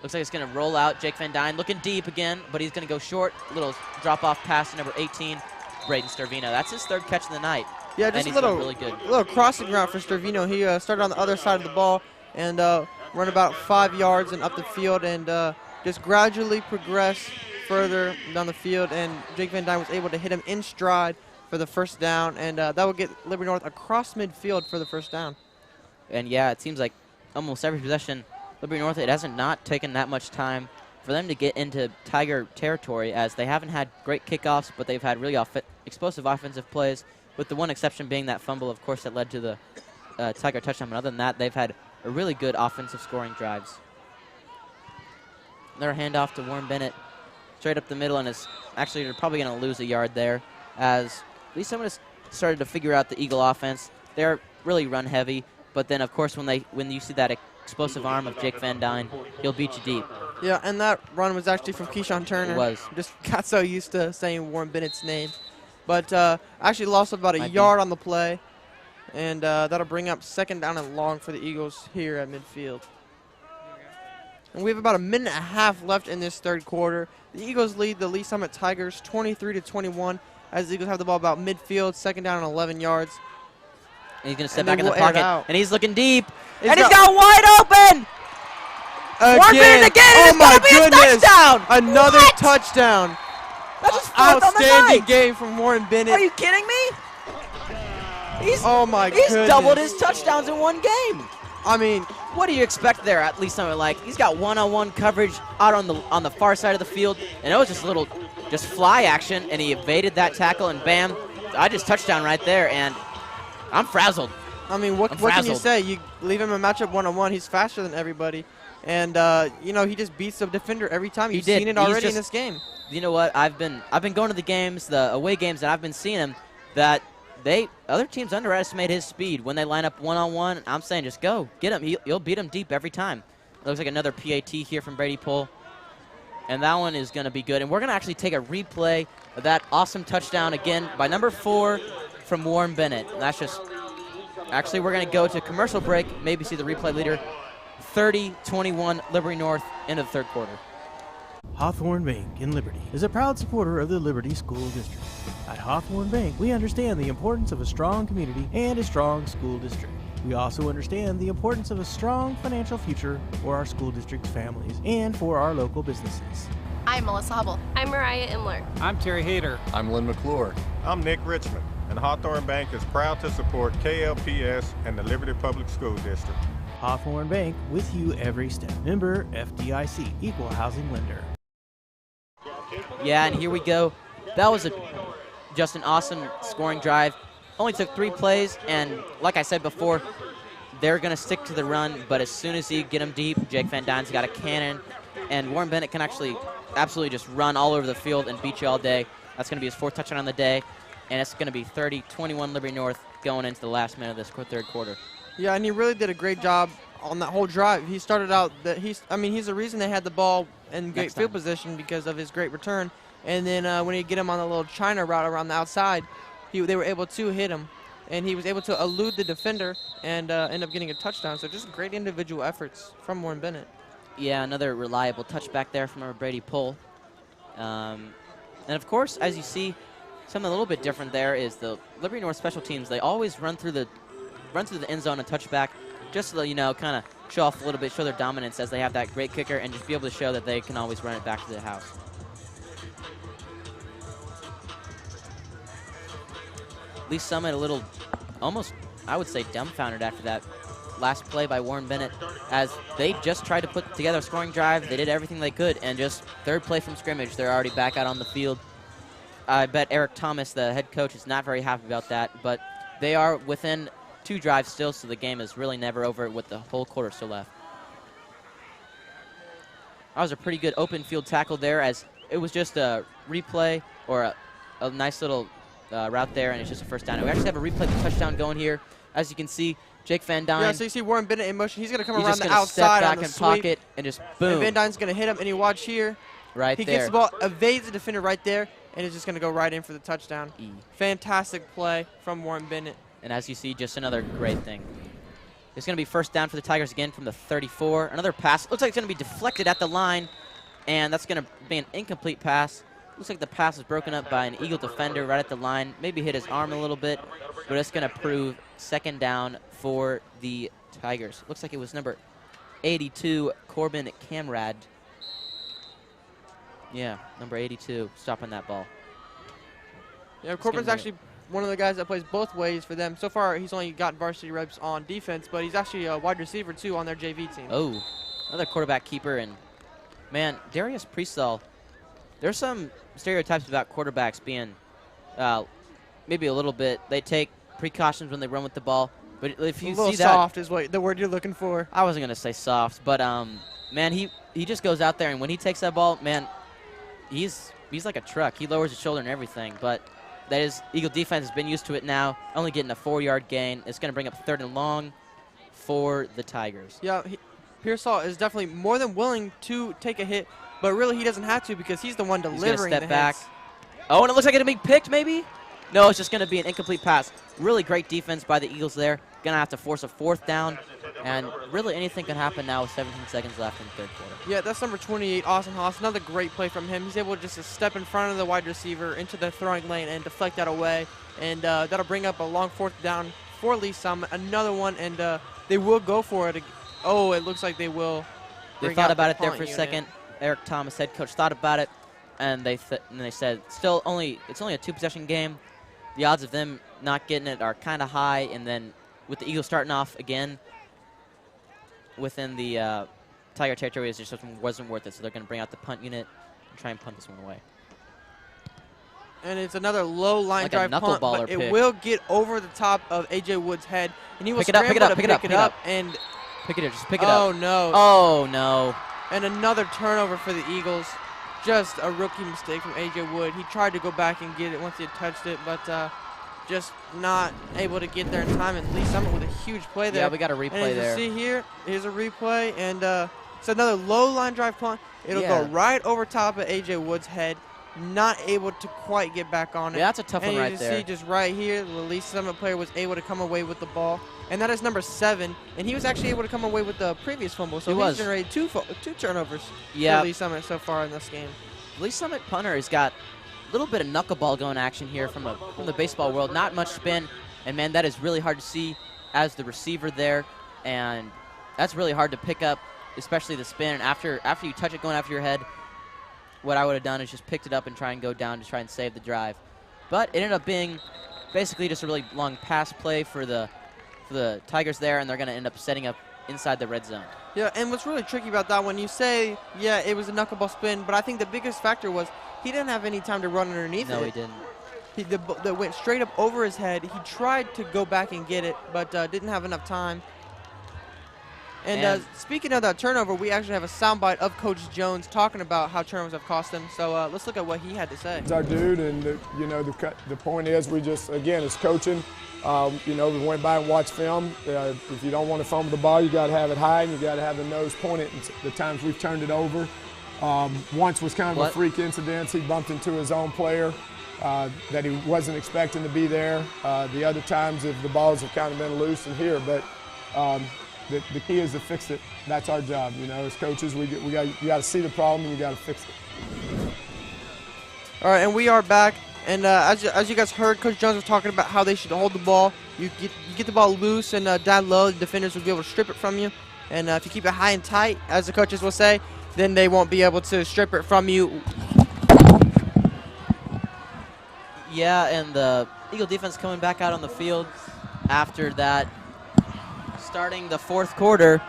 Looks like it's going to roll out. Jake Van Dyne looking deep again, but he's going to go short. Little drop-off pass to number 18, Braden Stervino. That's his 3rd catch of the night. Yeah, just a little crossing route for Stervino. He started on the other side of the ball and run about 5 yards and up the field and just gradually progress further down the field. And Jake Van Dyne was able to hit him in stride for the first down, and that will get Liberty North across midfield for the first down. And, yeah, it seems like almost every possession Liberty North, it hasn't not taken that much time for them to get into Tiger territory, as they haven't had great kickoffs, but they've had really explosive offensive plays, with the one exception being that fumble, of course, that led to the Tiger touchdown. But other than that, they've had a really good offensive scoring drives. Another handoff to Warren Bennett straight up the middle, and is actually they're probably going to lose a yard there, as Lee Summit has started to figure out the Eagle offense. They're really run heavy, but then of course when you see that explosive arm of Jake Van Dyne, he'll beat you deep. Yeah, and that run was actually from Keyshawn Turner. It was. Just got so used to saying Warren Bennett's name. But actually lost about a yard on the play, and that'll bring up 2nd down and long for the Eagles here at midfield. And we have about a minute and a half left in this 3rd quarter. The Eagles lead the Lee Summit Tigers 23-21 as the Eagles have the ball about midfield, 2nd down and 11 yards. And he's going to step back in the pocket, and he's looking deep, He's and he's got wide open! Warren Bennett again, oh and my it's going to be a goodness. touchdown! Another touchdown. That's his 4th on the Outstanding night. game from Warren Bennett. Are you kidding me? He's goodness. doubled his touchdowns in one game. I mean, what do you expect there? At least something like he's got one-on-one coverage out on the far side of the field, and it was just a little fly action, and he evaded that tackle, and bam, I just touchdown right there, and I'm frazzled. I mean, what can you say? You leave him a matchup one-on-one. He's faster than everybody, and he just beats the defender every time. You've seen it already in this game. You know what? I've been going to the games, the away games, and I've been seeing him that other teams underestimate his speed when they line up one-on-one. I'm saying just go get him. You'll beat him deep every time. Looks like another PAT here from Brady Pohl, and that one is going to be good. And we're going to actually take a replay of that awesome touchdown again by number 4 from Warren Bennett. And that's just actually we're going to go to commercial break. Maybe see the replay leader. 30-21 Liberty North into the 3rd quarter. Hawthorne Bank in Liberty is a proud supporter of the Liberty School District. At Hawthorne Bank, we understand the importance of a strong community and a strong school district. We also understand the importance of a strong financial future for our school district's families and for our local businesses. I'm Melissa Hubble. I'm Mariah Imler. I'm Terry Hayter. I'm Lynn McClure. I'm Nick Richmond, and Hawthorne Bank is proud to support KLPS and the Liberty Public School District. Hawthorne Bank, with you every step. Member FDIC, Equal Housing Lender. Yeah, and here we go. That was just an awesome scoring drive. Only took 3 plays, and like I said before, they're going to stick to the run, but as soon as you get them deep, Jake Van Dyne's got a cannon, and Warren Bennett can actually absolutely just run all over the field and beat you all day. That's going to be his 4th touchdown on the day, and it's going to be 30-21 Liberty North going into the last minute of this 3rd quarter. Yeah, and he really did a great job on that whole drive. He started out he's the reason they had the ball in great field position because of his great return. And then when he get him on the little China route around the outside, they were able to hit him, and he was able to elude the defender and end up getting a touchdown. So just great individual efforts from Warren Bennett. Yeah, another reliable touchback there from our Brady Pohl. And of course, as you see, something a little bit different there is the Liberty North special teams. They always run through the end zone and touchback, just to kind of show off a little bit, show their dominance as they have that great kicker, and just be able to show that they can always run it back to the house. Lee Summit a little, almost, I would say, dumbfounded after that last play by Warren Bennett, as they just tried to put together a scoring drive. They did everything they could, and just 3rd play from scrimmage, they're already back out on the field. I bet Eric Thomas, the head coach, is not very happy about that, but they are within 2 drives still, so the game is really never over with the whole quarter still left. That was a pretty good open field tackle there, as it was just a replay or a nice little route there, and it's just a 1st down. We actually have a replay of the touchdown going here. As you can see, Jake Van Dyne. Yeah, so you see Warren Bennett in motion. He's going to come around the outside outside back on the in sweep. pocket and just boom. And Van Dyne's going to hit him, and you watch here. Right he there. He gets the ball, evades the defender right there, and is just going to go right in for the touchdown. Fantastic play from Warren Bennett. And as you see, just another great thing. It's going to be 1st down for the Tigers again from the 34. Another pass. Looks like it's going to be deflected at the line, and that's going to be an incomplete pass. Looks like the pass is broken up by an Eagle defender right at the line. Maybe hit his arm a little bit, but it's going to prove 2nd down for the Tigers. Looks like it was number 82, Corbin Camrad. Yeah, number 82, stopping that ball. Yeah, Corbin's actually one of the guys that plays both ways for them. So far, he's only got varsity reps on defense, but he's actually a wide receiver, too, on their JV team. Oh, another quarterback keeper. And, man, Darius Priestall, there's some stereotypes about quarterbacks being maybe a little bit. They take precautions when they run with the ball. But if you see that, a little soft is what the word you're looking for. I wasn't going to say soft, but, man, he just goes out there, and when he takes that ball, man, he's like a truck. He lowers his shoulder and everything, but that is, Eagle defense has been used to it now, only getting a 4-yard gain. It's going to bring up 3rd and long for the Tigers. Yeah, Pearsall is definitely more than willing to take a hit, but really he doesn't have to because he's the one delivering He's going to step the back. hits. Oh, and it looks like it'll be picked maybe? No, it's just going to be an incomplete pass. Really great defense by the Eagles there. Going to have to force a 4th down, and really anything can happen now with 17 seconds left in the 3rd quarter. Yeah, that's number 28, Austin Haas. Another great play from him. He's able just to step in front of the wide receiver into the throwing lane and deflect that away, and that'll bring up a long 4th down for Lee Summit. Another one, and they will go for it. Oh, it looks like they will. They thought about it there for a second. Eric Thomas, head coach, thought about it, and they said it's only a 2-possession game. The odds of them not getting it are kind of high, and then with the Eagles starting off again within the Tiger territory, it just wasn't worth it. So they're going to bring out the punt unit and try and punt this one away. And it's another low line like drive punt, but it will get over the top of A.J. Wood's head, and he will scramble to pick it up, and pick it up, just pick it up. Oh no! Oh no! And another turnover for the Eagles. Just a rookie mistake from A.J. Wood. He tried to go back and get it once he had touched it, but just not able to get there in time. And Lee Summit with a huge play there. Yeah, we got a replay and there. As you see here, here's a replay, and it's another low line drive punt. It'll go right over top of A.J. Wood's head. Not able to quite get back on it. Yeah, that's a tough one right there. And you see just right here, the Lee Summit player was able to come away with the ball. And that is number 7. And he was actually able to come away with the previous fumble. So he's generated two turnovers for Lee Summit so far in this game. Lee Summit punter has got a little bit of knuckleball going action here from the baseball world. Not much spin. And, man, that is really hard to see as the receiver there. And that's really hard to pick up, especially the spin. And after you touch it going after your head, what I would have done is just picked it up and try and go down to try and save the drive. But it ended up being basically just a really long pass play for the Tigers there, and they're going to end up setting up inside the red zone. Yeah, and what's really tricky about that one, you say, yeah, it was a knuckleball spin, but I think the biggest factor was he didn't have any time to run underneath it. No, he didn't. That went straight up over his head. He tried to go back and get it, but didn't have enough time. And speaking of that turnover, we actually have a soundbite of Coach Jones talking about how turnovers have cost him. So let's look at what he had to say. It's our dude, and the point is we just, again, it's coaching. We went by and watched film. If you don't want to fumble the ball, you got to have it high, and you got to have the nose pointed. And the times we've turned it over, once was kind of a freak incident. He bumped into his own player that he wasn't expecting to be there. The other times, if the balls have kind of been loose in here, but. The key is to fix it. That's our job, as coaches. You got to see the problem and you got to fix it. All right, and we are back. And as you guys heard, Coach Jones was talking about how they should hold the ball. You get the ball loose and down low. The defenders will be able to strip it from you. And if you keep it high and tight, as the coaches will say, then they won't be able to strip it from you. Yeah, and the Eagle defense coming back out on the field after that. Starting the 4th quarter,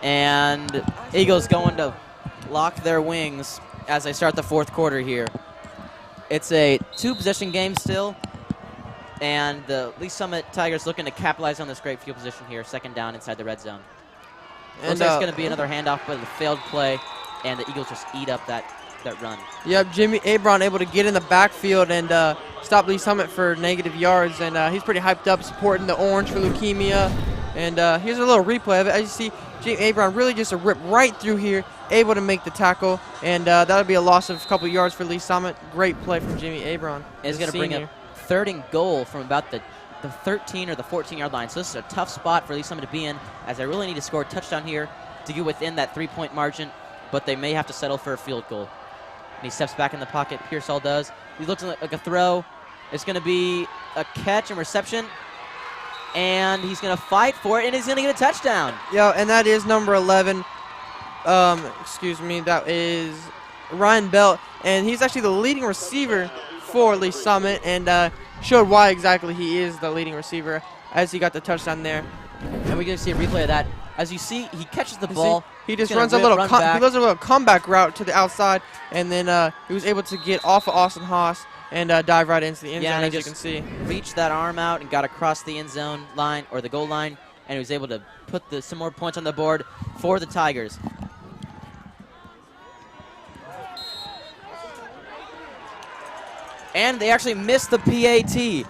and Eagles going to lock their wings as they start the 4th quarter here. It's a 2-possession game still, and the Lee Summit Tigers looking to capitalize on this great field position here, 2nd down inside the red zone. Looks like it's going to be another handoff, but a failed play, and the Eagles just eat up that run. Yep, Jimmy Abron able to get in the backfield and stop Lee Summit for negative yards, and he's pretty hyped up supporting the Orange for leukemia. And here's a little replay of it. As you see, Jimmy Abron really just a rip right through here, able to make the tackle. And that'll be a loss of a couple yards for Lee Summit. Great play from Jimmy Abron. It's going to bring up 3rd and goal from about the 13 or the 14-yard line. So this is a tough spot for Lee Summit to be in, as they really need to score a touchdown here to get within that 3-point margin. But they may have to settle for a field goal. And he steps back in the pocket. Pearsall does. He looks like a throw. It's going to be a catch and reception. And he's going to fight for it, and he's going to get a touchdown. Yeah, and that is number 11. That is Ryan Belt. And he's actually the leading receiver for Lee Summit, and showed why exactly he is the leading receiver as he got the touchdown there. And we're going to see a replay of that. As you see, he catches the ball. He just runs a little comeback route to the outside, and then he was able to get off of Austin Haas and dive right into the end zone, as you can see. Reached that arm out and got across the end zone line, or the goal line, and he was able to put some more points on the board for the Tigers. And they actually missed the PAT.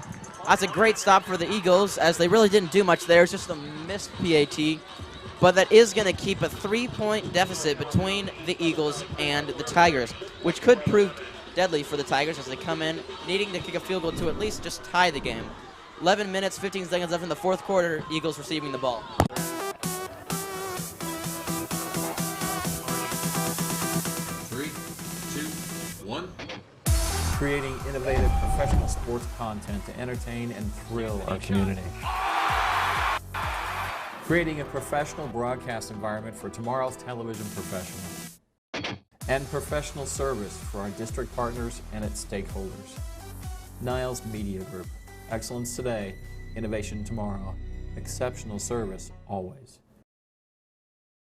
That's a great stop for the Eagles, as they really didn't do much there. It's just a missed PAT. But that is going to keep a 3-point deficit between the Eagles and the Tigers, which could prove deadly for the Tigers as they come in needing to kick a field goal to at least just tie the game. 11 minutes, 15 seconds left in the fourth quarter. Eagles receiving the ball. Three, two, one. Creating innovative professional sports content to entertain and thrill our community. Creating a professional broadcast environment for tomorrow's television professionals. And professional service for our district partners and its stakeholders. Niles Media Group. Excellence today, innovation tomorrow. Exceptional service always.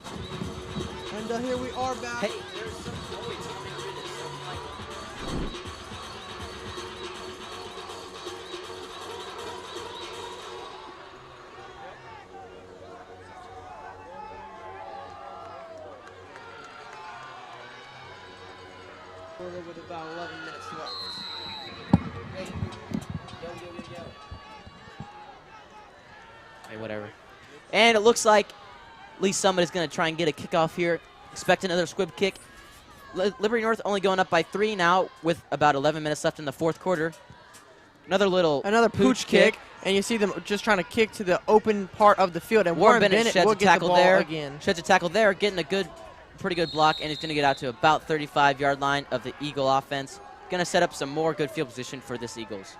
And here we are back. Hey, there's some noise coming through this. With about 11 minutes left. Hey, yo. Hey, whatever. And it looks like at least somebody's going to try and get a kickoff here. Expect another squib kick. Liberty North only going up by 3 now with about 11 minutes left in the fourth quarter. Another pooch kick. And you see them just trying to kick to the open part of the field. And Warren Bennett sheds will a get tackle the ball there. again. Sheds a tackle there, getting a pretty good block, and he's going to get out to about 35-yard line of the Eagle offense. Going to set up some more good field position for this Eagles.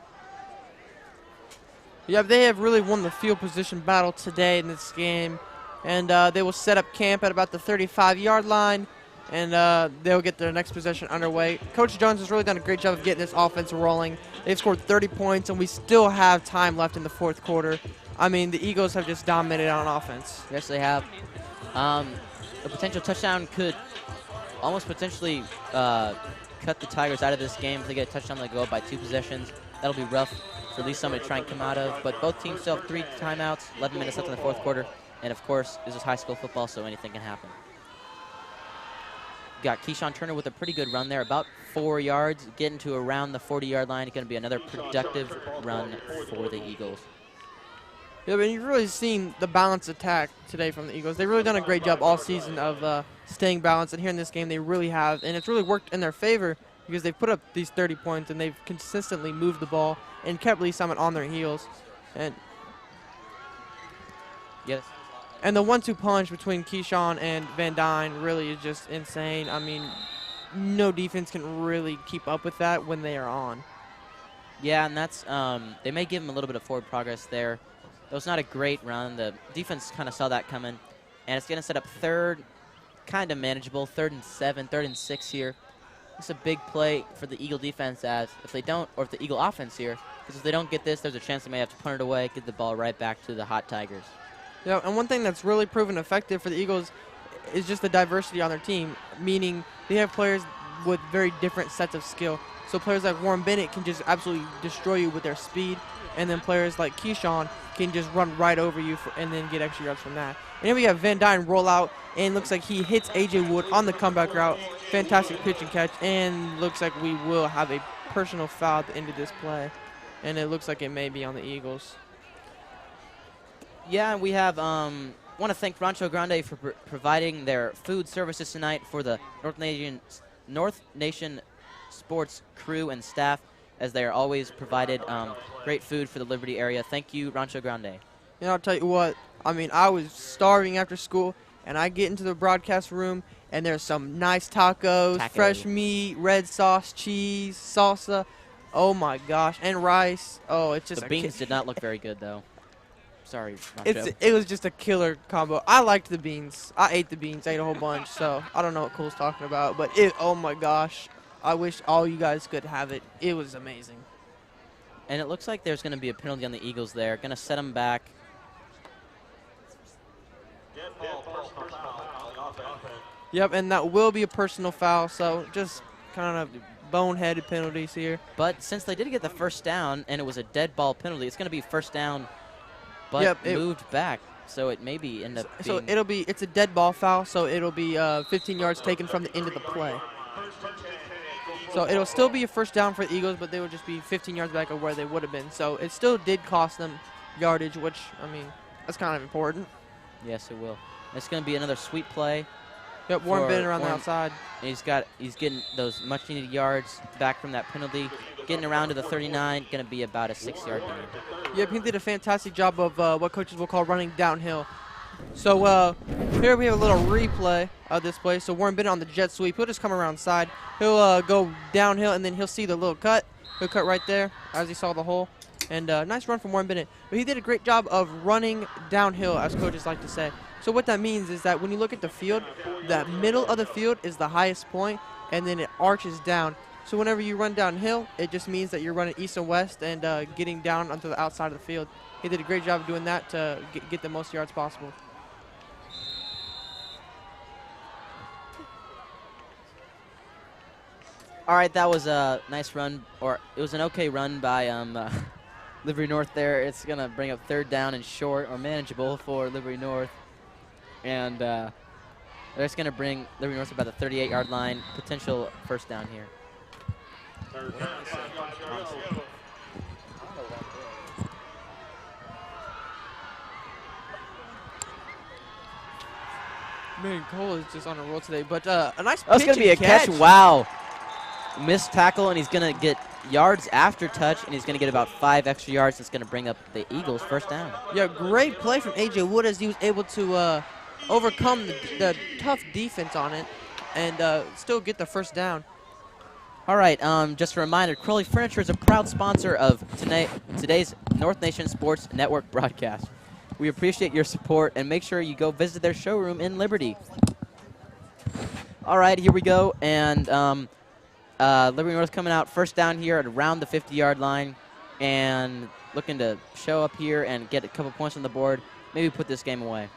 Yeah, they have really won the field position battle today in this game. And they will set up camp at about the 35-yard line, and they'll get their next possession underway. Coach Jones has really done a great job of getting this offense rolling. They've scored 30 points, and we still have time left in the fourth quarter. I mean, the Eagles have just dominated on offense. Yes, they have. A potential touchdown could almost potentially cut the Tigers out of this game. If they get a touchdown, they go up by 2 possessions. That'll be rough for at least somebody to try and come out of. But both teams still have 3 timeouts, 11 minutes left in the fourth quarter. And, of course, this is high school football, so anything can happen. Got Keyshawn Turner with a pretty good run there, about 4 yards, getting to around the 40-yard line. It's going to be another productive run for the Eagles. Yeah, but you've really seen the balanced attack today from the Eagles. They've really done a great job all season of staying balanced, and here in this game they really have. And it's really worked in their favor because they've put up these 30 points, and they've consistently moved the ball and kept Lee Summit on their heels. And yes. And the 1-2 punch between Keyshawn and Van Dyne really is just insane. I mean, no defense can really keep up with that when they are on. Yeah, and that's they may give them a little bit of forward progress there. It was not a great run. The defense kind of saw that coming, and it's going to set up third, kind of manageable, 3rd and 7, 3rd and 6 here. It's a big play for the Eagle defense, as if they don't, or if the Eagle offense here, because if they don't get this, there's a chance they may have to punt it away, get the ball right back to the hot Tigers. Yeah, and one thing that's really proven effective for the Eagles is just the diversity on their team, meaning they have players with very different sets of skill. So players like Warren Bennett can just absolutely destroy you with their speed, and then players like Keyshawn can just run right over you and then get extra yards from that. And then we have Van Dyne roll out, and looks like he hits A.J. Wood on the comeback route. Fantastic pitch and catch, and looks like we will have a personal foul at the end of this play. And it looks like it may be on the Eagles. Yeah, we have want to thank Rancho Grande for providing their food services tonight for the North Nation sports crew and staff, as they are always provided great food for the Liberty area. Thank you, Rancho Grande. You know, I'll tell you what, I mean, I was starving after school, and I get into the broadcast room, and there's some nice tacos, fresh meat, red sauce, cheese, salsa. Oh, my gosh, and rice. Oh, it's just the beans did not look very good, though. Sorry, Rancho. It was just a killer combo. I liked the beans. I ate the beans. I ate a whole bunch, so I don't know what Cole's talking about. But oh, my gosh. I wish all you guys could have it. It was amazing. And it looks like there's going to be a penalty on the Eagles there. Going to set them back. Yep, and that will be a personal foul, so just kind of boneheaded penalties here. But since they did get the first down, and it was a dead ball penalty, it's going to be first down, but moved back. So it maybe end up being... So it's a dead ball foul, so it'll be 15 yards taken from the end of the play. So it'll still be a first down for the Eagles, but they will just be 15 yards back of where they would have been. So it still did cost them yardage, which, I mean, that's kind of important. Yes, it will. It's going to be another sweep play. Yep, Warren Bennett around the outside. He's getting those much-needed yards back from that penalty. Getting around to the 39, going to be about a 6-yard gain. Yep, he did a fantastic job of what coaches will call running downhill. So here we have a little replay of this play. So Warren Bennett on the jet sweep. He'll just come around side. He'll go downhill, and then he'll see the little cut. He'll cut right there as he saw the hole. And nice run from Warren Bennett. But he did a great job of running downhill, as coaches like to say. So what that means is that when you look at the field, that middle of the field is the highest point, and then it arches down. So whenever you run downhill, it just means that you're running east and west and getting down onto the outside of the field. He did a great job of doing that to get the most yards possible. All right, that was a nice run, or it was an okay run by Liberty North there. It's going to bring up third down and short, or manageable for Liberty North. And that's going to bring Liberty North about the 38-yard line, potential first down here. Man, Cole is just on a roll today. But a nice That's going to be a catch. Wow. Missed tackle, and he's going to get yards after touch, and he's going to get about 5 extra yards. That's going to bring up the Eagles' first down. Yeah, great play from A.J. Wood as he was able to overcome the tough defense on it and still get the first down. All right, just a reminder, Crowley Furniture is a proud sponsor of today's North Nation Sports Network broadcast. We appreciate your support, and make sure you go visit their showroom in Liberty. All right, here we go, and Liberty North coming out first down here at around the 50-yard line and looking to show up here and get a couple points on the board, maybe put this game away.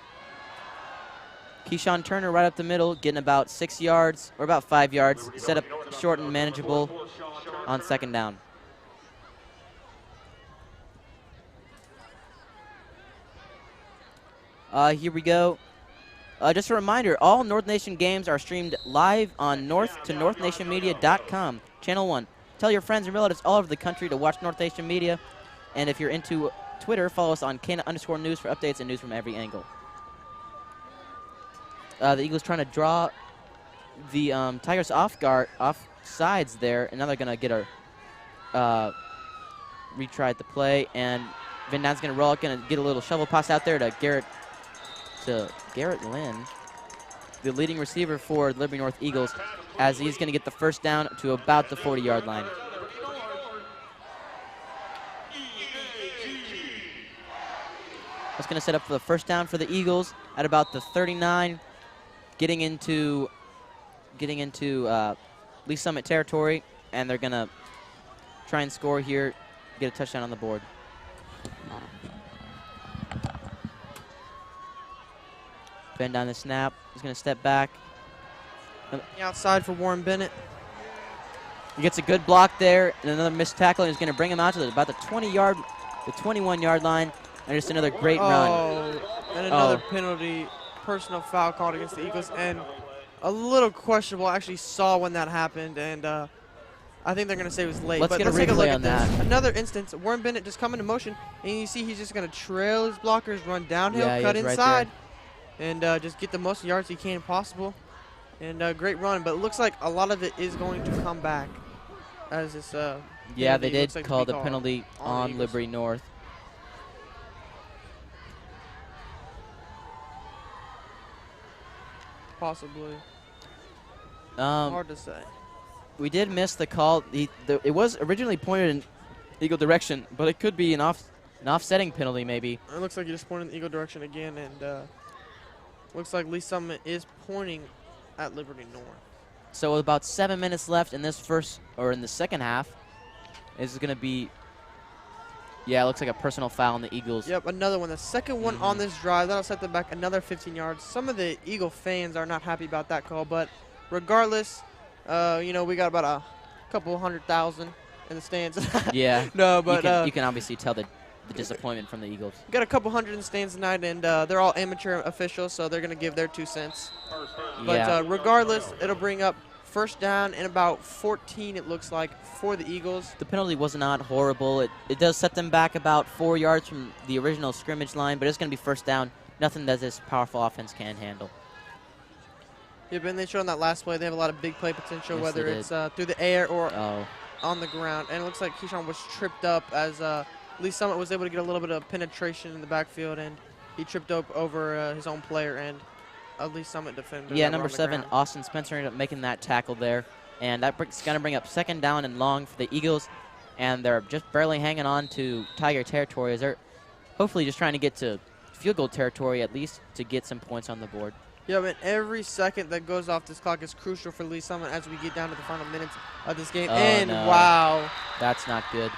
Keyshawn Turner right up the middle, getting about 6 yards, or about 5 yards, set up short and manageable on second down. Here we go. Just a reminder, all North Nation games are streamed live on north-to-northnationmedia.com, Channel 1. Tell your friends and relatives all over the country to watch North Nation Media. And if you're into Twitter, follow us on Kana_news for updates and news from every angle. The Eagles trying to draw the Tigers off sides there, and now they're going to get a retry at the play, and Van Duyn's going to roll, going to get a little shovel pass out there to Garrett Lynn, the leading receiver for Liberty North Eagles, as he's going to get the first down to about the 40-yard line. That's going to set up for the first down for the Eagles at about the 39, getting into Lee Summit territory, and they're going to try and score here, get a touchdown on the board. Bend down the snap. He's going to step back. Outside for Warren Bennett. He gets a good block there, and another missed tackle. He's going to bring him out to about the 21-yard line, and just another great run. And another penalty, personal foul called against the Eagles, and a little questionable. I actually saw when that happened, and I think they're going to say it was late. Let's but get a take a look replay at on this. that. Another instance, Warren Bennett just coming to motion, and you see he's just going to trail his blockers, run downhill, cut inside, and just get the most yards he can possible. And great run, but it looks like a lot of it is going to come back as this yeah, they did call the penalty on Liberty North. Possibly. Hard to say. We did miss the call. It was originally pointed in Eagle direction, but it could be an offsetting penalty maybe. It looks like he just pointed in the Eagle direction again, and looks like Lee Summit is pointing at Liberty North. So with about 7 minutes left in this in the second half, this is going to be, yeah, it looks like a personal foul on the Eagles. Yep, another one. The second one on this drive. That'll set them back another 15 yards. Some of the Eagle fans are not happy about that call, but regardless, we got about a couple 100,000 in the stands. Yeah. No, but you can obviously tell the disappointment from the Eagles. Got a couple hundred in the stands tonight, and they're all amateur officials, so they're going to give their 2 cents. But regardless, it'll bring up first down and about 14, it looks like, for the Eagles. The penalty was not horrible. It does set them back about 4 yards from the original scrimmage line, but it's going to be first down. Nothing that this powerful offense can handle. Yeah, Ben, they showed on that last play they have a lot of big play potential, Yes, whether they it's through the air or Oh. on the ground. And it looks like Keyshawn was tripped up as Lee Summit was able to get a little bit of penetration in the backfield, and he tripped up over his own player and a Lee Summit defender. Yeah, that were number on the 7, ground. Austin Spencer, ended up making that tackle there. And that's going to bring up second down and long for the Eagles. And they're just barely hanging on to Tiger territory as they're hopefully just trying to get to field goal territory at least to get some points on the board. Yeah, man, every second that goes off this clock is crucial for Lee Summit as we get down to the final minutes of this game. Oh, and no. wow. That's not good.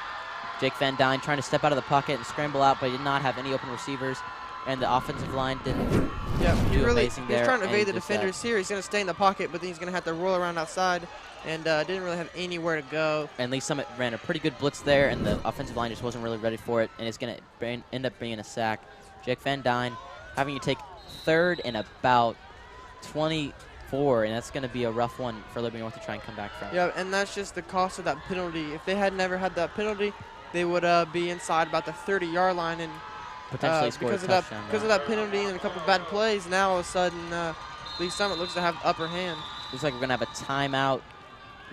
Jake Van Dyne trying to step out of the pocket and scramble out, but he did not have any open receivers. And the offensive line didn't do amazing there. He's trying to and evade the just, defenders here. He's going to stay in the pocket, but then he's going to have to roll around outside and didn't really have anywhere to go. And Lee Summit ran a pretty good blitz there, and the offensive line just wasn't really ready for it, and it's going to end up being a sack. Jake Van Dyne having to take third and about 24, and that's going to be a rough one for Liberty North to try and come back from. Yeah, and that's just the cost of that penalty. If they had never had that penalty, they would be inside about the 30-yard line, and potentially score a touchdown. Because of that penalty and a couple of bad plays, now all of a sudden Lee Summit looks to have the upper hand. Looks like we're going to have a timeout.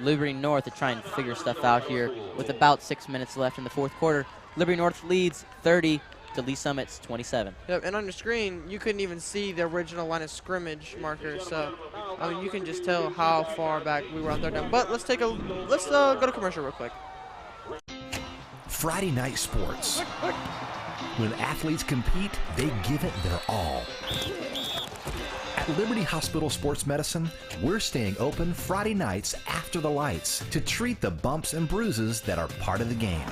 Liberty North to try and figure stuff out here with about 6 minutes left in the fourth quarter. Liberty North leads 30 to Lee Summit's 27. Yep, and on your screen, you couldn't even see the original line of scrimmage marker, so I mean, you can just tell how far back we were on third down. But let's go to commercial real quick. Friday night sports. When athletes compete, they give it their all. At Liberty Hospital Sports Medicine, we're staying open Friday nights after the lights to treat the bumps and bruises that are part of the game.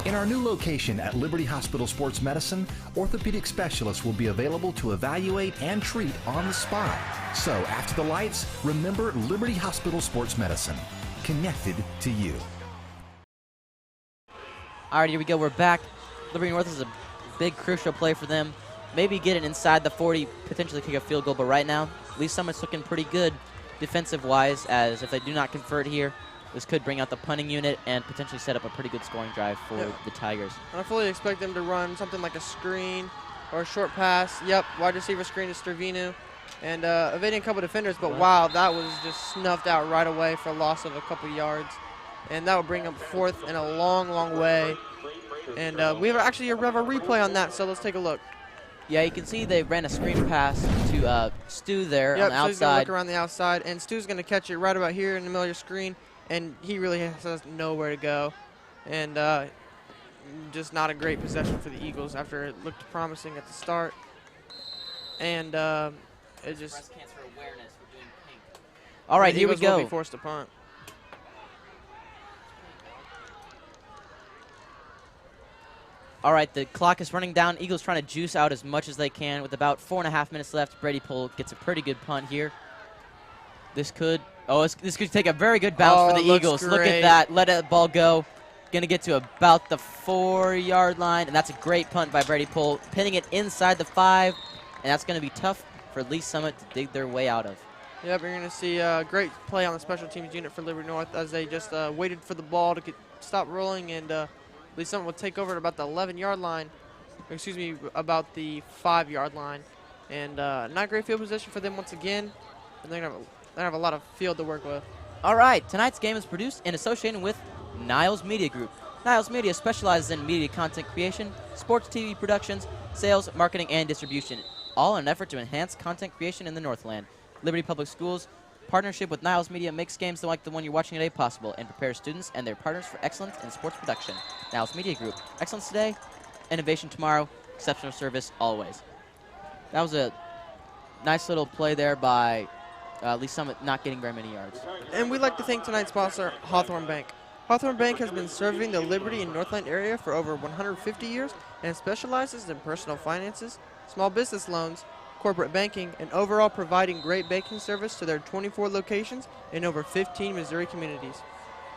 In our new location at Liberty Hospital Sports Medicine, orthopedic specialists will be available to evaluate and treat on the spot. So after the lights, remember Liberty Hospital Sports Medicine, connected to you. All right, here we go. We're back. Liberty North is a big, crucial play for them. Maybe get it inside the 40, potentially kick a field goal. But right now, Lee Summit's looking pretty good defensive-wise, as if they do not convert here, this could bring out the punting unit and potentially set up a pretty good scoring drive for the Tigers. I fully expect them to run something like a screen or a short pass. Yep, wide receiver screen to Stervinu. And evading a couple defenders, but wow, that was just snuffed out right away for a loss of a couple yards. And that would bring up fourth in a long, long way. And we have a replay on that, so let's take a look. Yeah, you can see they ran a screen pass to Stu there on the so he's going to outside. look around the outside, and Stu's going to catch it right about here in the middle of your screen, and he really has nowhere to go. And just not a great possession for the Eagles after it looked promising at the start. And it just... All right, the here we Eagles will go. be forced to punt. All right, the clock is running down. Eagles trying to juice out as much as they can with about 4.5 minutes left. Brady Pohl gets a pretty good punt here. This could take a very good bounce for the Eagles. Look at that. Let that ball go. Going to get to about the 4-yard line, and that's a great punt by Brady Pohl, pinning it inside the 5, and that's going to be tough for Lee Summit to dig their way out of. Yep, you're going to see a great play on the special teams unit for Liberty North as they just waited for the ball to stop rolling, and Lee Summit will take over at about the 11-yard line, about the 5-yard line. And not great field position for them once again, and they're going to have a lot of field to work with. All right, tonight's game is produced and associated with Niles Media Group. Niles Media specializes in media content creation, sports TV productions, sales, marketing, and distribution, all in an effort to enhance content creation in the Northland. Liberty Public Schools partnership with Niles Media makes games like the one you're watching today possible and prepares students and their partners for excellence in sports production. Niles Media Group. Excellence today, innovation tomorrow, exceptional service always. That was a nice little play there by Lee Summit, not getting very many yards. And we'd like to thank tonight's sponsor, Hawthorne Bank. Hawthorne Bank has been serving the Liberty and Northland area for over 150 years and specializes in personal finances, small business loans, corporate banking, and overall providing great banking service to their 24 locations in over 15 Missouri communities.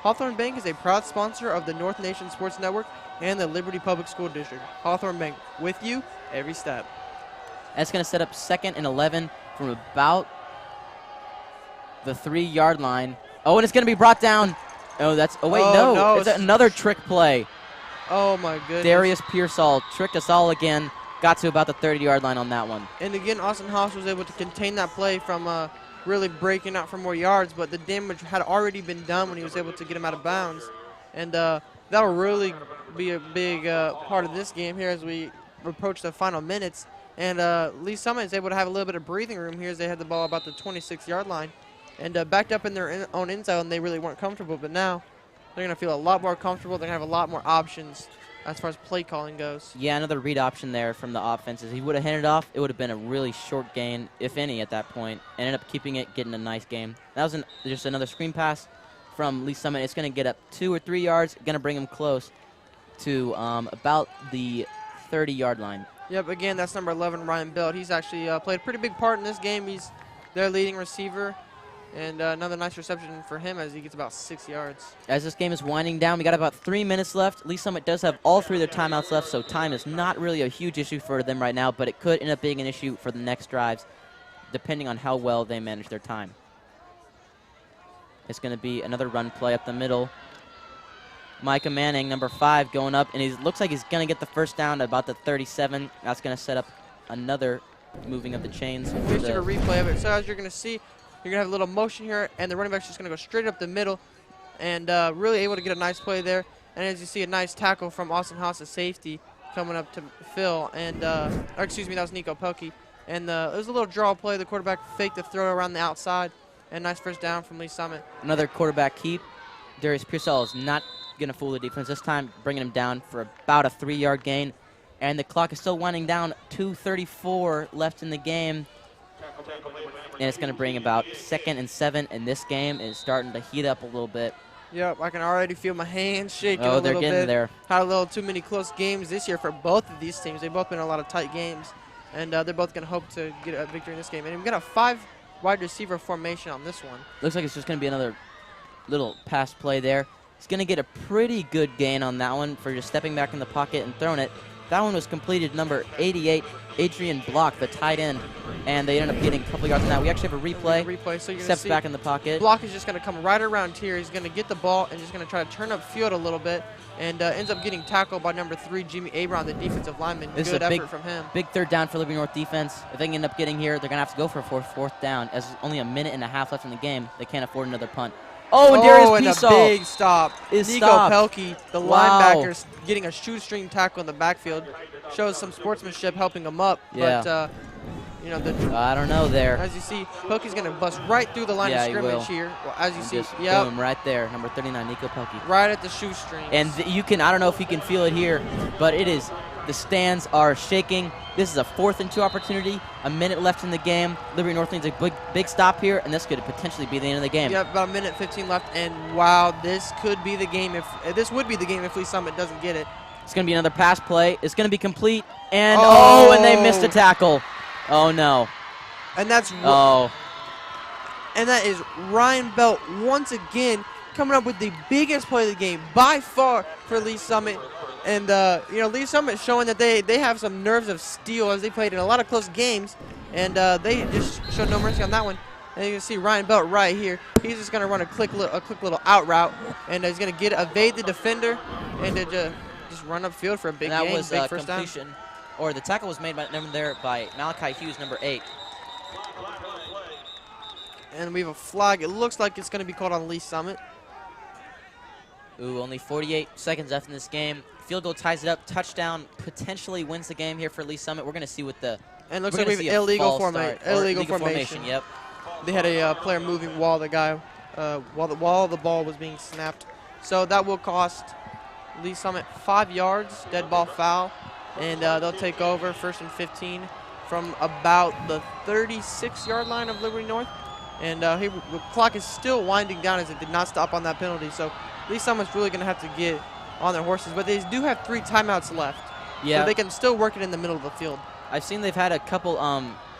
Hawthorne Bank is a proud sponsor of the North Nation Sports Network and the Liberty Public School District. Hawthorne Bank, with you every step. That's going to set up 2nd and 11 from about the 3-yard line. Oh, and it's going to be brought down. Oh, that's. Oh, wait, Oh, no, It's another trick play. Oh, my goodness. Darius Pearsall tricked us all again. Got to about the 30-yard line on that one. And again, Austin Haas was able to contain that play from really breaking out for more yards, but the damage had already been done when he was able to get him out of bounds. And that'll really be a big part of this game here as we approach the final minutes. And Lee Summit is able to have a little bit of breathing room here as they had the ball about the 26-yard line. And backed up in their own end zone, they really weren't comfortable, but now they're going to feel a lot more comfortable. They're going to have a lot more options as far as play calling goes. Yeah, another read option there from the offense. If he would have handed off, it would have been a really short gain, if any, at that point. Ended up keeping it, getting a nice game. That was just another screen pass from Lee Summit. It's going to get up 2 or 3 yards, going to bring him close to about the 30-yard line. Yep, again, that's number 11, Ryan Belt. He's actually played a pretty big part in this game. He's their leading receiver. And another nice reception for him as he gets about 6 yards. As this game is winding down, we got about 3 minutes left. Lee Summit does have all 3 of their timeouts left, so time is not really a huge issue for them right now, but it could end up being an issue for the next drives, depending on how well they manage their time. It's going to be another run play up the middle. Micah Manning, number 5, going up, and he looks like he's going to get the first down at about the 37. That's going to set up another moving of the chains. Here's a replay of it. So as you're going to see, you're going to have a little motion here, and the running back's just going to go straight up the middle and really able to get a nice play there. And as you see, a nice tackle from Austin Haas' safety coming up to Phil. And, or excuse me, that was Nico Pelkey. And it was a little draw play. The quarterback faked the throw around the outside. And nice first down from Lee Summit. Another quarterback keep. Darius Pearsall is not going to fool the defense this time, bringing him down for about a 3-yard gain. And the clock is still winding down. 2:34 left in the game. And it's going to bring about 2nd and 7, and this game is starting to heat up a little bit. Yep, I can already feel my hands shaking a little bit. Oh, they're getting there. Had a little too many close games this year for both of these teams. They've both been in a lot of tight games, and they're both going to hope to get a victory in this game. And we've got a 5-wide receiver formation on this one. Looks like it's just going to be another little pass play there. He's going to get a pretty good gain on that one for just stepping back in the pocket and throwing it. That one was completed, number 88, Adrian Block, the tight end, and they ended up getting a couple yards on that. We actually have a replay. So you're Steps back in the pocket. Block is just going to come right around here. He's going to get the ball and just going to try to turn up field a little bit, and ends up getting tackled by number 3, Jimmy Abron, the defensive lineman. This good is a effort from him. Big third down for Liberty North defense. If they can end up getting here, they're going to have to go for a fourth down. As there's only a minute and a half left in the game, they can't afford another punt. Oh, and Darius Pearsall. And a big stop. Nico Pelkey, the linebacker, getting a shoestring tackle in the backfield. Shows some sportsmanship helping him up. Yeah. But, you know, I don't know there. As you see, Pelkey's going to bust right through the line of scrimmage here. Well, as you see, boom, right there, number 39, Nico Pelkey. Right at the shoestring. And you can, I don't know if you can feel it here, but it is, the stands are shaking. This is a 4th and 2 opportunity, a minute left in the game. Liberty North needs a big stop here, and this could potentially be the end of the game. Yep, about a minute 15 left, and wow, this could be the game this would be the game if Lee Summit doesn't get it. It's going to be another pass play. It's going to be complete, and and they missed a tackle. Oh no. And that's and that is Ryan Belt once again coming up with the biggest play of the game by far for Lee Summit. And, you know, Lee Summit showing that they have some nerves of steel as they played in a lot of close games. And they just showed no mercy on that one. And you can see Ryan Belt right here. He's just going to run a quick little out route. And he's going to evade the defender and just run upfield for a big gain, big first completion. down. Or the tackle was made by Malachi Hughes, number 8. And we have a flag. It looks like it's going to be called on Lee Summit. Ooh, only 48 seconds left in this game. Field goal ties it up. Touchdown potentially wins the game here for Lee Summit. We're going to see what the... And it looks like we have illegal formation. Yep. They had a player moving while the ball was being snapped. So that will cost Lee Summit 5 yards, dead ball foul. And they'll take over 1st and 15 from about the 36-yard line of Liberty North. And the clock is still winding down as it did not stop on that penalty. So Lee Summit's really going to have to get on their horses. But they do have 3 timeouts left. Yeah. So they can still work it in the middle of the field. I've seen they've had a couple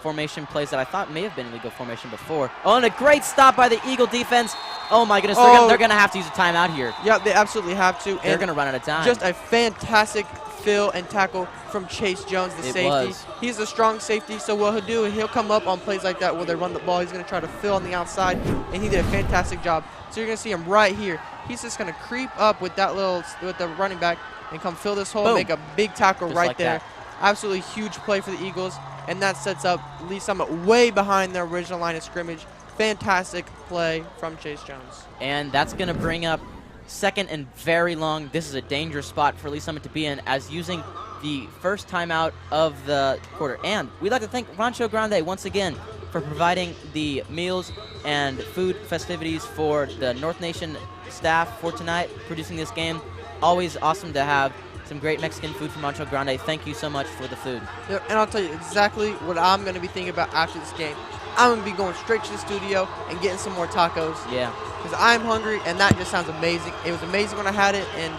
formation plays that I thought may have been illegal formation before. Oh, and a great stop by the Eagle defense. Oh, my goodness. They're going to have to use a timeout here. Yeah, they absolutely have to. They're going to run out of time. Just a fantastic fill and tackle from Chase Jones, the It safety. was. He's a strong safety, so what he'll do, he'll come up on plays like that where they run the ball. He's going to try to fill on the outside, and he did a fantastic job. So you're going to see him right here. He's just going to creep up with the running back and come fill this hole and make a big tackle Just right like there. that. Absolutely huge play for the Eagles, and that sets up Lee Summit way behind their original line of scrimmage. Fantastic play from Chase Jones. And that's going to bring up second and very long. This is a dangerous spot for Lee Summit to be in, as using the first timeout of the quarter. And we'd like to thank Rancho Grande once again for providing the meals and food festivities for the North Nation staff for tonight, producing this game. Always awesome to have some great Mexican food from Rancho Grande. Thank you so much for the food. Yep, and I'll tell you exactly what I'm going to be thinking about after this game. I'm going to be going straight to the studio and getting some more tacos. Yeah. Because I'm hungry, and that just sounds amazing. It was amazing when I had it, and,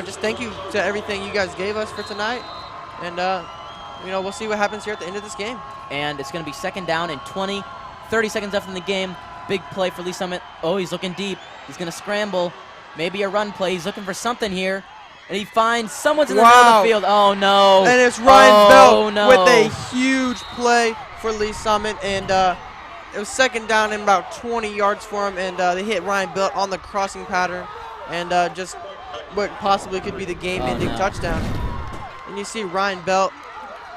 just thank you to everything you guys gave us for tonight. And, we'll see what happens here at the end of this game. And it's going to be second down and 20, 30 seconds left in the game. Big play for Lee Summit. Oh, he's looking deep. He's going to scramble. Maybe a run play. He's looking for something here. And he finds someone's in the middle of the field. Oh, no. And it's Ryan Belt no. with a huge play for Lee Summit. And it was second down and about 20 yards for him. And they hit Ryan Belt on the crossing pattern. And just what possibly could be the game-ending touchdown. And you see Ryan Belt.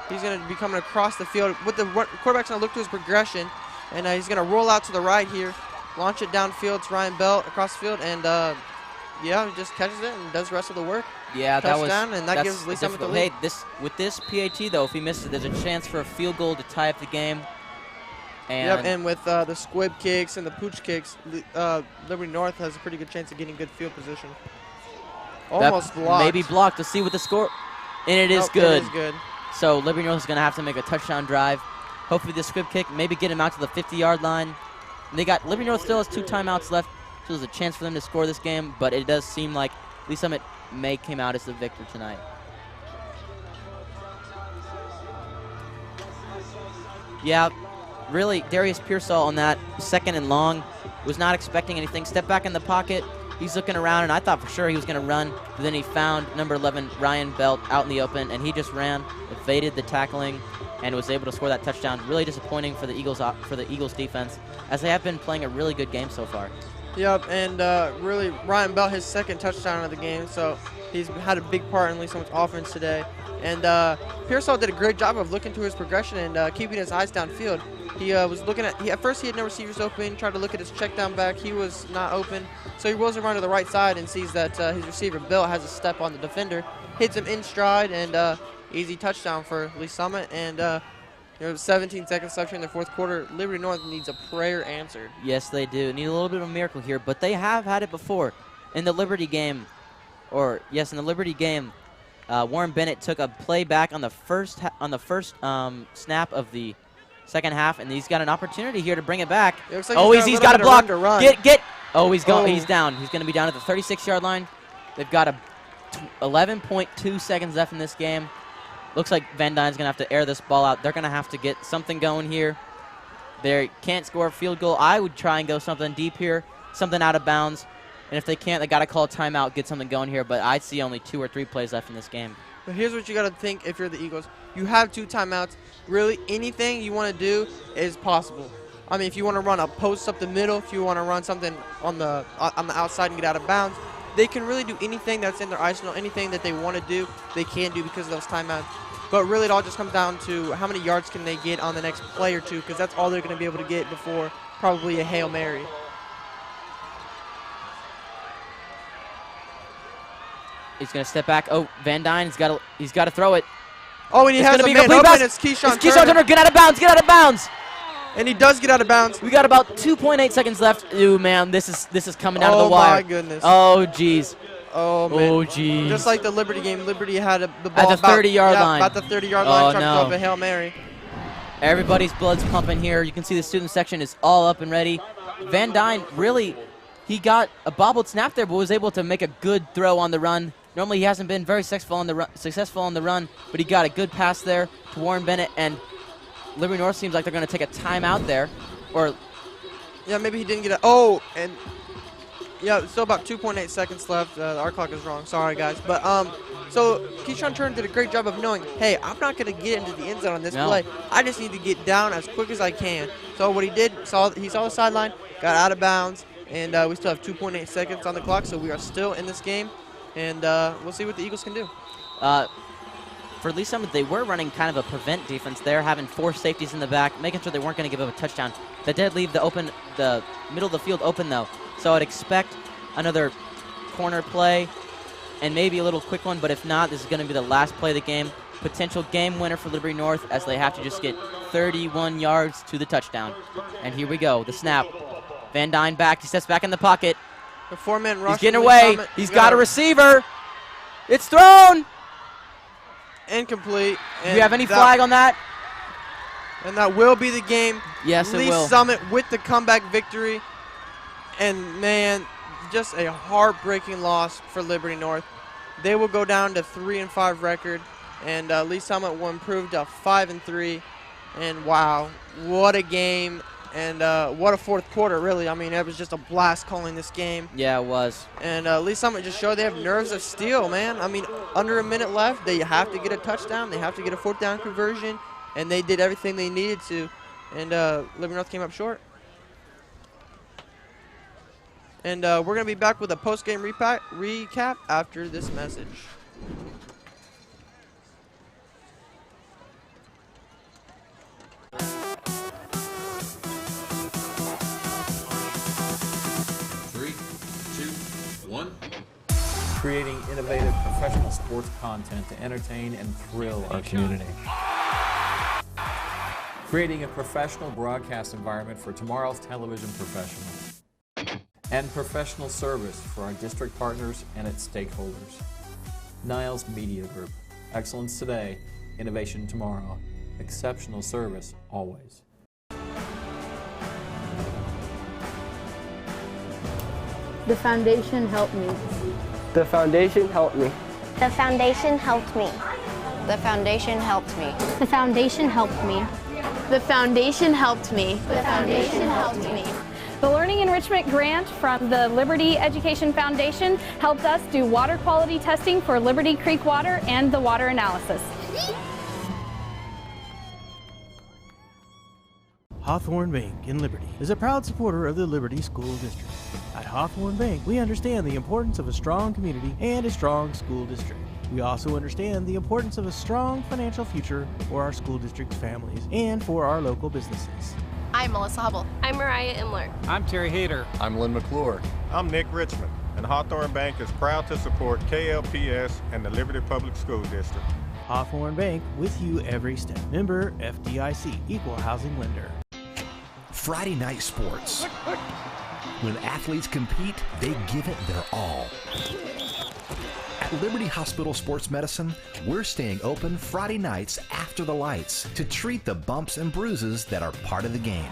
He's going to be coming across the field. With the quarterback's going to look to his progression. And he's going to roll out to the right here. Launch it downfield. It's Ryan Belt across the field. And, he just catches it and does the rest of the work. Yeah, touchdown, and that gives Lee Summit the lead. Hey, with this PAT, though, if he misses it, there's a chance for a field goal to tie up the game. And with the squib kicks and the pooch kicks, Liberty North has a pretty good chance of getting good field position. Almost blocked. Maybe blocked. Let's see what the score. And it is Nope, good. It is good. So Liberty North is going to have to make a touchdown drive. Hopefully the squib kick, maybe get him out to the 50-yard line. And Liberty North still has 2 timeouts left, so there's a chance for them to score this game, but it does seem like Lee Summit may came out as the victor tonight. Yeah, really, Darius Pearsall on that second and long was not expecting anything. Step back in the pocket. He's looking around, and I thought for sure he was going to run, but then he found number 11, Ryan Belt, out in the open, and he just ran, evaded the tackling, and was able to score that touchdown. Really disappointing for the Eagles defense, as they have been playing a really good game so far. Yep, and really Ryan Belt, his second touchdown of the game, so he's had a big part in Lee Summit's offense today. And Pearsall did a great job of looking to his progression and keeping his eyes downfield. He was looking at first he had no receivers open, tried to look at his check down back. He was not open, so he rolls around to the right side and sees that his receiver, Bill, has a step on the defender, hits him in stride, and easy touchdown for Lee Summit. And 17 seconds left here in the fourth quarter. Liberty North needs a prayer answered. Yes, they do. Need a little bit of a miracle here, but they have had it before. In the Liberty game, Warren Bennett took a play back on the first snap of the second half, and he's got an opportunity here to bring it back. It looks like he's got a block. Get. Oh, he's going. Oh. He's down. He's going to be down at the 36-yard line. They've got 11.2 seconds left in this game. Looks like Van Dyne's going to have to air this ball out. They're going to have to get something going here. They can't score a field goal. I would try and go something deep here, something out of bounds. And if they can't, they got to call a timeout, get something going here. But I see only 2 or 3 plays left in this game. But here's what you got to think if you're the Eagles. You have 2 timeouts. Really, anything you want to do is possible. I mean, if you want to run a post up the middle, if you want to run something on the outside and get out of bounds, they can really do anything that's in their arsenal. Anything that they want to do, they can do because of those timeouts. But really, it all just comes down to how many yards can they get on the next play or two, because that's all they're going to be able to get before probably a Hail Mary. He's going to step back. Oh, Van Dyne, he's got to throw it. Oh, and he has a man open. It's Keyshawn Turner. Get out of bounds. Get out of bounds. And he does get out of bounds. We got about 2.8 seconds left. Ooh, man, this is coming down to the wire. Oh, my goodness. Oh, jeez. Oh, man. Oh, jeez. Just like the Liberty game, Liberty had the ball at the 30-yard line. About the 30-yard line, trying no. to throw up a Hail Mary. Everybody's blood's pumping here. You can see the student section is all up and ready. Van Dyne, really, he got a bobbled snap there, but was able to make a good throw on the run. Normally, he hasn't been very successful on the run, but he got a good pass there to Warren Bennett, and Liberty North seems like they're going to take a timeout there. Yeah, maybe he didn't get it. Oh, and yeah, still about 2.8 seconds left. Our clock is wrong. Sorry, guys. But So Keyshawn Turner did a great job of knowing, hey, I'm not going to get into the end zone on this No. play. I just need to get down as quick as I can. So what he did, he saw the sideline, got out of bounds, and we still have 2.8 seconds on the clock, so we are still in this game, and we'll see what the Eagles can do. For Lee Summit, they were running kind of a prevent defense there, having 4 safeties in the back, making sure they weren't going to give up a touchdown. That did leave the middle of the field open, though. So I'd expect another corner play and maybe a little quick one, but if not, this is going to be the last play of the game. Potential game winner for Liberty North as they have to just get 31 yards to the touchdown. And here we go, the snap. Van Dyne back, he steps back in the pocket. The 4-man rush. He's getting away. He's got a receiver. It's thrown. Incomplete. Do you have any flag on that? And that will be the game. Yes, it will. Lee Summit with the comeback victory. And, man, just a heartbreaking loss for Liberty North. They will go down to 3-5 record. And Lee Summit will improve to 5-3. And, wow, what a game. And what a fourth quarter, really. I mean, it was just a blast calling this game. Yeah, it was. And Lee Summit just showed they have nerves of steel, man. I mean, under a minute left, they have to get a touchdown. They have to get a 4th down conversion. And they did everything they needed to. And Liberty North came up short. And we're going to be back with a post-game recap after this message. Creating innovative professional sports content to entertain and thrill our community. Creating a professional broadcast environment for tomorrow's television professionals. And professional service for our district partners and its stakeholders. Niles Media Group. Excellence today, innovation tomorrow. Exceptional service always. The foundation helped me. The foundation helped me. The foundation helped me. The foundation helped me. The foundation helped me. The foundation helped me. The foundation helped me. The Learning Enrichment Grant from the Liberty Education Foundation helped us do water quality testing for Liberty Creek water and the water analysis. Hawthorne Bank in Liberty is a proud supporter of the Liberty School District. At Hawthorne Bank, we understand the importance of a strong community and a strong school district. We also understand the importance of a strong financial future for our school district's families and for our local businesses. I'm Melissa Hubble. I'm Mariah Imler. I'm Terry Hayter. I'm Lynn McClure. I'm Nick Richmond, and Hawthorne Bank is proud to support KLPS and the Liberty Public School District. Hawthorne Bank, with you every step. Member FDIC, Equal Housing Lender. Friday night sports. When athletes compete, they give it their all. At Liberty Hospital Sports Medicine, we're staying open Friday nights after the lights to treat the bumps and bruises that are part of the game.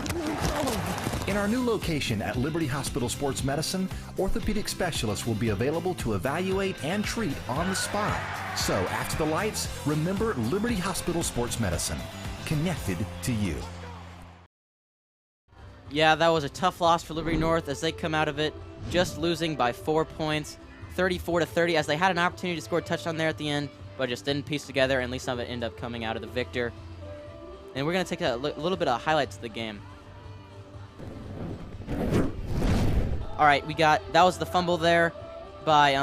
In our new location at Liberty Hospital Sports Medicine, orthopedic specialists will be available to evaluate and treat on the spot. So after the lights, remember Liberty Hospital Sports Medicine, connected to you. Yeah, that was a tough loss for Liberty North as they come out of it just losing by 4 points, 34-30, as they had an opportunity to score a touchdown there at the end, but just didn't piece together, and Lee Summit ended up coming out of the victor. And we're going to take a little bit of highlights of the game. All right, that was the fumble there by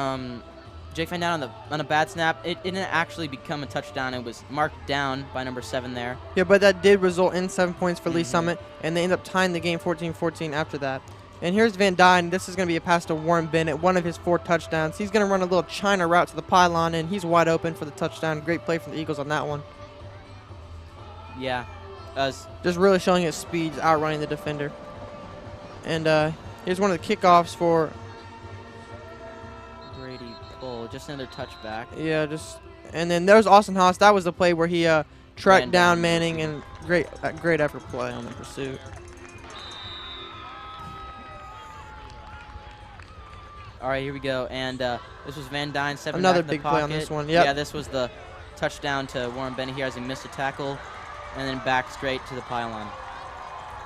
Jake Van Down on a bad snap. It didn't actually become a touchdown. It was marked down by number 7 there. Yeah, but that did result in 7 points for Lee Summit, and they end up tying the game 14-14 after that. And here's Van Dyne. This is going to be a pass to Warren Bennett, one of his 4 touchdowns. He's going to run a little China route to the pylon, and he's wide open for the touchdown. Great play from the Eagles on that one. Yeah. Just really showing his speed, outrunning the defender. And here's one of the kickoffs for Brady Bull. Just another touchback. Yeah, and then there's Austin Haas. That was the play where he tracked down Manning, and great effort play on the pursuit. All right, here we go. And this was Van Dyne, 7 Another back in the big play on pocket. this one, yep. Yeah, this was the touchdown to Warren Bennett here as he missed a tackle, and then back straight to the pylon.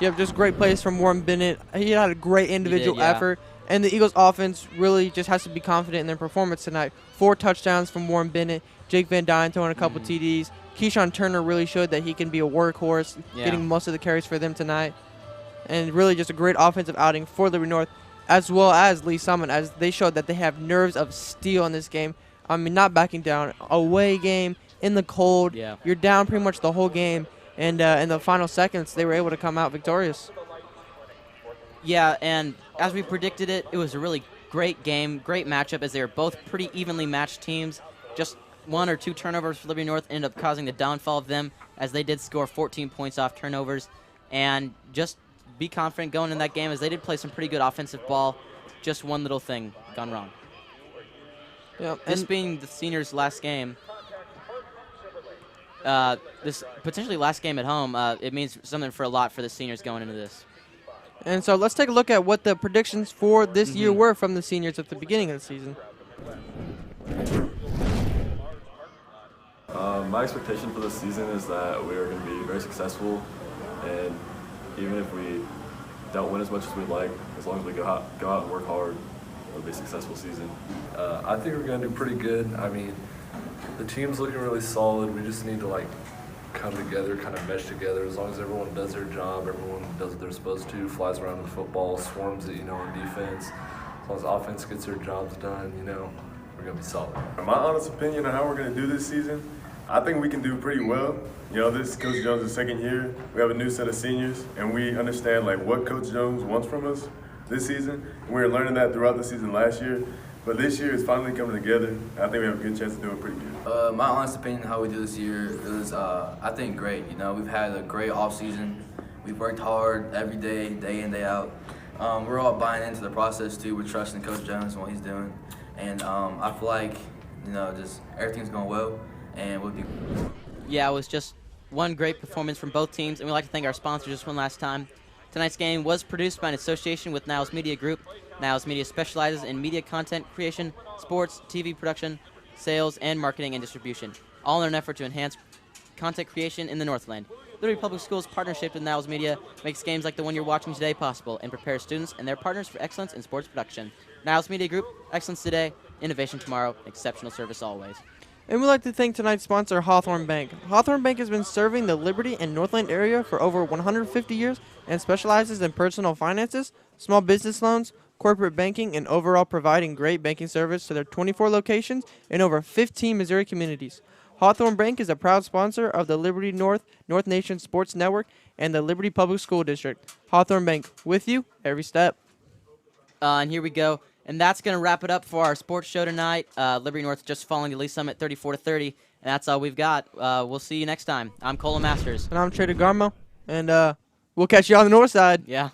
Yep, just great plays from Warren Bennett. He had a great individual effort, And the Eagles offense really just has to be confident in their performance tonight. 4 touchdowns from Warren Bennett, Jake Van Dyne throwing a couple TDs. Keyshawn Turner really showed that he can be a workhorse, getting most of the carries for them tonight. And really just a great offensive outing for Liberty North, as well as Lee Summit, as they showed that they have nerves of steel in this game. I mean, not backing down. Away game, in the cold. You're down pretty much the whole game. And in the final seconds, they were able to come out victorious. Yeah, and as we predicted it was a really great game, great matchup, as they were both pretty evenly matched teams. Just 1 or 2 turnovers for Liberty North ended up causing the downfall of them, as they did score 14 points off turnovers. And just be confident going in that game, as they did play some pretty good offensive ball. Just one little thing gone wrong. This being the seniors' last game, this potentially last game at home, it means something for a lot for the seniors going into this. And so let's take a look at what the predictions for this year were from the seniors at the beginning of the season. My expectation for this season is that we are going to be very successful, and even if we don't win as much as we'd like, as long as we go out and work hard, it'll be a successful season. I think we're going to do pretty good. I mean, the team's looking really solid. We just need to come together, kind of mesh together. As long as everyone does their job, everyone does what they're supposed to, flies around the football, swarms it, on defense. As long as offense gets their jobs done, we're going to be solid. My honest opinion on how we're going to do this season, I think we can do pretty well. This is Coach Jones' second year. We have a new set of seniors, and we understand what Coach Jones wants from us this season. And we were learning that throughout the season last year. But this year it's finally coming together, and I think we have a good chance to do it pretty good. My honest opinion on how we do this year is, I think, great. We've had a great offseason. We've worked hard every day, day in, day out. We're all buying into the process, too. We're trusting Coach Jones and what he's doing. And I feel like, just everything's going well, and we'll do. Yeah, it was just one great performance from both teams, and we'd like to thank our sponsors just one last time. Tonight's game was produced by an association with Niles Media Group. Niles Media specializes in media content creation, sports, TV production, sales, and marketing and distribution, all in an effort to enhance content creation in the Northland. Liberty Public Schools' partnership with Niles Media makes games like the one you're watching today possible and prepares students and their partners for excellence in sports production. Niles Media Group, excellence today, innovation tomorrow, exceptional service always. And we'd like to thank tonight's sponsor, Hawthorne Bank. Hawthorne Bank has been serving the Liberty and Northland area for over 150 years and specializes in personal finances, small business loans, corporate banking, and overall providing great banking service to their 24 locations in over 15 Missouri communities. Hawthorne Bank is a proud sponsor of the Liberty North Nation Sports Network and the Liberty Public School District. Hawthorne Bank, with you every step. And here we go. And that's going to wrap it up for our sports show tonight. Liberty North just falling to Lee Summit 34-30, and that's all we've got. We'll see you next time. I'm Colin Masters. And I'm Trader Garmo, and we'll catch you on the north side. Yeah.